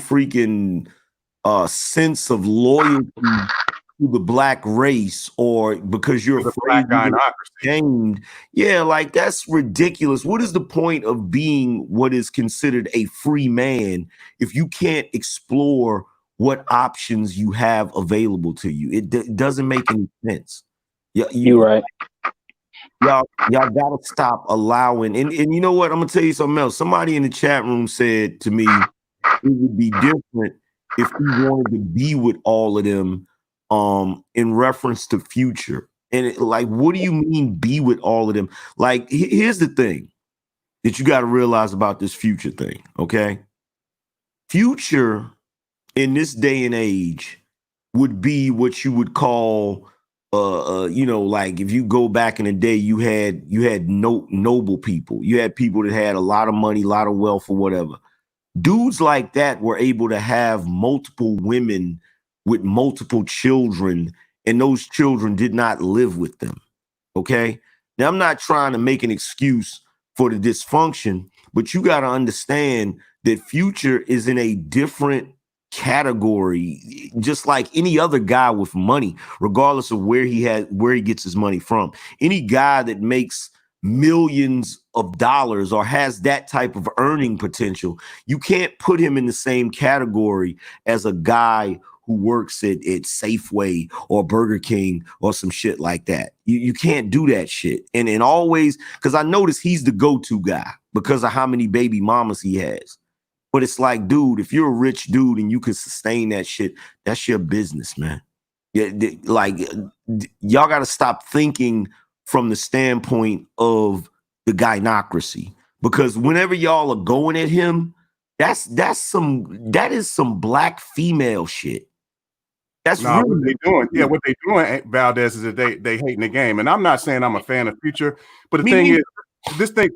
freaking sense of loyalty to the black race, or because you're afraid to get shamed, yeah, like that's ridiculous. What is the point of being what is considered a free man if you can't explore what options you have available to you? It doesn't make any sense. You're right. Y'all gotta stop allowing, and you know what? I'm gonna tell you something else. Somebody in the chat room said to me it would be different if we wanted to be with all of them in reference to Future. And what do you mean be with all of them? Like, here's the thing that you got to realize about this Future thing, okay? Future in this day and age would be what you would call like if you go back in the day, you had noble people. You had people that had a lot of money, a lot of wealth, or whatever. Dudes like that were able to have multiple women with multiple children, and those children did not live with them. Okay. Now, I'm not trying to make an excuse for the dysfunction, but you got to understand that Future is in a different category, just like any other guy with money, regardless of where he gets his money from. Any guy that makes millions of dollars or has that type of earning potential, you can't put him in the same category as a guy who works at Safeway or Burger King or some shit like that. You can't do that shit. And always, because I notice he's the go-to guy because of how many baby mamas he has. But it's like, dude, if you're a rich dude and you can sustain that shit, that's your business, man. Yeah, like, y'all got to stop thinking from the standpoint of the gynocracy, because whenever y'all are going at him, that is some black female shit. That's really what they doing. Yeah, what they doing, Valdez, is that they hating the game. And I'm not saying I'm a fan of Future, but the thing is,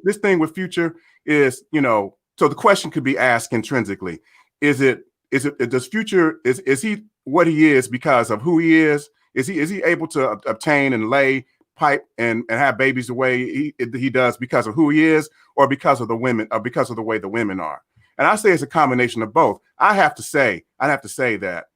this thing with Future is, you know, so the question could be asked intrinsically: does Future is he what he is because of who he is? Is he able to obtain and lay pipe and have babies the way he does because of who he is, or because of the women, or because of the way the women are? And I say it's a combination of both. I'd have to say that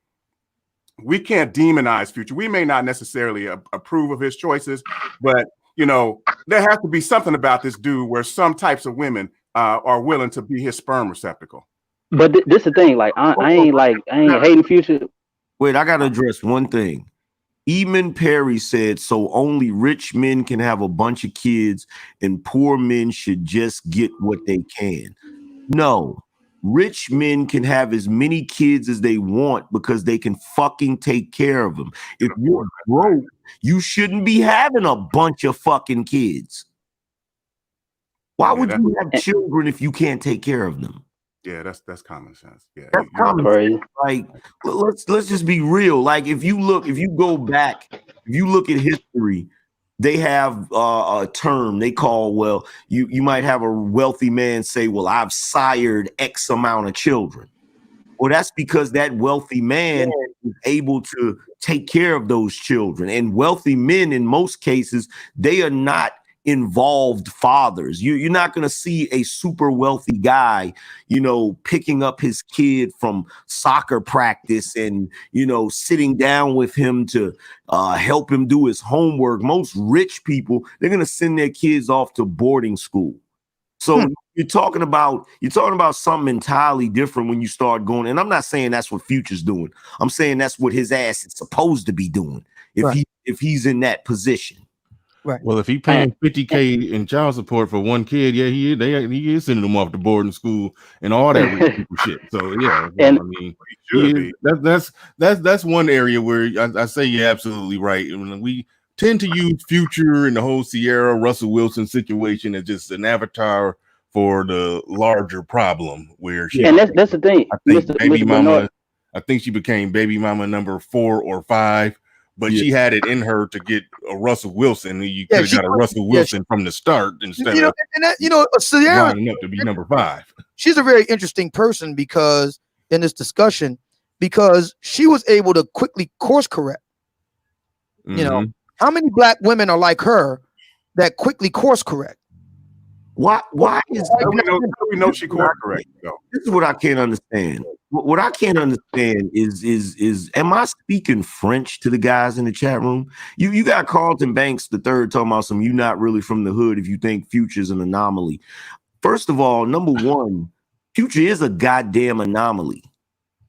we can't demonize Future. We may not necessarily approve of his choices, but you know, there has to be something about this dude where some types of women are willing to be his sperm receptacle. But this the thing, like I ain't hating Future. Wait, I gotta address one thing. Eamon Perry said, so only rich men can have a bunch of kids and poor men should just get what they can. No. Rich men can have as many kids as they want because they can fucking take care of them. If you're broke, you shouldn't be having a bunch of fucking kids. Why would you have children if you can't take care of them? Yeah, that's common sense. Yeah, that's common sense. Like, let's just be real. Like, if you look at history, they have a term they call, well, you might have a wealthy man say, well, I've sired X amount of children. Well, that's because that wealthy man is able to take care of those children. And wealthy men, in most cases, they are not involved fathers. You're not going to see a super wealthy guy, you know, picking up his kid from soccer practice and, you know, sitting down with him to help him do his homework. Most rich people, they're going to send their kids off to boarding school. So you're talking about something entirely different when you start going. And I'm not saying that's what Future's doing. I'm saying that's what his ass is supposed to be doing if he's in that position. Right. Well, if he paying $50K in child support for one kid, yeah, he is sending them off to boarding school and all that rich people shit. So yeah, and I mean, that's one area where I say you're absolutely right. And we tend to use Future and the whole Sierra Russell Wilson situation as just an avatar for the larger problem. Where she, and that's the thing. I think she became baby mama number 4 or 5. But she had it in her to get a Russell Wilson. You could have got a Russell Wilson from the start instead of Sierra lining up to be number 5. She's a very interesting person because in this discussion, because she was able to quickly course correct. Mm-hmm. You know, how many black women are like her that quickly course correct? Why is we know she course correct? This is what I can't understand. What I can't understand is am I speaking French to the guys in the chat room? You got Carlton Banks III talking about some you not really from the hood if you think Future's an anomaly. First of all, number one, Future is a goddamn anomaly.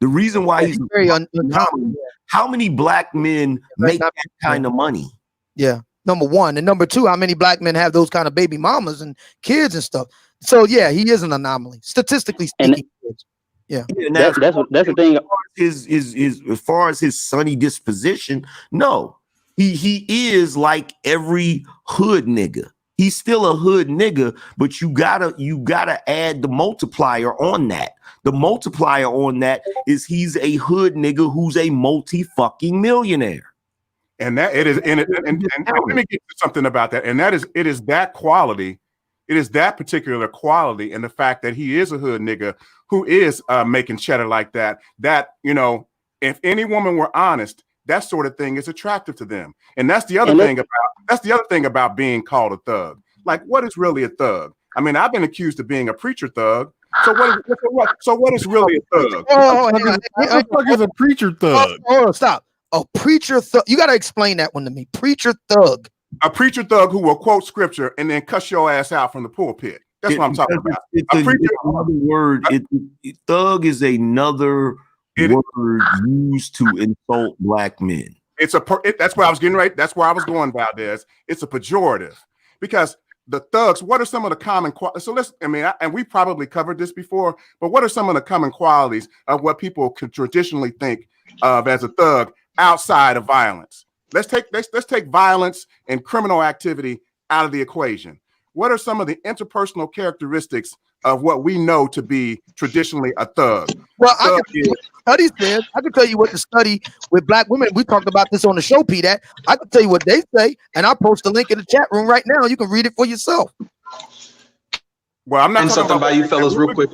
The reason why he's very anomaly. How many black men make that kind of money? Yeah. Number one. And number two, how many black men have those kind of baby mamas and kids and stuff? So yeah, he is an anomaly, statistically speaking. Yeah, that's the thing. As far as his sunny disposition, no, he is like every hood nigga. He's still a hood nigga, but you gotta add the multiplier on that. The multiplier on that is he's a hood nigga who's a multi-fucking millionaire. And that it is, and let me get to something about that. And that is, it is that quality. It is that particular quality, and the fact that he is a hood nigga who is making cheddar like that. That, you know, if any woman were honest, that sort of thing is attractive to them. And that's the other thing about being called a thug. Like, what is really a thug? I mean, I've been accused of being a preacher thug, So what is really a thug? What the fuck is a preacher thug? Stop. A preacher thug. You got to explain that one to me. Preacher thug. A preacher thug who will quote scripture and then cuss your ass out from the pulpit. That's what I'm talking about. It's another word. Thug is another word used to insult black men. That's where I was getting right. That's where I was going, Valdez. It's a pejorative because the thugs. What are some of the common? So and we probably covered this before, but what are some of the common qualities of what people could traditionally think of as a thug outside of violence? Let's take violence and criminal activity out of the equation. What are some of the interpersonal characteristics of what we know to be traditionally a thug? Well, study says, I can tell you what the study with black women, we talked about this on the show, Pete, that I can tell you what they say, and I'll post a link in the chat room right now. You can read it for yourself. Well, I'm not something about you fellas real quick.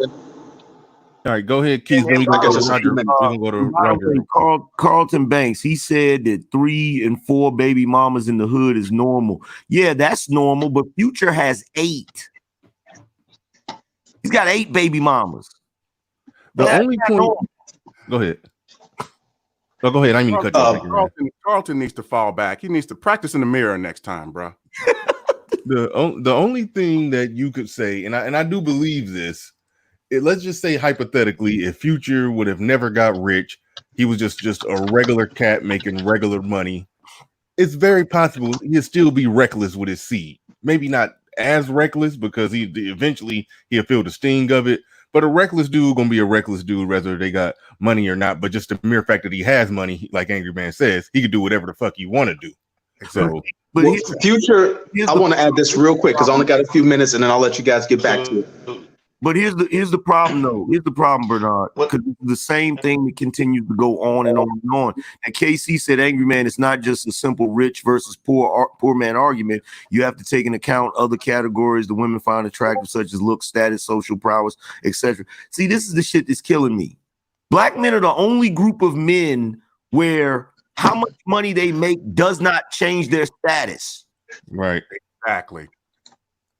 All right, go ahead, Keith. Let me go to Roger. Carlton Banks, he said that 3 and 4 baby mamas in the hood is normal. Yeah, that's normal, but Future has 8. He's got 8 baby mamas. The only point. Go ahead. Oh, go ahead. I mean, Carlton needs to fall back. He needs to practice in the mirror next time, bro. The only thing that you could say, and I do believe this. Let's just say hypothetically, if Future would have never got rich, he was just a regular cat making regular money. It's very possible he'll still be reckless with his seed. Maybe not as reckless because eventually he'll feel the sting of it. But a reckless dude gonna be a reckless dude whether they got money or not. But just the mere fact that he has money, like Angry Man says, he can do whatever the fuck he want to do. So, but Future, I want to add this real quick because I only got a few minutes, and then I'll let you guys get back to it. But here's the problem, though. Here's the problem, Bernard. Because the same thing that continues to go on and on and on. And KC said, Angry Man, it's not just a simple rich versus poor man argument. You have to take into account other categories the women find attractive, such as looks, status, social prowess, etc. See, this is the shit that's killing me. Black men are the only group of men where how much money they make does not change their status. Right. Exactly.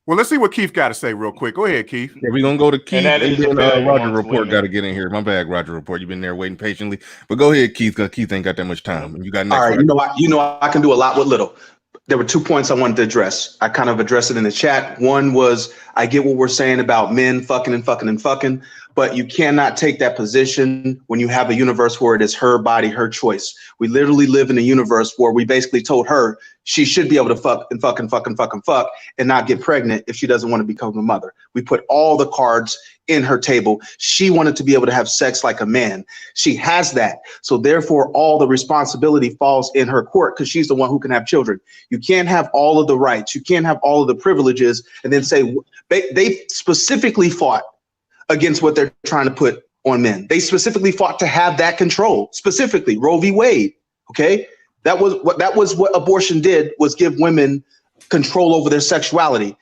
Well, let's see what Keith got to say real quick. Go ahead, Keith. Yeah, we're going to go to Keith, and then Roger Report got to get in here. My bad, Roger Report. You've been there waiting patiently. But go ahead, Keith, because Keith ain't got that much time. And you got next. All right, you know I can do a lot with little. There were 2 points I wanted to address. I kind of addressed it in the chat. One was I get what we're saying about men fucking and fucking and fucking, but you cannot take that position when you have a universe where it is her body, her choice. We literally live in a universe where we basically told her she should be able to fuck and fuck and fuck and fuck and fuck and not get pregnant if she doesn't want to become a mother. We put all the cards in her table. She wanted to be able to have sex like a man. She has that. So therefore, all the responsibility falls in her court because she's the one who can have children. You can't have all of the rights. You can't have all of the privileges and then say they specifically fought against what they're trying to put on men. They specifically fought to have that control, specifically Roe v. Wade. Okay. That was what abortion did, was give women control over their sexuality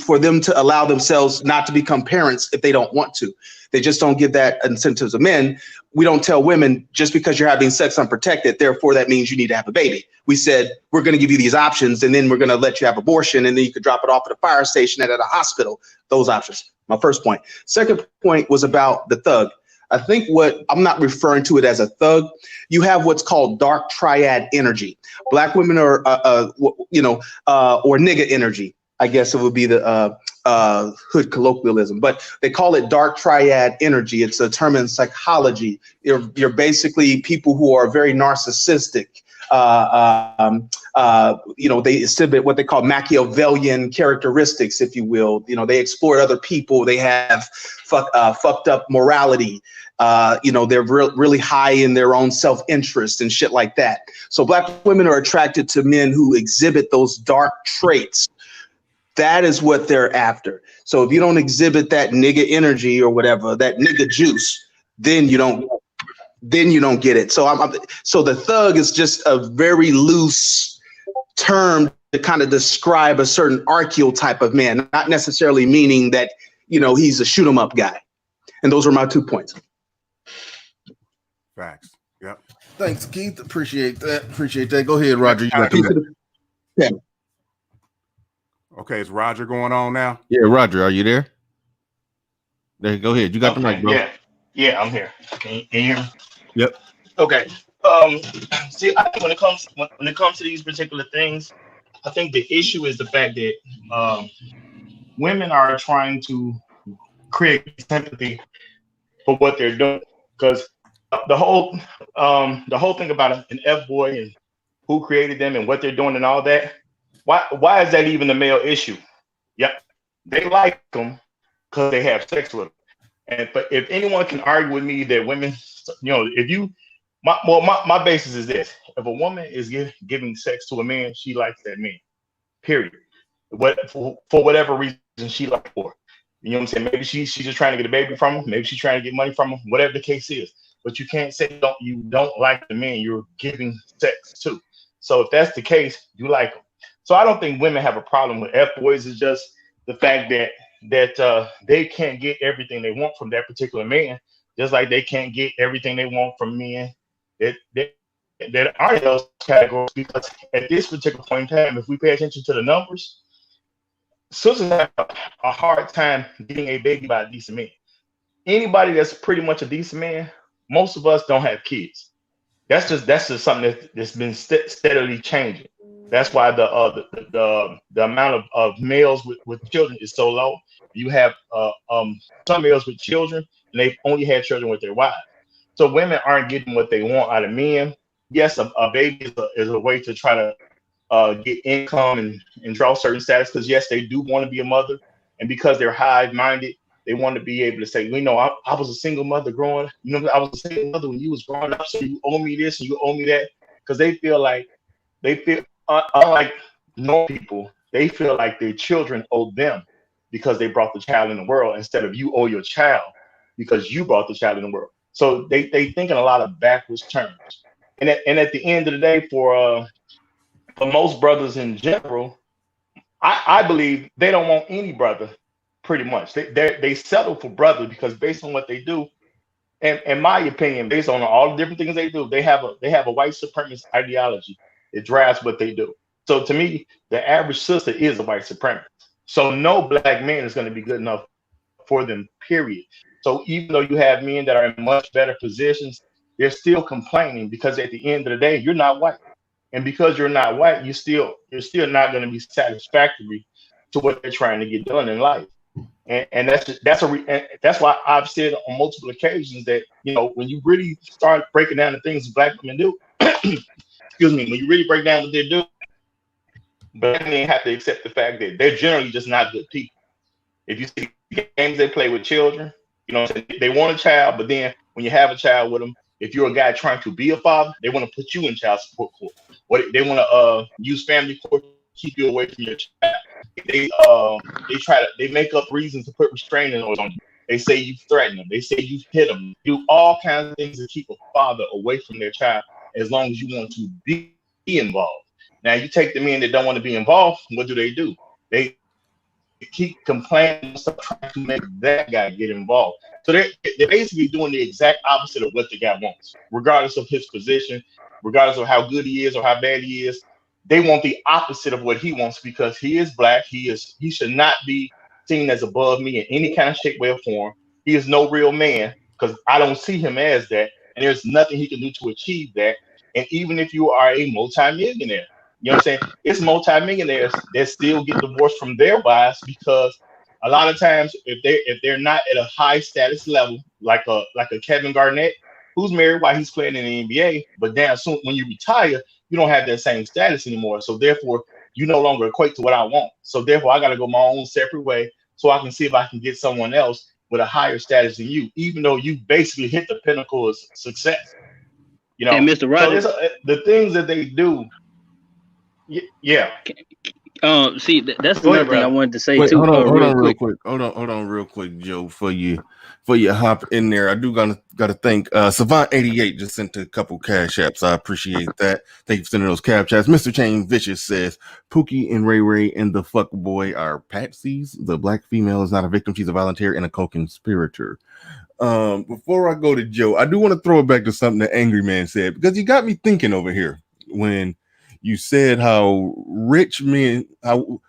for them to allow themselves not to become parents if they don't want to. They just don't give that incentive to men. We don't tell women just because you're having sex unprotected, therefore that means you need to have a baby. We said, we're going to give you these options and then we're going to let you have abortion and then you could drop it off at a fire station and at a hospital, those options. My first point. Second point was about the thug. I think what I'm not referring to it as a thug. You have what's called dark triad energy. Black women are, or nigga energy. I guess it would be the hood colloquialism, but they call it dark triad energy. It's a term in psychology. You're basically people who are very narcissistic. They exhibit what they call Machiavellian characteristics, if you will. They exploit other people. They have fucked up morality. They're really high in their own self-interest and shit like that. So black women are attracted to men who exhibit those dark traits. That is what they're after. So if you don't exhibit that nigga energy or whatever, that nigga juice, then you don't get it. So the thug is just a very loose term to kind of describe a certain archetype of man, not necessarily meaning that, he's a shoot 'em up guy. And those are my 2 points. Facts. Yep. Thanks, Keith. Appreciate that. Go ahead, Roger. You got the Okay, is Roger going on now? Yeah, Roger, are you there? There, go ahead. You got the mic, bro. Yeah, I'm here. Can you hear me? Yep. Okay. See, I think when it comes to these particular things, I think the issue is the fact that women are trying to create sympathy for what they're doing, because the whole thing about an F boy and who created them and what they're doing and all that. Why is that even a male issue? Yep, they like them because they have sex with them. But if anyone can argue with me that women, if you, my basis is this: if a woman is giving sex to a man, she likes that man. Period. For whatever reason she likes for. You know what I'm saying? Maybe she's just trying to get a baby from him. Maybe she's trying to get money from him. Whatever the case is. But you can't say you don't like the man you're giving sex to. So if that's the case, you like them. So I don't think women have a problem with F boys. It's just the fact that they can't get everything they want from that particular man, just like they can't get everything they want from men that are in those categories. Because at this particular point in time, if we pay attention to the numbers, sisters have a hard time getting a baby by a decent man. Anybody that's pretty much a decent man, most of us don't have kids. That's just something that's been steadily changing. That's why the amount of males with children is so low. You have some males with children, and they only have children with their wives. So women aren't getting what they want out of men. Yes, a baby is a way to try to get income and draw certain status, because yes, they do want to be a mother, and because they're hive-minded, they want to be able to say, I was a single mother growing. I was a single mother when you was growing up, so you owe me this and you owe me that, because they feel unlike normal people, they feel like their children owe them because they brought the child in the world, instead of you owe your child because you brought the child in the world. So they think in a lot of backwards terms, and at the end of the day, for most brothers in general, I believe they don't want any brother. Pretty much, they settle for brother because based on what they do, and in my opinion, based on all the different things they do, they have a white supremacist ideology. It drives what they do. So to me, the average sister is a white supremacist. So no black man is going to be good enough for them. Period. So even though you have men that are in much better positions, they're still complaining because at the end of the day, you're not white, and because you're not white, you're still not going to be satisfactory to what they're trying to get done in life. And that's why I've said on multiple occasions that when you really start breaking down the things black women do, excuse me, when you really break down what they do, black men have to accept the fact that they're generally just not good people. If you see the games they play with children, they want a child, but then when you have a child with them, if you're a guy trying to be a father, they want to put you in child support court. They want to use family court to keep you away from your child. They make up reasons to put restraining orders on you. They say you threaten them. They say you hit them. Do all kinds of things to keep a father away from their child as long as you want to be involved. Now you take the men that don't want to be involved. What do? They keep complaining, trying to make that guy get involved. So they're basically doing the exact opposite of what the guy wants, regardless of his position, regardless of how good he is or how bad he is. They want the opposite of what he wants because he is black. He should not be seen as above me in any kind of shape, way, or form. He is no real man because I don't see him as that, and there's nothing he can do to achieve that. And even if you are a multimillionaire, you know what I'm saying? It's multimillionaires that still get divorced from their wives because a lot of times if they're not at a high status level, like a Kevin Garnett, who's married while he's playing in the NBA, but damn soon when you retire, you don't have that same status anymore. So therefore, you no longer equate to what I want. So therefore, I got to go my own separate way so I can see if I can get someone else with a higher status than you, even though you basically hit the pinnacle of success. And Mr. Rogers, so the things that they do. Yeah. See, that's another thing I wanted to say too. Hold on, real quick, Joe, for you hop in there. I do gotta thank Savant88 just sent a couple cash apps. I appreciate that. Thank you for sending those cap chats. Mr. Chain Vicious says Pookie and Ray Ray and the fuck boy are patsies. The black female is not a victim; she's a volunteer and a co-conspirator. Before I go to Joe, I do want to throw it back to something that Angry Man said because you got me thinking over here when you said how rich men, how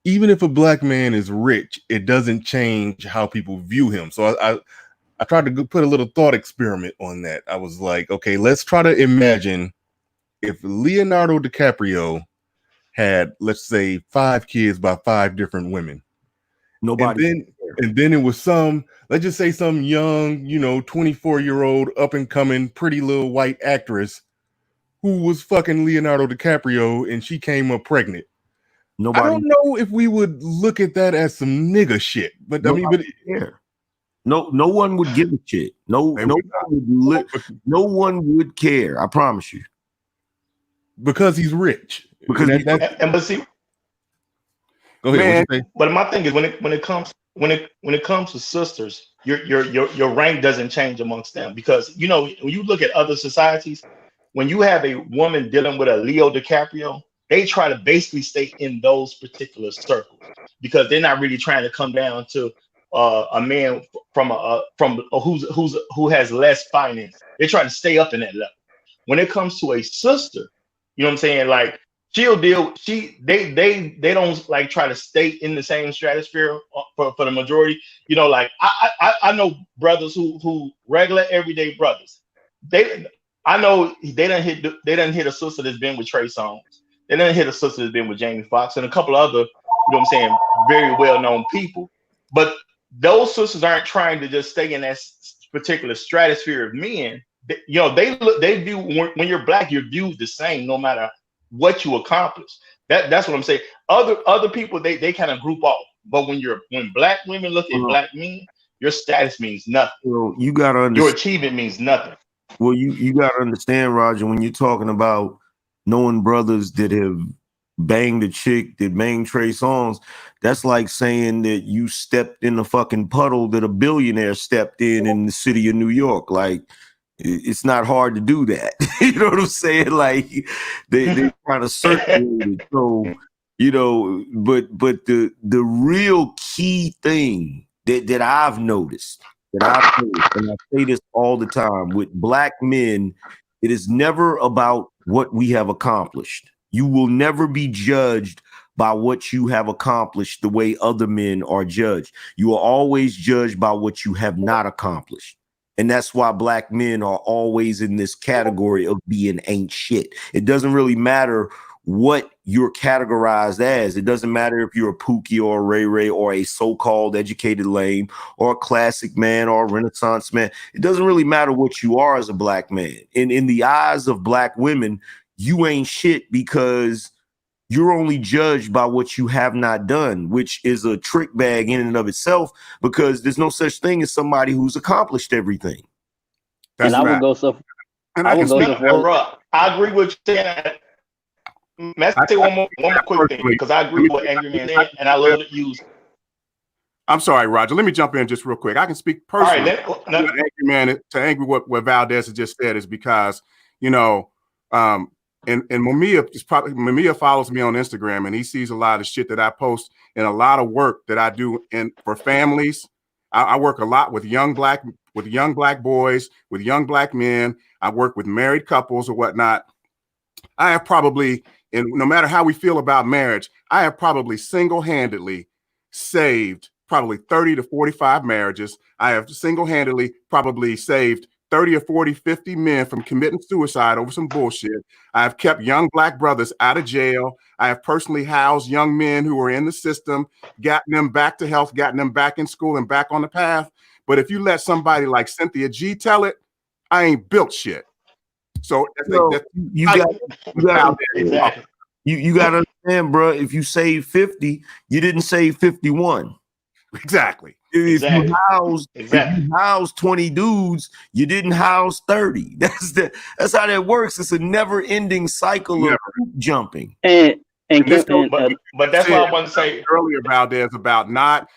even if a black man is rich, it doesn't change how people view him. So I tried to put a little thought experiment on that. I was like, okay, let's try to imagine if Leonardo DiCaprio had, let's say, 5 kids by 5 different women. Nobody. And then it was some, let's just say some young, 24-year-old up and coming pretty little white actress who was fucking Leonardo DiCaprio and she came up pregnant. Nobody. I don't know if we would look at that as some nigga shit, but I mean, no one would give a shit. No one would care. I promise you. Because he's rich. Because but see, go ahead. But my thing is when it comes to sisters, your rank doesn't change amongst them, because when you look at other societies, when you have a woman dealing with a Leo DiCaprio, they try to basically stay in those particular circles because they're not really trying to come down to a man who has less finance. They're trying to stay up in that level. When it comes to a sister, you know what I'm saying? Like they don't like try to stay in the same stratosphere for the majority. Like I know brothers who regular everyday brothers. I know they done hit a sister that's been with Trey Songz. They done hit a sister that's been with Jamie Foxx and a couple other, very well-known people. But those sisters aren't trying to just stay in that particular stratosphere of men. They view, when you're black, you're viewed the same no matter what you accomplish. That's what I'm saying. Other people they kind of group off. But when black women look at black men, your status means nothing. Well, you gotta understand. Your achievement means nothing. Well, you gotta understand, Roger, when you're talking about knowing brothers that have banged a chick that banged Trey Songz, that's like saying that you stepped in the fucking puddle that a billionaire stepped in the city of New York. Like, it's not hard to do that. You know what I'm saying? Like, they kind of circulate it. So, but the real key thing that I've noticed, and I say this all the time, with black men, it is never about what we have accomplished. You will never be judged by what you have accomplished the way other men are judged. You are always judged by what you have not accomplished. And that's why black men are always in this category of being ain't shit. It doesn't really matter what you're categorized as. It doesn't matter if you're a Pookie or a Ray Ray or a so-called educated lame or a classic man or a Renaissance man. It doesn't really matter what you are as a black man. In the eyes of black women, you ain't shit because you're only judged by what you have not done, which is a trick bag in and of itself, because there's no such thing as somebody who's accomplished everything. That's I would go so. I agree with you saying. Let's say one more quick thing, because I agree with what Angry Man said, and I love to use. I'm sorry, Roger. Let me jump in just real quick. I can speak personally. Angry Man to angry what Valdez has just said is because and Mamiya follows me on Instagram, and he sees a lot of shit that I post and a lot of work that I do for families. I work a lot with young black boys, with young black men. I work with married couples or whatnot. I have probably, and no matter how we feel about marriage, I have probably single-handedly saved probably 30 to 45 marriages. I have single-handedly probably saved 30 or 40, 50 men from committing suicide over some bullshit. I have kept young black brothers out of jail. I have personally housed young men who were in the system, gotten them back to health, gotten them back in school and back on the path. But if you let somebody like Cynthia G tell it, I ain't built shit. So you got to understand, bro. If you save 50, you didn't save 51. Exactly. If you house 20 dudes, you didn't house 30. That's how that works. It's a never-ending cycle of jumping. But that's what I want to say earlier, Valdez, about not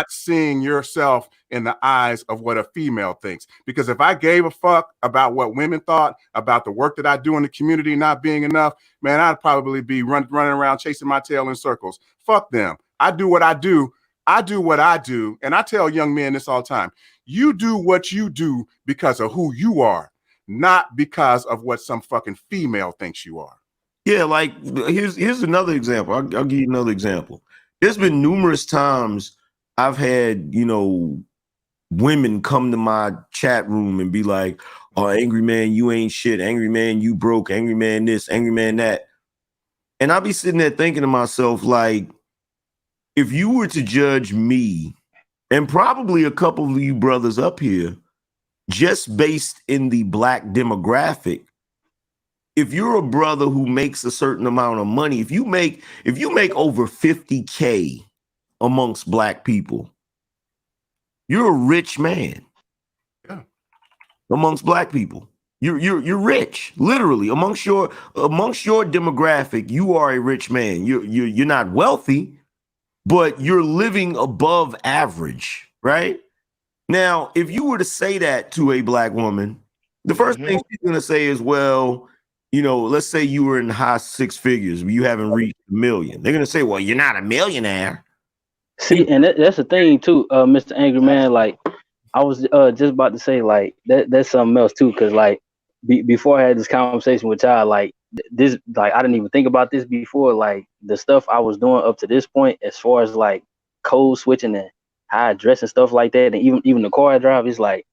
seeing yourself in the eyes of what a female thinks. Because if I gave a fuck about what women thought about the work that I do in the community not being enough, man, I'd probably be running around chasing my tail in circles. Fuck them. I do what I do. I do what I do. And I tell young men this all the time. You do what you do because of who you are, not because of what some fucking female thinks you are. Yeah, like here's another example. I'll give you another example. there's been numerous times I've had, you know, women come to my chat room and be like, "Oh, angry man, you ain't shit. Angry man, you broke. Angry man, this. Angry man, that." And I'll be sitting there thinking to myself, like, if you were to judge me and probably a couple of you brothers up here, just based in the black demographic, if you're a brother who makes a certain amount of money, if you make over 50K amongst black people, you're a rich man. Yeah. Amongst black people. You're rich, literally. Amongst your demographic, you are a rich man. You're not wealthy, but you're living above average, right? Now, if you were to say that to a black woman, the first thing she's gonna say is, well, you know, let's say you were in high six figures, but you haven't reached $1 million. They're gonna say, well, you're not a millionaire. See, and that's the thing too, Mr. Angry Man. Like, I was just about to say, like, that's something else too, because like before I had this conversation with y'all, like this, like I didn't even think about this before. Like the stuff I was doing up to this point, as far as like code switching and how I dress and stuff like that, and even the car I drive, is like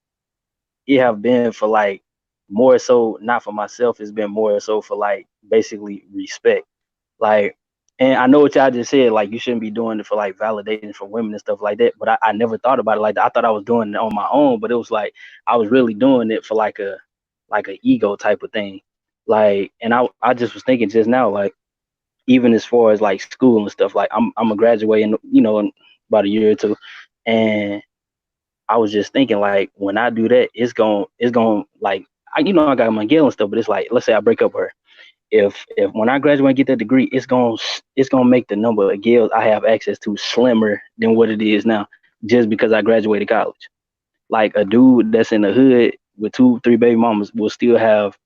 it have been for like more so not for myself. It's been more so for like basically respect, like. And I know what y'all just said, like you shouldn't be doing it for like validation for women and stuff like that. But I never thought about it like that. I thought I was doing it on my own, but it was like I was really doing it for like a ego type of thing. Like, and I just was thinking just now, like even as far as like school and stuff, like I'm gonna graduate in, you know, in about a year or two, and I was just thinking like when I do that, it's gonna like I got my Gale and stuff, but it's like, let's say I break up with her. If when I graduate and get that degree, it's gonna make the number of Gales I have access to slimmer than what it is now, just because I graduated college. Like a dude that's in the hood with 2-3 baby mamas will still have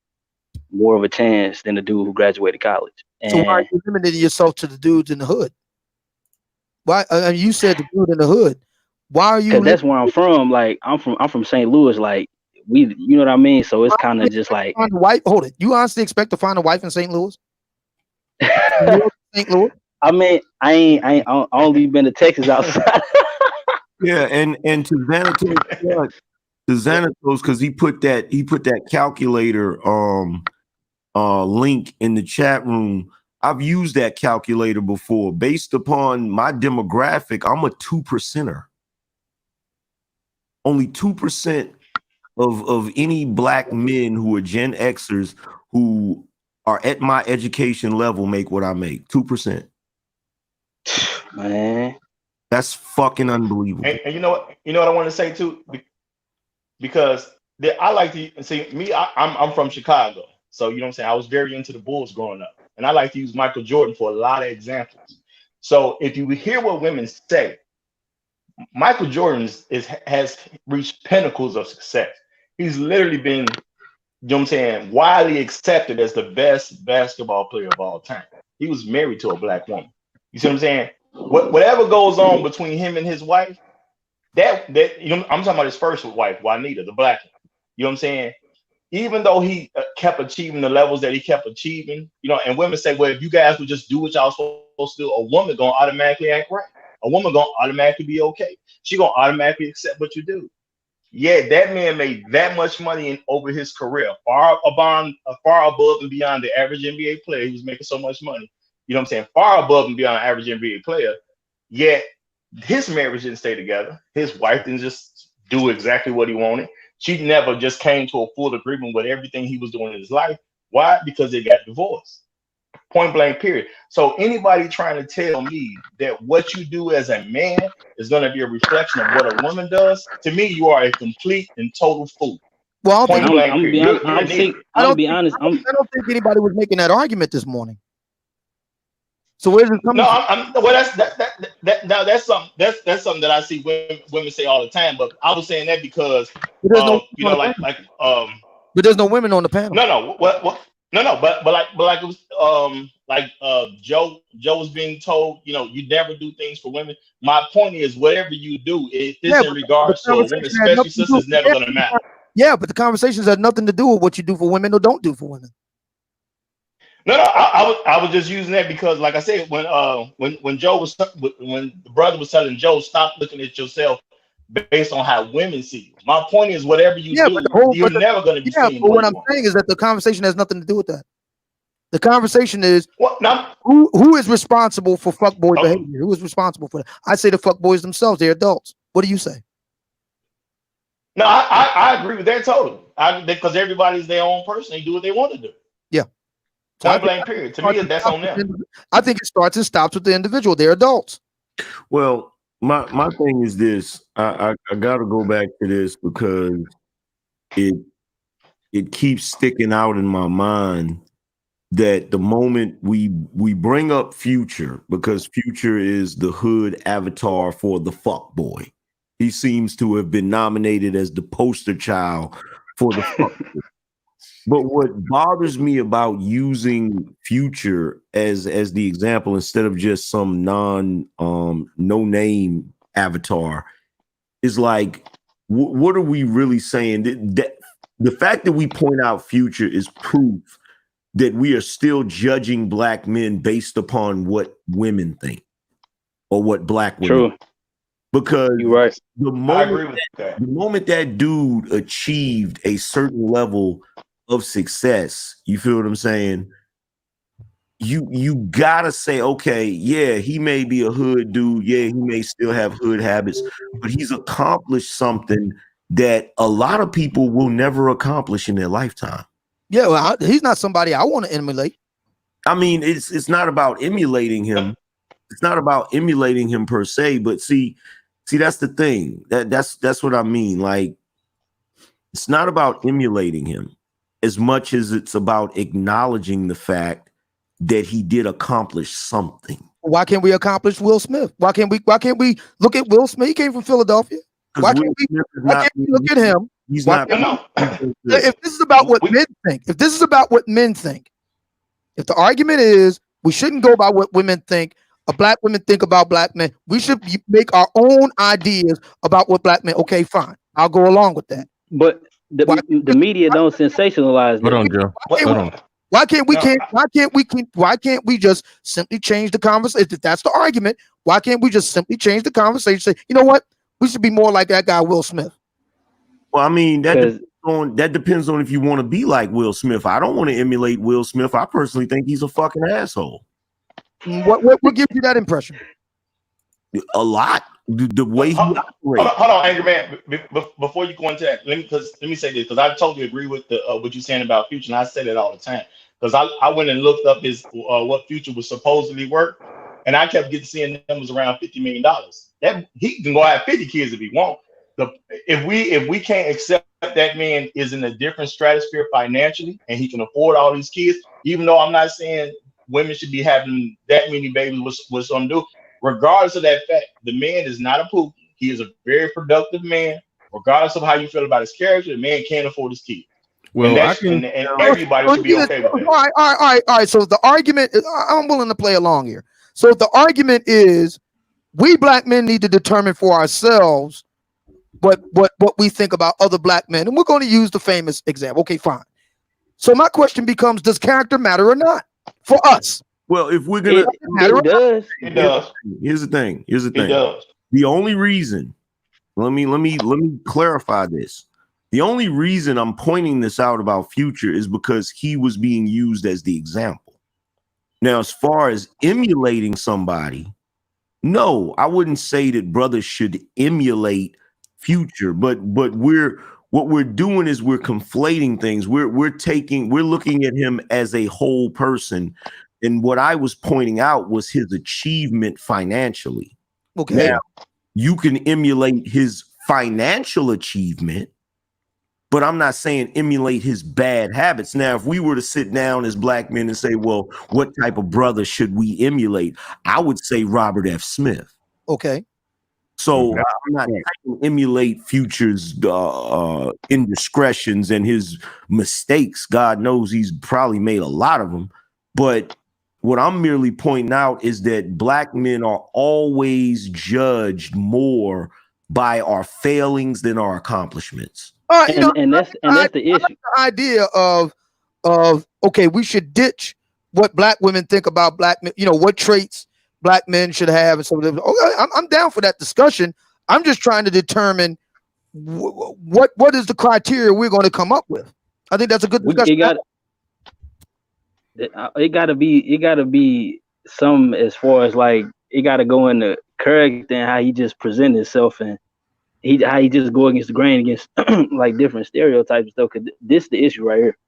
more of a chance than a dude who graduated college. And so why are you limiting yourself to the dudes in the hood? Why you said the dude in the hood? Why are you? Because that's where I'm from. Like I'm from St. Louis. Like you know what I mean. So it's kind of just like hold it. You honestly expect to find a wife in St. Louis? St. Louis. I mean, I only been to Texas outside. Yeah, and to Xanatos, because he put that calculator link in the chat room. I've used that calculator before. Based upon my demographic, I'm a 2%er. Only 2% of any black men who are Gen Xers who are at my education level make what I make. 2%. Man, that's fucking unbelievable. And you know what I want to say too, because I like to see me. I'm from Chicago, so you know what I'm saying. I was very into the Bulls growing up, and I like to use Michael Jordan for a lot of examples. So if you hear what women say, Michael Jordan has reached pinnacles of success. He's literally been, you know what I'm saying, widely accepted as the best basketball player of all time. He was married to a black woman. You see what I'm saying? Whatever goes on between him and his wife, that you know, I'm talking about his first wife, Juanita, the black one. You know what I'm saying? Even though he kept achieving the levels that he kept achieving, you know, and women say, well, if you guys would just do what y'all supposed to do, a woman gonna automatically act right. A woman gonna automatically be okay. She gonna automatically accept what you do. Yeah, that man made that much money over his career, far above and beyond the average NBA player. He was making so much money. You know what I'm saying? Far above and beyond average NBA player. Yet his marriage didn't stay together. His wife didn't just do exactly what he wanted. She never just came to a full agreement with everything he was doing in his life. Why? Because they got divorced. Point blank, period. So anybody trying to tell me that what you do as a man is going to be a reflection of what a woman does, to me, you are a complete and total fool. Well, I don't think anybody was making that argument this morning. So where's it coming from? Well, that's something that I see women say all the time. But I was saying that because but there's no women on the panel. No, but like it was Joe was being told, you know, you never do things for women. My point is, whatever you do, if it's in regards to a woman, especially sisters, never gonna matter. Yeah, but the conversations have nothing to do with what you do for women or don't do for women. No, I was just using that because, like I said, when the brother was telling Joe, stop looking at yourself based on how women see you. My point is, whatever you do, you're never going to be seen. But what I'm saying is that the conversation has nothing to do with that. The conversation is who is responsible for fuckboy behavior? Who is responsible for that? I say the fuckboys themselves. They're adults. What do you say? No, I agree with that totally. Because everybody's their own person. They do what they want to do. Yeah. Point blank period. To me, that's on them. I think it starts and stops with the individual. They're adults. Well, my thing is this. I got to go back to this because it keeps sticking out in my mind that the moment we bring up Future, because Future is the hood avatar for the fuck boy. He seems to have been nominated as the poster child for the fuck boy. But what bothers me about using Future as the example instead of just some no name avatar is like, what are we really saying? That the fact that we point out Future is proof that we are still judging black men based upon what women think or what black women think. Because you're right. The moment that dude achieved a certain level of success, you feel what I'm saying? You gotta say, okay, yeah, he may be a hood dude, yeah, he may still have hood habits, but he's accomplished something that a lot of people will never accomplish in their lifetime. Yeah, well, he's not somebody I want to emulate. I mean, it's not about emulating him. It's not about emulating him per se, but see, that's the thing. That's what I mean. Like, it's not about emulating him as much as it's about acknowledging the fact that he did accomplish something. Why can't we accomplish Will Smith? Why can't we look at Will Smith? He came from Philadelphia. Why can't we look at him? He's not. If this is about what men think, if the argument is we shouldn't go by what women think, black women think about black men, we should make our own ideas about what black men. Okay, fine, I'll go along with that. But the media don't sensationalize. Hold on, Joe. Hold on. Why can't we just simply change the conversation? If that's the argument, why can't we just simply change the conversation? Say, you know what? We should be more like that guy, Will Smith. Well, I mean, that depends on if you want to be like Will Smith. I don't want to emulate Will Smith. I personally think he's a fucking asshole. What gives you that impression? A lot. The way he operates. Hold on, Angry Man. Before you go into that, let me say this, because I totally agree with what you're saying about Future, and I say that all the time. Because I went and looked up his what Future was supposedly worth, and I kept seeing numbers around $50 million. That he can go have 50 kids if he wants. If we can't accept that man is in a different stratosphere financially and he can afford all these kids, even though I'm not saying women should be having that many babies with some do, regardless of that fact, the man is not a poop. He is a very productive man. Regardless of how you feel about his character, the man can't afford his kids. Well, and everybody should be okay with that. All right. So the argument is, I'm willing to play along here. So the argument is, we black men need to determine for ourselves what we think about other black men, and we're going to use the famous example. Okay, fine. So my question becomes: does character matter or not for us? Well, if we're gonna, it does. Here's the thing. It does. The only reason, let me clarify this. The only reason I'm pointing this out about Future is because he was being used as the example. Now, as far as emulating somebody, no, I wouldn't say that brothers should emulate Future, but what we're doing is we're conflating things. We're looking at him as a whole person, and what I was pointing out was his achievement financially. Okay, now you can emulate his financial achievement, but I'm not saying emulate his bad habits. Now, if we were to sit down as black men and say, well, what type of brother should we emulate? I would say Robert F. Smith. Okay. So I'm not trying to emulate Future's indiscretions and his mistakes. God knows he's probably made a lot of them. But what I'm merely pointing out is that black men are always judged more by our failings than our accomplishments. And that's the issue. The idea of okay, we should ditch what black women think about black men, you know, what traits black men should have, and so okay, I'm down for that discussion. I'm just trying to determine what is the criteria we're going to come up with. I think that's a good discussion. It got to be some, as far as like, it got to go in the character and how he just present himself, and how he just go against the grain, against like different stereotypes and stuff. Cause this the issue right here.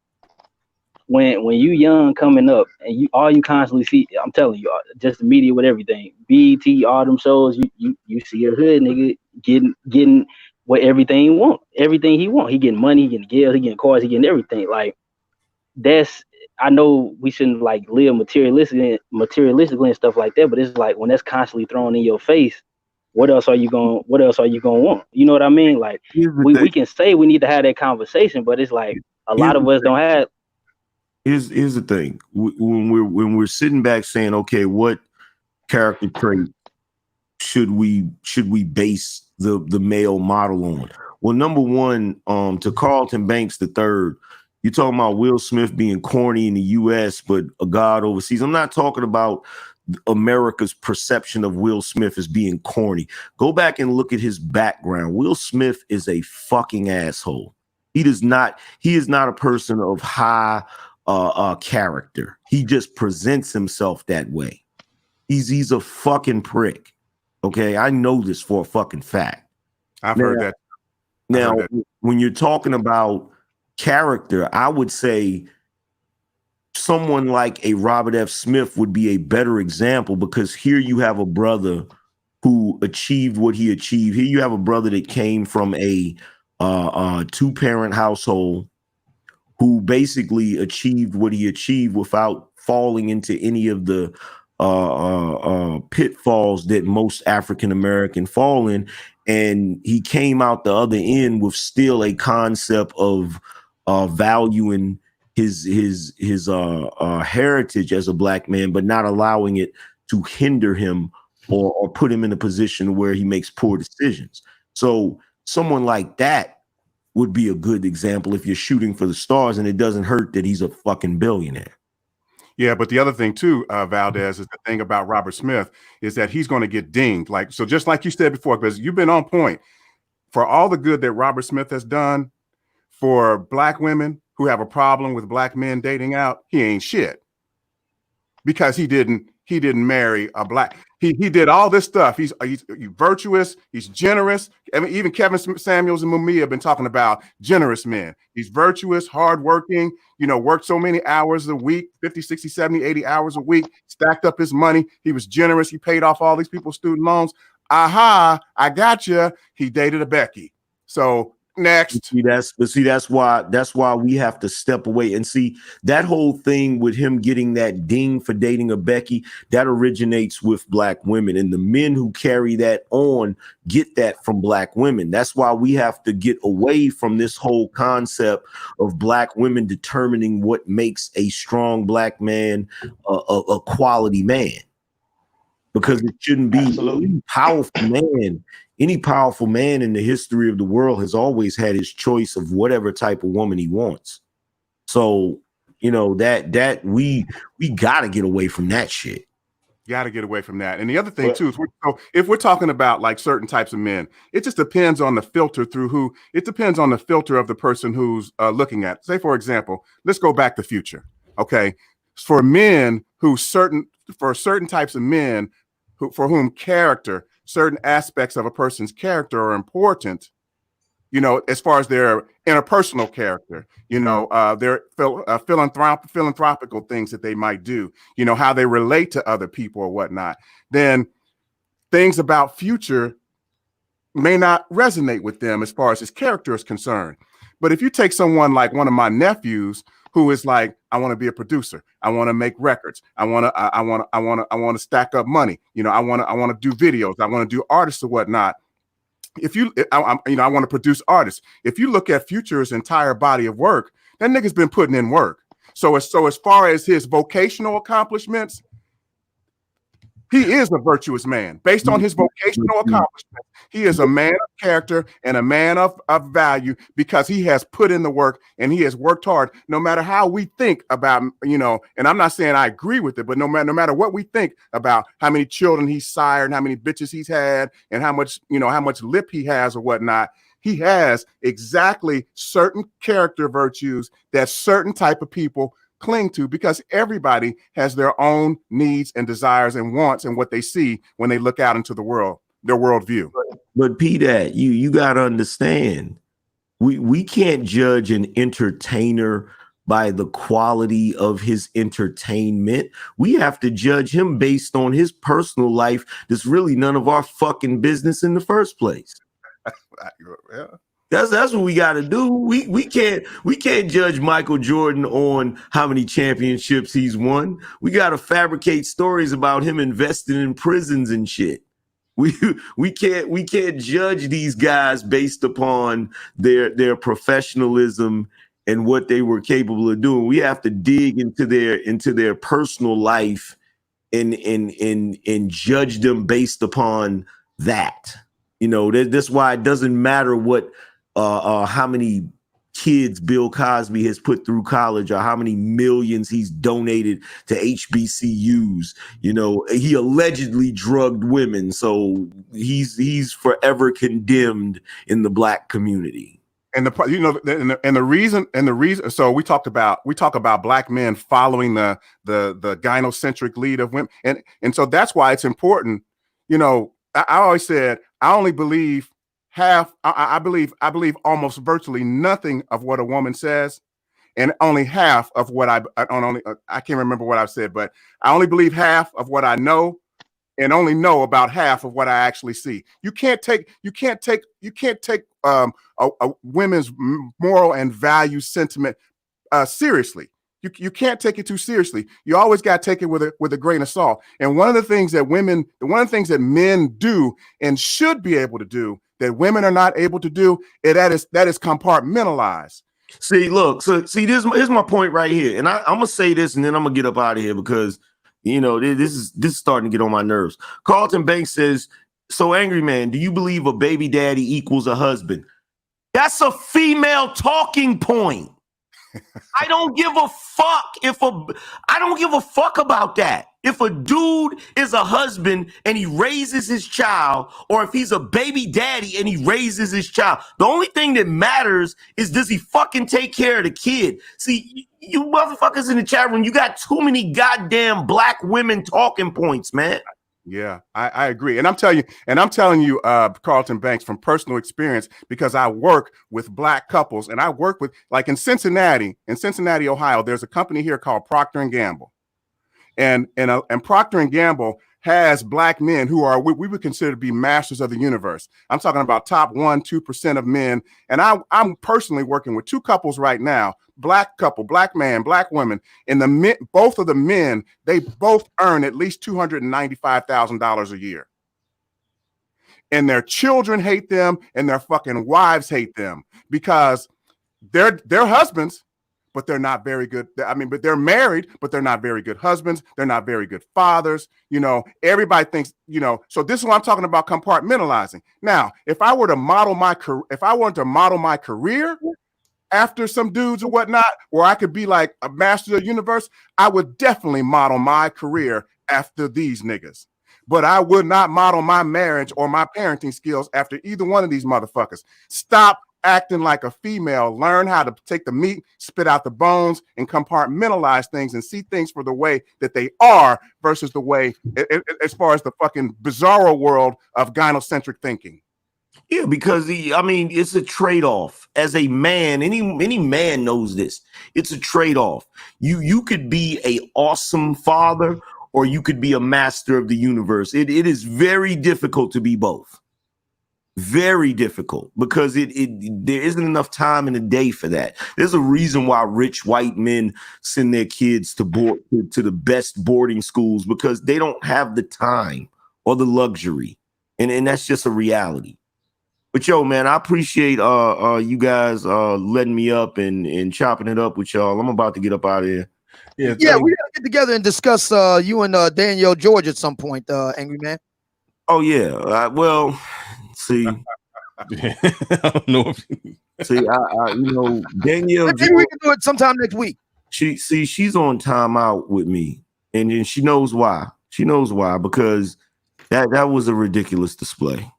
When you young coming up and you constantly see, I'm telling you, just the media with everything, BET, all them shows, you see a hood nigga getting what everything he want. He getting money, he getting gills, he getting cars, he getting everything. Like, that's, I know we shouldn't like live materialistically and stuff like that, but it's like when that's constantly thrown in your face, what else are you going to want? You know what I mean? Like, we can say we need to have that conversation, but it's like a lot of us don't have. Here's the thing. When we're sitting back saying, okay, what character trait should we base the male model on? Well, number one, to Carlton Banks III, you're talking about Will Smith being corny in the US, but a god overseas. I'm not talking about America's perception of Will Smith as being corny. Go back and look at his background. Will Smith is a fucking asshole. He is not a person of high character. He just presents himself that way. He's a fucking prick. Okay, I know this for a fucking fact. I've heard that. Now, when you're talking about character, I would say someone like a Robert F. Smith would be a better example, because here you have a brother who achieved what he achieved. Here you have a brother that came from a two-parent household, who basically achieved what he achieved without falling into any of the pitfalls that most African American fall in. And he came out the other end with still a concept of valuing his heritage as a black man, but not allowing it to hinder him or put him in a position where he makes poor decisions. So someone like that would be a good example if you're shooting for the stars, and it doesn't hurt that he's a fucking billionaire. Yeah, but the other thing too, Valdez, is the thing about Robert Smith is that he's going to get dinged. Like, so just like you said before, because you've been on point, for all the good that Robert Smith has done for black women who have a problem with black men dating out, he ain't shit, because he didn't marry a black. He did all this stuff. He's virtuous. He's generous. I mean, even Kevin Samuels and Mumia have been talking about generous men. He's virtuous, hardworking, worked so many hours a week, 50, 60, 70, 80 hours a week, stacked up his money. He was generous. He paid off all these people's student loans. Aha, I got you. He dated a Becky. So next. That's why we have to step away and see that whole thing with him getting that ding for dating a Becky. That originates with black women, and the men who carry that on get that from black women. That's why we have to get away from this whole concept of black women determining what makes a strong black man a quality man, because it shouldn't be. Any powerful man in the history of the world has always had his choice of whatever type of woman he wants. So, that we got to get away from that shit. Got to get away from that. And the other thing too is, if we're talking about like certain types of men, it just depends on the filter it depends on the filter of the person who's looking at. Say, for example, let's go back to Future. Okay. For certain types of men for whom certain aspects of a person's character are important, as far as their interpersonal character, their philanthropical things that they might do, how they relate to other people or whatnot, then things about Future may not resonate with them as far as his character is concerned. But if you take someone like one of my nephews who is like, I want to be a producer, I want to make records, I want to stack up money, I want to do videos, I want to do artists or whatnot. I want to produce artists. If you look at Future's entire body of work, that nigga's been putting in work. So as far as his vocational accomplishments, He is a virtuous man based on his vocational accomplishments. He is a man of character and a man of value because he has put in the work and he has worked hard. No matter how we think about, you know, and I'm not saying I agree with it, but no matter what we think about how many children he's sired and how many bitches he's had and how much, you know, how much lip he has or whatnot, he has exactly certain character virtues that certain type of people cling to, because everybody has their own needs and desires and wants and what they see when they look out into the world, their worldview. But P-Dad, you got to understand, we can't judge an entertainer by the quality of his entertainment. We have to judge him based on his personal life. That's really none of our fucking business in the first place. Yeah. That's what we got to do. We can't judge Michael Jordan on how many championships he's won. We got to fabricate stories about him investing in prisons and shit. We can't judge these guys based upon their professionalism and what they were capable of doing. We have to dig into their personal life and judge them based upon that. You know, that's why it doesn't matter what how many kids Bill Cosby has put through college or how many millions he's donated to HBCUs. You know, he allegedly drugged women, so he's forever condemned in the black community. And the reason. So we talk about black men following the gynocentric lead of women, and so that's why it's important. You know, I always said I only believe half. I believe almost virtually nothing of what a woman says, and only half of what I can't remember what I've said, but I only believe half of what I know, and only know about half of what I actually see. You can't take a women's moral and value sentiment seriously. You can't take it too seriously. You always got to take it with a grain of salt. And one of the things that men do and should be able to do that women are not able to do, that is compartmentalize. See, look, here's my point right here. And I'm gonna say this and then I'm gonna get up out of here because you know this is starting to get on my nerves. Carlton Banks says, "So Angry Man, do you believe a baby daddy equals a husband?" That's a female talking point. I don't give a fuck I don't give a fuck about that. If a dude is a husband and he raises his child, or if he's a baby daddy and he raises his child, the only thing that matters is does he fucking take care of the kid? See, you motherfuckers in the chat room, you got too many goddamn black women talking points, man. Yeah, I agree. And I'm telling you, Carlton Banks, from personal experience, because I work with black couples and I work with, like in Cincinnati, Ohio, there's a company here called Procter & Gamble. And Procter & Gamble has black men who are, we would consider to be masters of the universe. I'm talking about top 1-2% of men. And I'm personally working with two couples right now, black couple, black man, black woman. And both of the men, they both earn at least $295,000 a year. And their children hate them and their fucking wives hate them because they're husbands, but they're not very good. I mean, but they're married, but they're not very good husbands. They're not very good fathers. You know, everybody thinks, you know, so this is what I'm talking about, compartmentalizing. Now, if I wanted to model my career after some dudes or whatnot, where I could be like a master of the universe, I would definitely model my career after these niggas. But I would not model my marriage or my parenting skills after either one of these motherfuckers. Stop acting like a female. Learn how to take the meat, spit out the bones, and compartmentalize things and see things for the way that they are versus the way, as far as the fucking bizarro world of gynocentric thinking. Yeah, because it's a trade-off. As a man, any man knows this. It's a trade-off. You could be an awesome father, or you could be a master of the universe. It is very difficult to be both. Very difficult because there isn't enough time in the day for that. There's a reason why rich white men send their kids to the best boarding schools, because they don't have the time or the luxury, and that's just a reality. But yo, man, I appreciate you guys letting me up and chopping it up with y'all. I'm about to get up out of here. Yeah, we gotta get together and discuss you and Danielle George at some point, Angry Man. Oh yeah. Well, see, I don't know. See, I you know, Danielle Maybe George, we can do it sometime next week. she's on timeout with me, and then she knows why. She knows why, because that was a ridiculous display.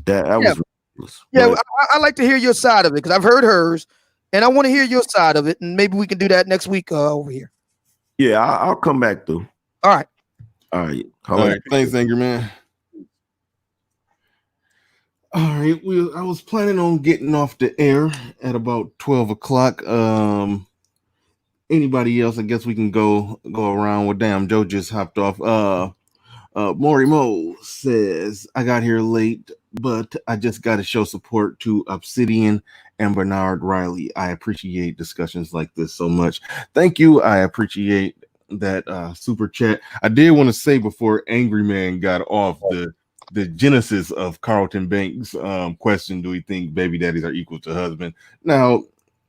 That was ridiculous. Yeah, But, I like to hear your side of it because I've heard hers, and I want to hear your side of it, and maybe we can do that next week over here. yeah, I'll come back through. All right. All right. All right. Thanks, Angry Man. All right. I was planning on getting off the air at about 12 o'clock. Anybody else? I guess we can go around. Well, damn, Joe just hopped off. Maury Mo says, I got here late, but I just got to show support to Obsidian and Bernard Riley. I appreciate discussions like this so much. Thank you. I appreciate that super chat. I did want to say before Angry Man got off, the genesis of Carlton Banks' question, do we think baby daddies are equal to husband? Now,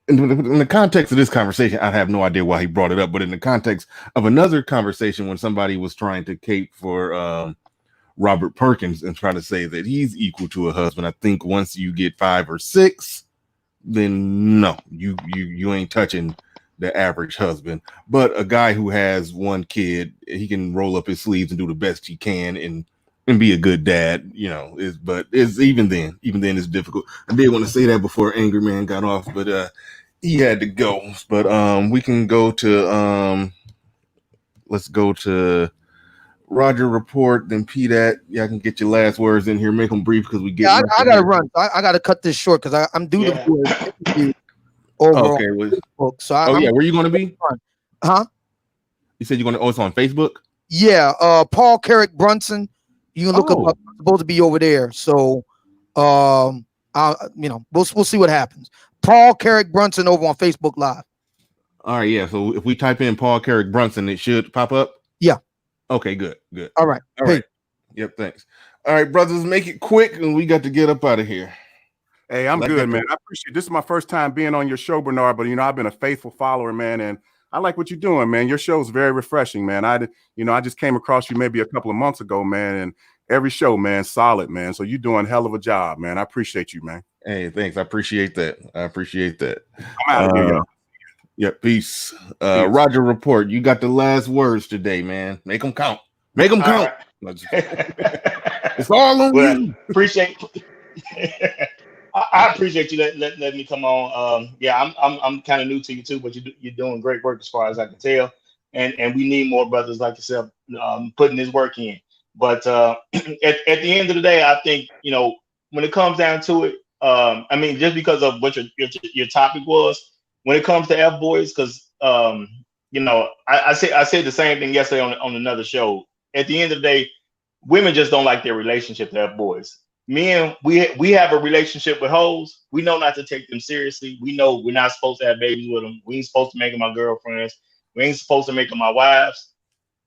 in the context of this conversation, I have no idea why he brought it up, but in the context of another conversation when somebody was trying to cape for Robert Perkins and try to say that he's equal to a husband, I think once you get 5 or 6, then no, you ain't touching the average husband. But a guy who has 1 kid, he can roll up his sleeves and do the best he can and be a good dad, you know. But even then it's difficult. I did want to say that before Angry Man got off, but he had to go. But we can go to let's go to Roger Report, then P-Dat. Yeah, I can get your last words in here, make them brief because we get. Yeah, I gotta run. I gotta cut this short because I'm due to do an interview over okay, on Facebook. So where are you going to be? Huh? You said you're going to. Oh, it's on Facebook. Yeah, Paul Carrick Brunson. You can look up. I'm supposed to be over there. So, we'll see what happens. Paul Carrick Brunson over on Facebook Live. All right, yeah. So if we type in Paul Carrick Brunson, it should pop up. Yeah. Okay, good. All right. Yep, thanks. All right, brothers, make it quick, and we got to get up out of here. Hey, I'm good, man. I appreciate it. This is my first time being on your show, Bernard, but I've been a faithful follower, man, and I like what you're doing, man. Your show is very refreshing, man. I just came across you maybe a couple of months ago, man, and every show, man, solid, man. So you're doing a hell of a job, man. I appreciate you, man. Hey, thanks. I appreciate that. I'm out of here, y'all. Yeah, peace. Roger Report, you got the last words today, man. Make them count. Make them count. Right. It's all on you. Appreciate. I appreciate you letting me come on. I'm kind of new to you too, but you're doing great work as far as I can tell, and we need more brothers like yourself putting this work in. But at the end of the day, I think when it comes down to it, just because of what your topic was, when it comes to F boys, because I said the same thing yesterday on another show. At the end of the day, women just don't like their relationship to F boys. Men, we have a relationship with hoes. We know not to take them seriously. We know we're not supposed to have babies with them. We ain't supposed to make them our girlfriends. We ain't supposed to make them our wives.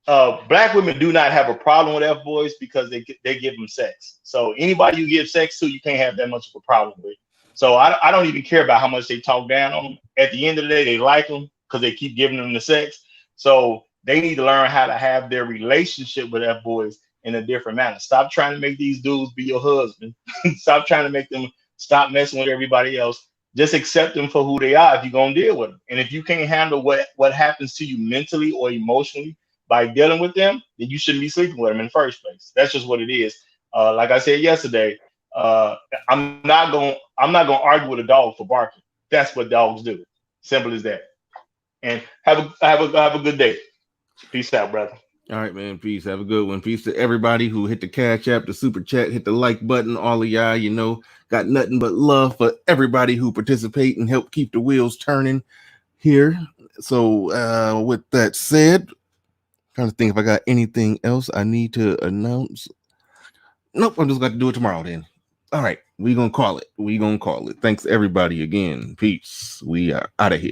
Black women do not have a problem with F boys because they give them sex. So anybody you give sex to, you can't have that much of a problem with. So I don't even care about how much they talk down on them. At the end of the day, they like them because they keep giving them the sex. So they need to learn how to have their relationship with F boys in a different manner. Stop trying to make these dudes be your husband. Stop trying to make them stop messing with everybody else. Just accept them for who they are if you're going to deal with them. And if you can't handle what happens to you mentally or emotionally by dealing with them, then you shouldn't be sleeping with them in the first place. That's just what it is. Like I said yesterday, I'm not gonna argue with a dog for barking. That's what dogs do. Simple as that. And have a good day. Peace out, brother. All right, man. Peace. Have a good one. Peace to everybody who hit the Cash App, the Super Chat, hit the like button. All of y'all, got nothing but love for everybody who participate and help keep the wheels turning here. So with that said, trying to think if I got anything else I need to announce. Nope, I'm just going to do it tomorrow then. All right, we're going to call it. Thanks everybody again. Peace. We are out of here.